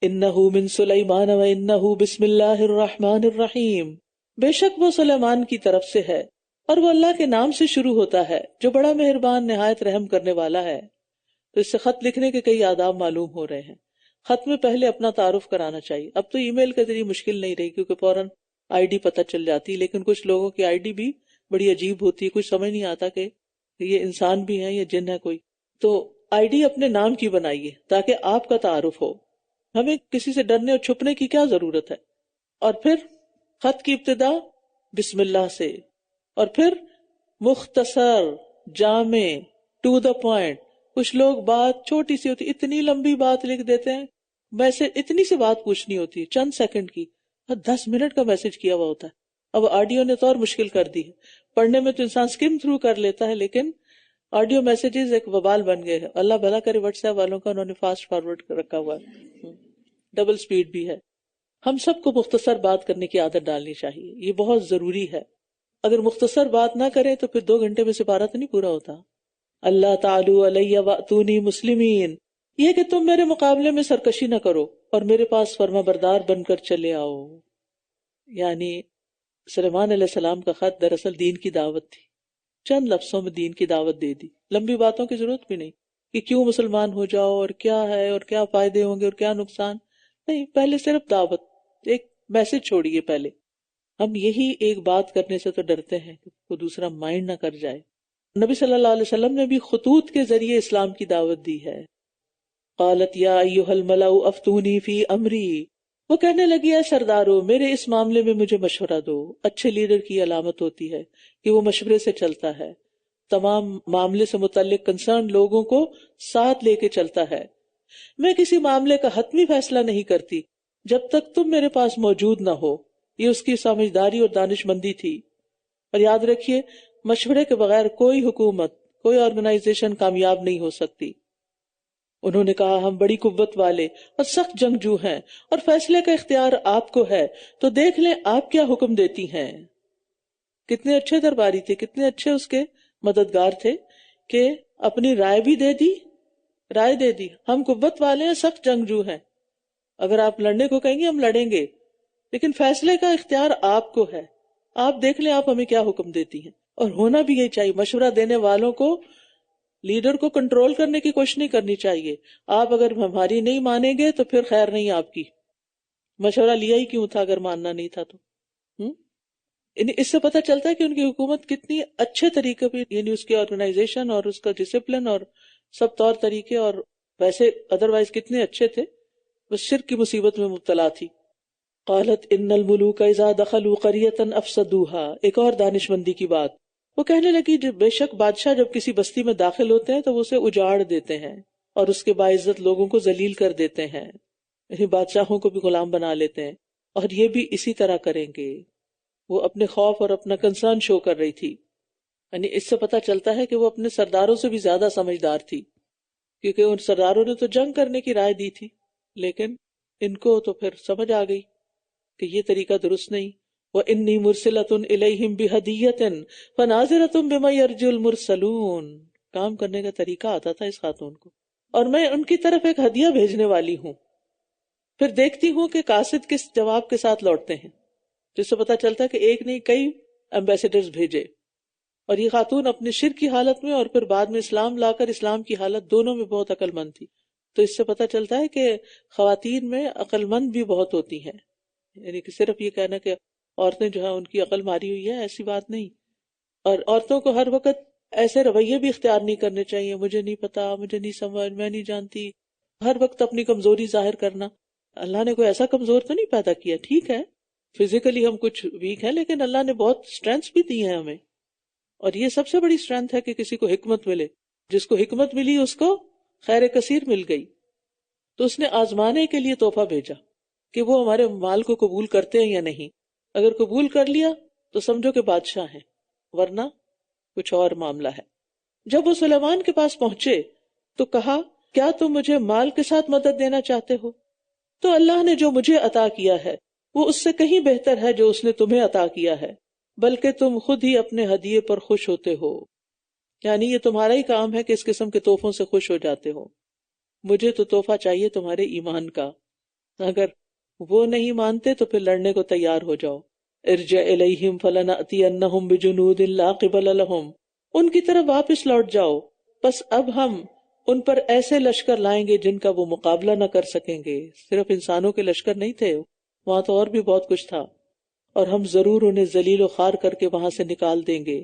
انہ من سلیمان و انہ بسم اللہ الرحمن الرحیم، بے شک وہ سلیمان کی طرف سے ہے اور وہ اللہ کے نام سے شروع ہوتا ہے جو بڑا مہربان نہایت رحم کرنے والا ہے. تو اس سے خط لکھنے کے کئی آداب معلوم ہو رہے ہیں. خط میں پہلے اپنا تعارف کرانا چاہیے. اب تو ای میل کے ذریعے مشکل نہیں رہی کیونکہ فوراً آئی ڈی پتہ چل جاتی، لیکن کچھ لوگوں کی آئی ڈی بھی بڑی عجیب ہوتی ہے، کچھ سمجھ نہیں آتا کہ یہ انسان بھی ہے یا جن ہے کوئی. تو آئی ڈی اپنے نام کی بنائیے تاکہ آپ کا تعارف ہو. ہمیں کسی سے ڈرنے اور چھپنے کی کیا ضرورت ہے. اور پھر خط کی ابتدا بسم اللہ سے، اور پھر مختصر، جامع، ٹو دا پوائنٹ. کچھ لوگ بات چھوٹی سی ہوتی اتنی لمبی بات لکھ دیتے ہیں، ویسے اتنی سی بات پوچھنی ہوتی ہے چند سیکنڈ کی، اور 10 منٹ کا میسج کیا ہوا ہوتا ہے. اب آڈیو نے تو اور مشکل کر دی ہے. پڑھنے میں تو انسان سکم تھرو کر لیتا ہے، لیکن آڈیو میسیجز ایک وبال بن گئے ہیں. اللہ بھلا کرے واٹس ایپ والوں کا، انہوں نے فاسٹ فارورڈ رکھا ہوا ہے، ڈبل سپیڈ بھی ہے. ہم سب کو مختصر بات کرنے کی عادت ڈالنی چاہیے، یہ بہت ضروری ہے. اگر مختصر بات نہ کریں تو پھر 2 گھنٹے میں سپارہ تو نہیں پورا ہوتا. اللہ تعالی علی واتونی مسلمین، یہ کہ تم میرے مقابلے میں سرکشی نہ کرو اور میرے پاس فرما بردار بن کر چلے آؤ. یعنی سلیمان علیہ السلام کا خط دراصل دین کی دعوت تھی. چند لفظوں میں دین کی دعوت دے دی، لمبی باتوں کی ضرورت بھی نہیں کہ کیوں مسلمان ہو جاؤ اور کیا ہے اور کیا فائدے ہوں گے اور کیا نقصان. نہیں، پہلے صرف دعوت، ایک میسج چھوڑیے. پہلے ہم یہی ایک بات کرنے سے تو ڈرتے ہیں کہ وہ دوسرا مائنڈ نہ کر جائے. نبی صلی اللہ علیہ وسلم نے بھی خطوط کے ذریعے اسلام کی دعوت دی ہے. قالت یا ایھا الملأ افتونی فی امری، وہ کہنے لگی اے سردارو میرے اس معاملے میں مجھے مشورہ دو. اچھے لیڈر کی علامت ہوتی ہے کہ وہ مشورے سے چلتا ہے، تمام معاملے سے متعلق کنسرن لوگوں کو ساتھ لے کے چلتا ہے. میں کسی معاملے کا حتمی فیصلہ نہیں کرتی جب تک تم میرے پاس موجود نہ ہو. یہ اس کی سمجھداری اور دانش مندی تھی. اور یاد رکھیے مشورے کے بغیر کوئی حکومت، کوئی آرگنائزیشن کامیاب نہیں ہو سکتی. انہوں نے کہا ہم بڑی قوت والے اور سخت جنگجو ہیں اور فیصلے کا اختیار آپ کو ہے، تو دیکھ لیں آپ کیا حکم دیتی ہیں. کتنے اچھے درباری تھے، کتنے اچھے اس کے مددگار تھے کہ اپنی رائے بھی دے دی. ہم قوت والے ہیں، سخت جنگجو ہیں، اگر آپ لڑنے کو کہیں گے ہم لڑیں گے، لیکن فیصلے کا اختیار آپ کو ہے. آپ دیکھ لیں آپ ہمیں کیا حکم دیتی ہیں. اور ہونا بھی یہی چاہیے. مشورہ دینے والوں کو، لیڈر کو کنٹرول کرنے کی کوشش نہیں کرنی چاہیے. آپ اگر ہماری نہیں مانیں گے تو پھر خیر نہیں آپ کی. مشورہ لیا ہی کیوں تھا اگر ماننا نہیں تھا تو. اس سے پتہ چلتا ہے کہ ان کی حکومت کتنی اچھے طریقے پہ، یعنی اس کی آرگنائزیشن اور اس کا ڈسپلن اور سب طور طریقے اور ویسے ادروائز کتنے اچھے تھے، بس شرک کی مصیبت میں مبتلا تھی. قالت ان الملوک اذا دخلوا قریۃ افسدوها، ایک اور دانش مندی کی بات. وہ کہنے لگی بے شک بادشاہ جب کسی بستی میں داخل ہوتے ہیں تو وہ اسے اجاڑ دیتے ہیں اور اس کے باعزت لوگوں کو ذلیل کر دیتے ہیں. یعنی بادشاہوں کو بھی غلام بنا لیتے ہیں، اور یہ بھی اسی طرح کریں گے. وہ اپنے خوف اور اپنا کنسرن شو کر رہی تھی. یعنی اس سے پتہ چلتا ہے کہ وہ اپنے سرداروں سے بھی زیادہ سمجھدار تھی، کیونکہ ان سرداروں نے تو جنگ کرنے کی رائے دی تھی، لیکن ان کو تو پھر سمجھ آ گئی کہ یہ طریقہ درست نہیں. وَإِنِّي مُرْسِلَةٌ إِلَيْهِمْ بِهَدِيَّةٍ فَنَاظِرَةٌ بِمَا يَرْجِعُ الْمُرْسَلُونَ. کام کرنے کا طریقہ آتا تھا اس خاتون کو، اور میں ان کی طرف ایک ہدیہ بھیجنے والی ہوں، پھر دیکھتی ہوں کہ قاصد کس جواب کے ساتھ لوٹتے ہیں. جس سے پتہ چلتا ہے کہ ایک نہیں کئی ایمبیسیڈرز بھیجے. اور یہ خاتون اپنے شرک کی حالت میں اور پھر بعد میں اسلام لا کر اسلام کی حالت دونوں میں بہت عقل مند تھی. تو اس سے پتہ چلتا ہے کہ خواتین میں عقل مند بھی بہت ہوتی ہیں. یعنی کہ صرف یہ کہنا کہ عورتیں جو ہیں ان کی عقل ماری ہوئی ہے، ایسی بات نہیں. اور عورتوں کو ہر وقت ایسے رویے بھی اختیار نہیں کرنے چاہیے، مجھے نہیں پتا، مجھے نہیں سمجھ، میں نہیں جانتی، ہر وقت اپنی کمزوری ظاہر کرنا. اللہ نے کوئی ایسا کمزور تو نہیں پیدا کیا. ٹھیک ہے فزیکلی ہم کچھ ویک ہیں، لیکن اللہ نے بہت اسٹرینتھ بھی دی ہیں ہمیں. اور یہ سب سے بڑی اسٹرینتھ ہے کہ کسی کو حکمت ملے. جس کو حکمت ملی اس کو خیر کثیر مل گئی. تو اس نے آزمانے کے لیے تحفہ بھیجا کہ وہ ہمارے مال کو قبول کرتے ہیں یا نہیں. اگر قبول کر لیا تو سمجھو کہ بادشاہ ہیں، ورنہ کچھ اور معاملہ ہے. جب وہ سلیمان کے پاس پہنچے تو کہا کیا تم مجھے مال کے ساتھ مدد دینا چاہتے ہو؟ تو اللہ نے جو مجھے عطا کیا ہے وہ اس سے کہیں بہتر ہے جو اس نے تمہیں عطا کیا ہے، بلکہ تم خود ہی اپنے ہدیے پر خوش ہوتے ہو. یعنی یہ تمہارا ہی کام ہے کہ اس قسم کے تحفوں سے خوش ہو جاتے ہو. مجھے تو تحفہ چاہیے تمہارے ایمان کا. اگر وہ نہیں مانتے تو پھر لڑنے کو تیار ہو جاؤ. ارجع الیہم فلنأتینہم بجنود لا قبل لہم، ان کی طرف واپس لوٹ جاؤ، بس اب ہم ان پر ایسے لشکر لائیں گے جن کا وہ مقابلہ نہ کر سکیں گے. صرف انسانوں کے لشکر نہیں تھے وہاں، تو اور بھی بہت کچھ تھا. اور ہم ضرور انہیں ذلیل و خوار کر کے وہاں سے نکال دیں گے.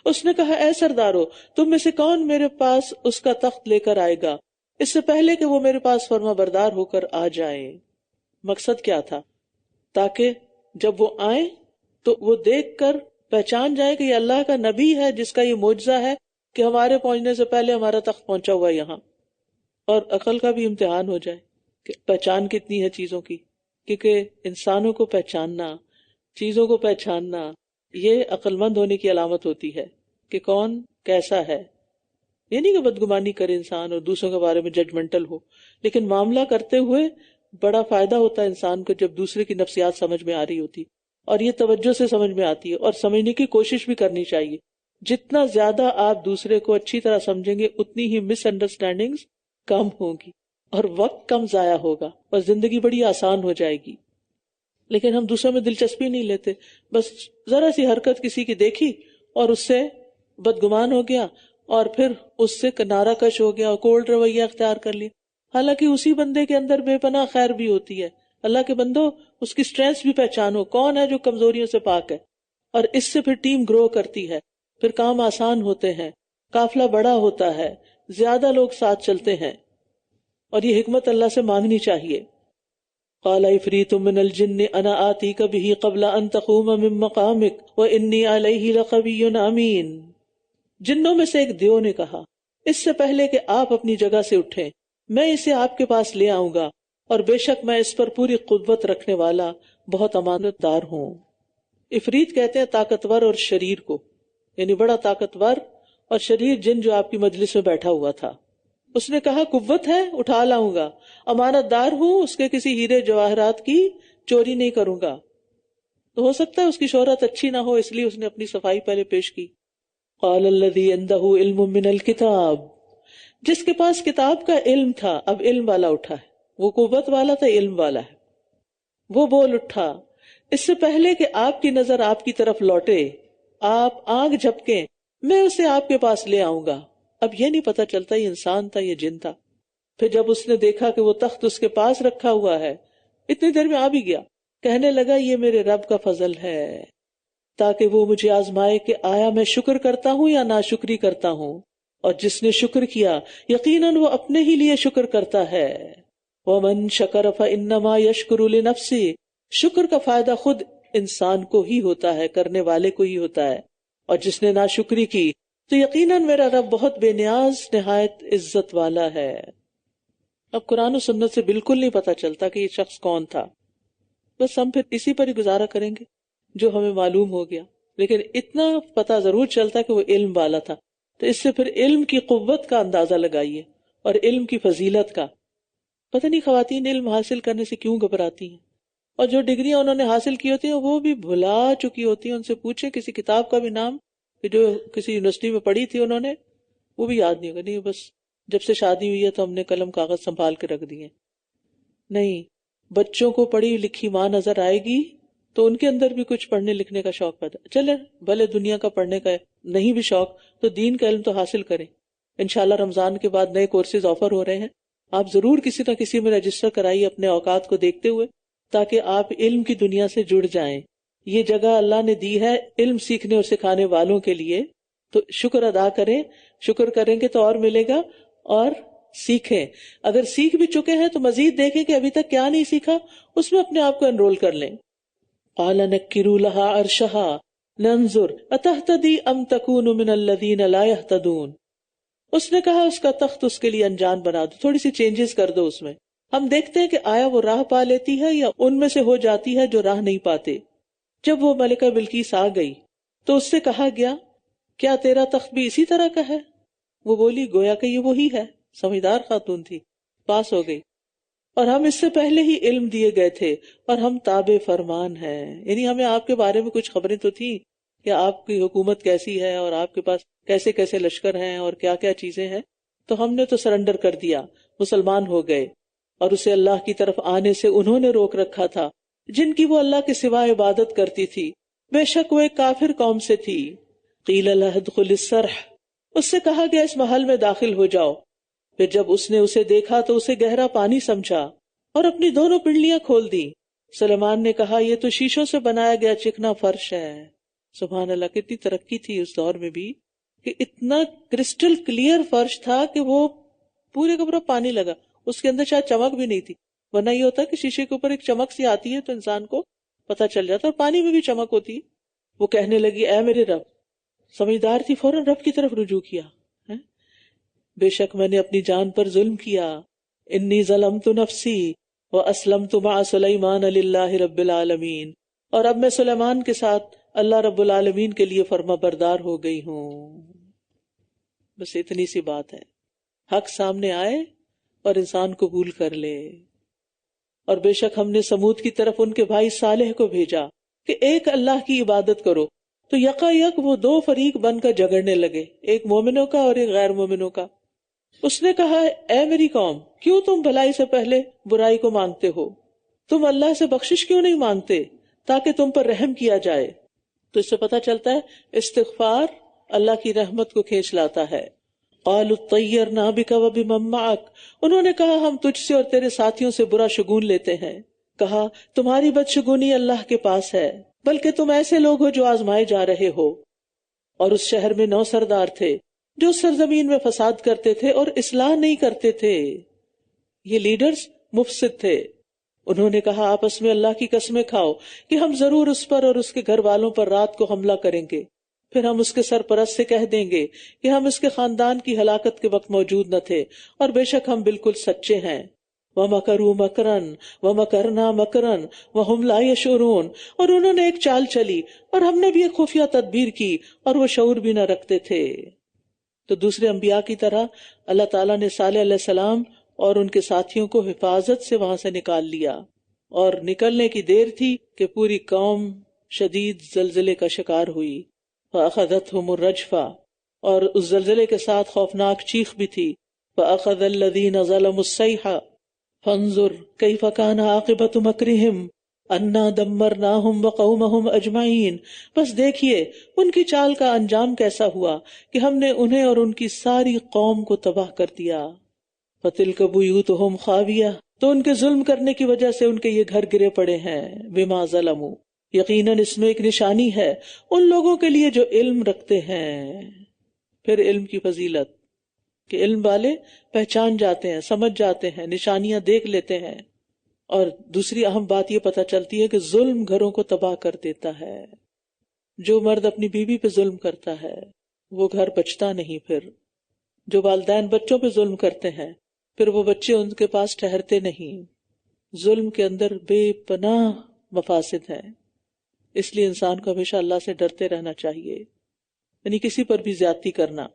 اس نے کہا اے سردارو، تم میں سے کون میرے پاس اس کا تخت لے کر آئے گا اس سے پہلے کہ وہ میرے پاس فرما بردار ہو کر آ جائیں. مقصد کیا تھا؟ تاکہ جب وہ آئیں تو وہ دیکھ کر پہچان جائے کہ یہ اللہ کا نبی ہے جس کا یہ معجزہ ہے کہ ہمارے پہنچنے سے پہلے ہمارا تخت پہنچا ہوا ہے یہاں. اور عقل کا بھی امتحان ہو جائے کہ پہچان کتنی ہے چیزوں کی، کیونکہ انسانوں کو پہچاننا، چیزوں کو پہچاننا، یہ عقل مند ہونے کی علامت ہوتی ہے کہ کون کیسا ہے. یہ نہیں کہ بدگمانی کرے انسان اور دوسروں کے بارے میں ججمنٹل ہو، لیکن معاملہ کرتے ہوئے بڑا فائدہ ہوتا ہے انسان کو جب دوسرے کی نفسیات سمجھ میں آ رہی ہوتی، اور یہ توجہ سے سمجھ میں آتی ہے، اور سمجھنے کی کوشش بھی کرنی چاہیے. جتنا زیادہ آپ دوسرے کو اچھی طرح سمجھیں گے اتنی ہی مس انڈرسٹینڈنگز کم ہوگی اور وقت کم ضائع ہوگا اور زندگی بڑی آسان ہو جائے گی. لیکن ہم دوسروں میں دلچسپی نہیں لیتے، بس ذرا سی حرکت کسی کی دیکھی اور اس سے بدگمان ہو گیا اور پھر اس سے کنارہ کش ہو گیا اور کولڈ رویہ اختیار کر لیا. حالانکہ اسی بندے کے اندر بے پناہ خیر بھی ہوتی ہے. اللہ کے بندو اس کی سٹرینث بھی پہچانو، کون ہے جو کمزوریوں سے پاک ہے، اور اس سے پھر ٹیم گرو کرتی ہے، پھر کام آسان ہوتے ہیں، قافلہ بڑا ہوتا ہے، زیادہ لوگ ساتھ چلتے ہیں. اور یہ حکمت اللہ سے مانگنی چاہیے. قال عفریت من الجن انا آتیک به قبل ان تقوم من مقامک وانی علیہ لقوی امین. جنوں میں سے ایک دیو نے کہا اس سے پہلے کہ آپ اپنی جگہ سے اٹھیں میں اسے آپ کے پاس لے آؤں گا، اور بے شک میں اس پر پوری قوت رکھنے والا بہت امانت دار ہوں. عفریت کہتے ہیں طاقتور اور شریر کو، یعنی بڑا طاقتور اور شریر جن جو آپ کی مجلس میں بیٹھا ہوا تھا. اس نے کہا قوت ہے اٹھا لاؤں گا، امانت دار ہوں، اس کے کسی ہیرے جواہرات کی چوری نہیں کروں گا. تو ہو سکتا ہے اس کی شہرت اچھی نہ ہو، اس لیے اس نے اپنی صفائی پہلے پیش کی. قال الذی عندہ علم من الکتاب، جس کے پاس کتاب کا علم تھا، اب علم والا اٹھا ہے، وہ قوت والا تھا، علم والا ہے. وہ بول اٹھا اس سے پہلے کہ آپ کی نظر آپ کی طرف لوٹے، آپ آنکھ جھپکیں، میں اسے آپ کے پاس لے آؤں گا. اب یہ نہیں پتا چلتا یہ انسان تھا یہ جن تھا. پھر جب اس نے دیکھا کہ وہ تخت اس کے پاس رکھا ہوا ہے، اتنی دیر میں آ بھی گیا. کہنے لگا یہ میرے رب کا فضل ہے تاکہ وہ مجھے آزمائے کہ آیا میں شکر کرتا ہوں یا ناشکری کرتا ہوں، اور جس نے شکر کیا یقیناً وہ اپنے ہی لیے شکر کرتا ہے. وَمَن شَكَرَ فَإِنَّمَا يَشْكُرُ لِنَفْسِهِ، شکر کا فائدہ خود انسان کو ہی ہوتا ہے، کرنے والے کو ہی ہوتا ہے. اور جس نے ناشکری کی تو یقیناً میرا رب بہت بے نیاز نہایت عزت والا ہے. اب قرآن و سنت سے بالکل نہیں پتا چلتا کہ یہ شخص کون تھا، بس ہم پھر اسی پر ہی گزارا کریں گے جو ہمیں معلوم ہو گیا. لیکن اتنا پتا ضرور چلتا کہ وہ علم والا تھا. تو اس سے پھر علم کی قوت کا اندازہ لگائیے اور علم کی فضیلت کا. پتہ نہیں خواتین علم حاصل کرنے سے کیوں گھبراتی ہیں، اور جو ڈگریاں انہوں نے حاصل کی ہوتی ہیں وہ بھی بھلا چکی ہوتی ہیں. ان سے پوچھیں کسی کتاب کا بھی نام کہ جو کسی یونیورسٹی میں پڑھی تھی انہوں نے، وہ بھی یاد نہیں ہوگا. نہیں بس جب سے شادی ہوئی ہے تو ہم نے قلم کاغذ سنبھال کے رکھ دیے. نہیں، بچوں کو پڑھی لکھی ماں نظر آئے گی تو ان کے اندر بھی کچھ پڑھنے لکھنے کا شوق پیدا. چلے بھلے دنیا کا پڑھنے کا نہیں بھی شوق تو دین کا علم تو حاصل کریں. انشاءاللہ رمضان کے بعد نئے کورسز آفر ہو رہے ہیں، آپ ضرور کسی نہ کسی میں رجسٹر کرائیے اپنے اوقات کو دیکھتے ہوئے، تاکہ آپ علم کی دنیا سے جڑ جائیں. یہ جگہ اللہ نے دی ہے علم سیکھنے اور سکھانے والوں کے لیے، تو شکر ادا کریں. شکر کریں گے تو اور ملے گا، اور سیکھیں. اگر سیکھ بھی چکے ہیں تو مزید دیکھیں کہ ابھی تک کیا نہیں سیکھا، اس میں اپنے آپ کو انرول کر لیں. قال نکروا لها عرشها ننظر اتهتدي ام تكون من الذين لا يهتدون. اس نے کہا اس کا تخت اس کے لیے انجان بنا دو، تھوڑی سی چینجز کر دو اس میں، ہم دیکھتے ہیں کہ آیا وہ راہ پا لیتی ہے یا ان میں سے ہو جاتی ہے جو راہ نہیں پاتے. جب وہ ملکہ بلقیس آ گئی تو اس سے کہا گیا کیا تیرا تخت بھی اسی طرح کا ہے؟ وہ بولی گویا کہ یہ وہی ہے. سمجھدار خاتون تھی، پاس ہو گئی. اور ہم اس سے پہلے ہی علم دیے گئے تھے اور ہم تابع فرمان ہیں. یعنی ہمیں آپ کے بارے میں کچھ خبریں تو تھیں کہ آپ کی حکومت کیسی ہے اور آپ کے پاس کیسے کیسے لشکر ہیں اور کیا کیا چیزیں ہیں، تو ہم نے تو سرنڈر کر دیا، مسلمان ہو گئے. اور اسے اللہ کی طرف آنے سے انہوں نے روک رکھا تھا جن کی وہ اللہ کے سوا عبادت کرتی تھی، بے شک وہ ایک کافر قوم سے تھی. قیل لها ادخل الصرح، اس سے کہا گیا اس محل میں داخل ہو جاؤ. پھر جب اس نے اسے دیکھا تو اسے گہرا پانی سمجھا اور اپنی دونوں پنڈلیاں کھول دی. سلیمان نے کہا یہ تو شیشوں سے بنایا گیا چکنا فرش ہے. سبحان اللہ، کتنی ترقی تھی اس دور میں بھی کہ اتنا کرسٹل کلیئر فرش تھا کہ وہ پورے کا پورا پانی لگا، اس کے اندر شاید چمک بھی نہیں تھی، ورنہ یہ ہوتا ہے کہ شیشے کے اوپر ایک چمک سی آتی ہے تو انسان کو پتہ چل جاتا، اور پانی میں بھی چمک ہوتی. وہ کہنے لگی اے میرے رب، سمجھدار تھی، فوراً رب کی طرف رجوع کیا. بے شک میں نے اپنی جان پر ظلم کیا، انی ظلمت نفسی واسلمت مع سلیمان للہ رب العالمین، اور اب میں سلیمان کے ساتھ اللہ رب العالمین کے لیے فرما بردار ہو گئی ہوں. بس اتنی سی بات ہے، حق سامنے آئے اور انسان قبول کر لے. اور بے شک ہم نے سمود کی طرف ان کے بھائی صالح کو بھیجا کہ ایک اللہ کی عبادت کرو، تو یکا وہ دو فریق بن کر جھگڑنے لگے، ایک مومنوں کا اور ایک غیر مومنوں کا. اس نے کہا اے میری قوم، کیوں تم بھلائی سے پہلے برائی کو مانگتے ہو؟ تم اللہ سے بخشش کیوں نہیں مانگتے تاکہ تم پر رحم کیا جائے؟ تو اس سے پتہ چلتا ہے استغفار اللہ کی رحمت کو کھینچ لاتا ہے. قالوا اطیرنا بک وبمن معک، انہوں نے کہا ہم تجھ سے اور تیرے ساتھیوں سے برا شگون لیتے ہیں. کہا تمہاری بدشگونی اللہ کے پاس ہے، بلکہ تم ایسے لوگ ہو جو آزمائے جا رہے ہو. اور اس شہر میں 9 سردار تھے جو سرزمین میں فساد کرتے تھے اور اصلاح نہیں کرتے تھے. یہ لیڈرز مفسد تھے. انہوں نے کہا آپس میں اللہ کی قسمیں کھاؤ کہ ہم ضرور اس پر اور اس کے گھر والوں پر رات کو حملہ کریں گے، پھر ہم اس کے سرپرست سے کہہ دیں گے کہ ہم اس کے خاندان کی ہلاکت کے وقت موجود نہ تھے، اور بے شک ہم بالکل سچے ہیں. وَمَكَرُوا مَكْرًا وَمَكَرْنَا مَكْرًا وَهُمْ لَا يَشْعُرُونَ، اور انہوں نے ایک چال چلی اور ہم نے بھی ایک خفیہ تدبیر کی اور وہ شعور بھی نہ رکھتے تھے. تو دوسرے انبیاء کی طرح اللہ تعالیٰ نے صالح علیہ السلام اور ان کے ساتھیوں کو حفاظت سے وہاں سے نکال لیا، اور نکلنے کی دیر تھی کہ پوری قوم شدید زلزلے کا شکار ہوئی. فَأَخَذَتْهُمُ الرَّجْفَةُ، اور اس زلزلے کے ساتھ خوفناک چیخ بھی تھی. فَأَخَذَ الَّذِينَ ظَلَمُوا الصَّيْحَةُ فَانظُرْ كَيْفَ كَانَ عَاقِبَةُ مَكْرِهِمْ اَنَّا دَمَّرْنَاهُمْ وَقَوْمَهُمْ أَجْمَعِينَ. بس دیکھیے ان کی چال کا انجام کیسا ہوا کہ ہم نے انہیں اور ان کی ساری قوم کو تباہ کر دیا. فَتِلْكَ بُيُوتُهُمْ خَاوِيَةٌ، تو ان کے ظلم کرنے کی وجہ سے ان کے یہ گھر گرے پڑے ہیں. بِمَا ظَلَمُوا، یقیناً اس میں ایک نشانی ہے ان لوگوں کے لیے جو علم رکھتے ہیں. پھر علم کی فضیلت کہ علم والے پہچان جاتے ہیں، سمجھ جاتے ہیں، نشانیاں دیکھ لیتے ہیں. اور دوسری اہم بات یہ پتہ چلتی ہے کہ ظلم گھروں کو تباہ کر دیتا ہے. جو مرد اپنی بیوی پہ ظلم کرتا ہے وہ گھر بچتا نہیں. پھر جو والدین بچوں پہ ظلم کرتے ہیں پھر وہ بچے ان کے پاس ٹھہرتے نہیں. ظلم کے اندر بے پناہ مفاسد ہیں، اس لیے انسان کو ہمیشہ اللہ سے ڈرتے رہنا چاہیے، یعنی کسی پر بھی زیادتی کرنا.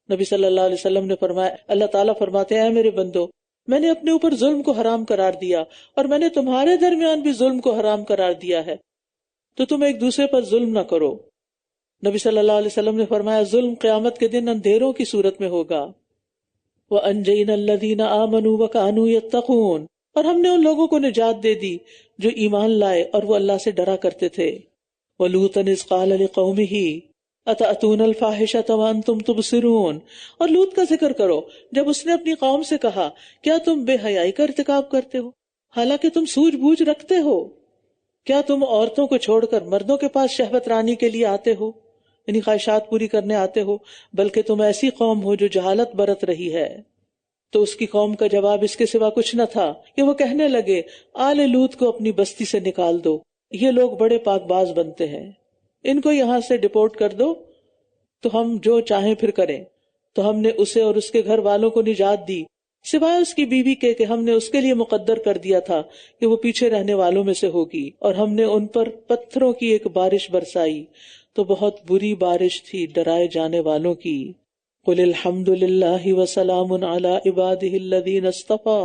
نبی صلی اللہ علیہ وسلم نے فرمایا، اللہ تعالیٰ فرماتے ہیں اے میرے بندو، میں نے اپنے اوپر ظلم کو حرام قرار دیا اور میں نے تمہارے درمیان بھی ظلم کو حرام قرار دیا ہے، تو تم ایک دوسرے پر ظلم نہ کرو. نبی صلی اللہ علیہ وسلم نے فرمایا ظلم قیامت کے دن اندھیروں کی صورت میں ہوگا. وَأَنْجَيْنَا الَّذِينَ آمَنُوا وَكَانُوا يَتَّقُونَ، اور ہم نے ان لوگوں کو نجات دے دی جو ایمان لائے اور وہ اللہ سے ڈرا کرتے تھے. وَلُوطًا إِذْ قَالَ لِقَوْمِهِ أَتَأْتُونَ الْفَاحِشَةَ وَأَنْتُمْ تُبْصِرُونَ، اور لوط کا ذکر کرو جب اس نے اپنی قوم سے کہا کیا تم بے حیائی کا ارتکاب کرتے ہو حالانکہ تم سوجھ بوجھ رکھتے ہو؟ کیا تم عورتوں کو چھوڑ کر مردوں کے پاس شہوت رانی کے لیے آتے ہو، یعنی خواہشات پوری کرنے آتے ہو؟ بلکہ تم ایسی قوم ہو جو جہالت برت رہی ہے. تو اس کی قوم کا جواب اس کے سوا کچھ نہ تھا کہ وہ کہنے لگے آل لوط کو اپنی بستی سے نکال دو، یہ لوگ بڑے پاک باز بنتے ہیں، ان کو یہاں سے ڈپورٹ کر دو تو ہم جو چاہیں پھر کریں۔ تو ہم نے اسے اور اس کے گھر والوں کو نجات دی سوائے اس کی بیوی کے کہ ہم نے اس کے لیے مقدر کر دیا تھا کہ وہ پیچھے رہنے والوں میں سے ہوگی، اور ہم نے ان پر پتھروں کی ایک بارش برسائی تو بہت بری بارش تھی ڈرائے جانے والوں کی۔ قل الحمد للہ وسلام علی عبادہ الذین اصطفی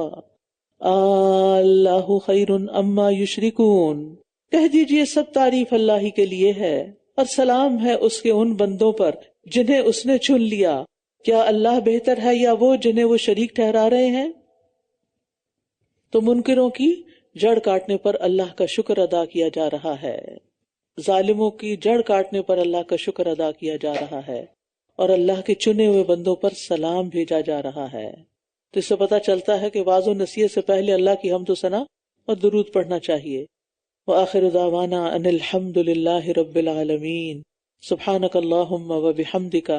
اللہ خیر اما یشرکون، کہہ دیجئے سب تعریف اللہ ہی کے لیے ہے اور سلام ہے اس کے ان بندوں پر جنہیں اس نے چن لیا، کیا اللہ بہتر ہے یا وہ جنہیں وہ شریک ٹھہرا رہے ہیں؟ تو منکروں کی جڑ کاٹنے پر اللہ کا شکر ادا کیا جا رہا ہے، ظالموں کی جڑ کاٹنے پر اللہ کا شکر ادا کیا جا رہا ہے، اور اللہ کے چنے ہوئے بندوں پر سلام بھیجا جا رہا ہے۔ تو اس سے پتہ چلتا ہے کہ واعظ و نصیحت سے پہلے اللہ کی حمد و ثنا اور درود پڑھنا چاہیے۔ وآخر دعوانا ان الحمد للہ رب العالمین، سبحانک اللہم وبحمدک،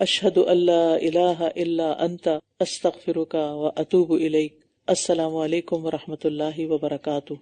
اشہد ان لا الہ الا انت، استغفرک واتوب الیک۔ السلام علیکم ورحمۃ اللہ وبرکاتہ۔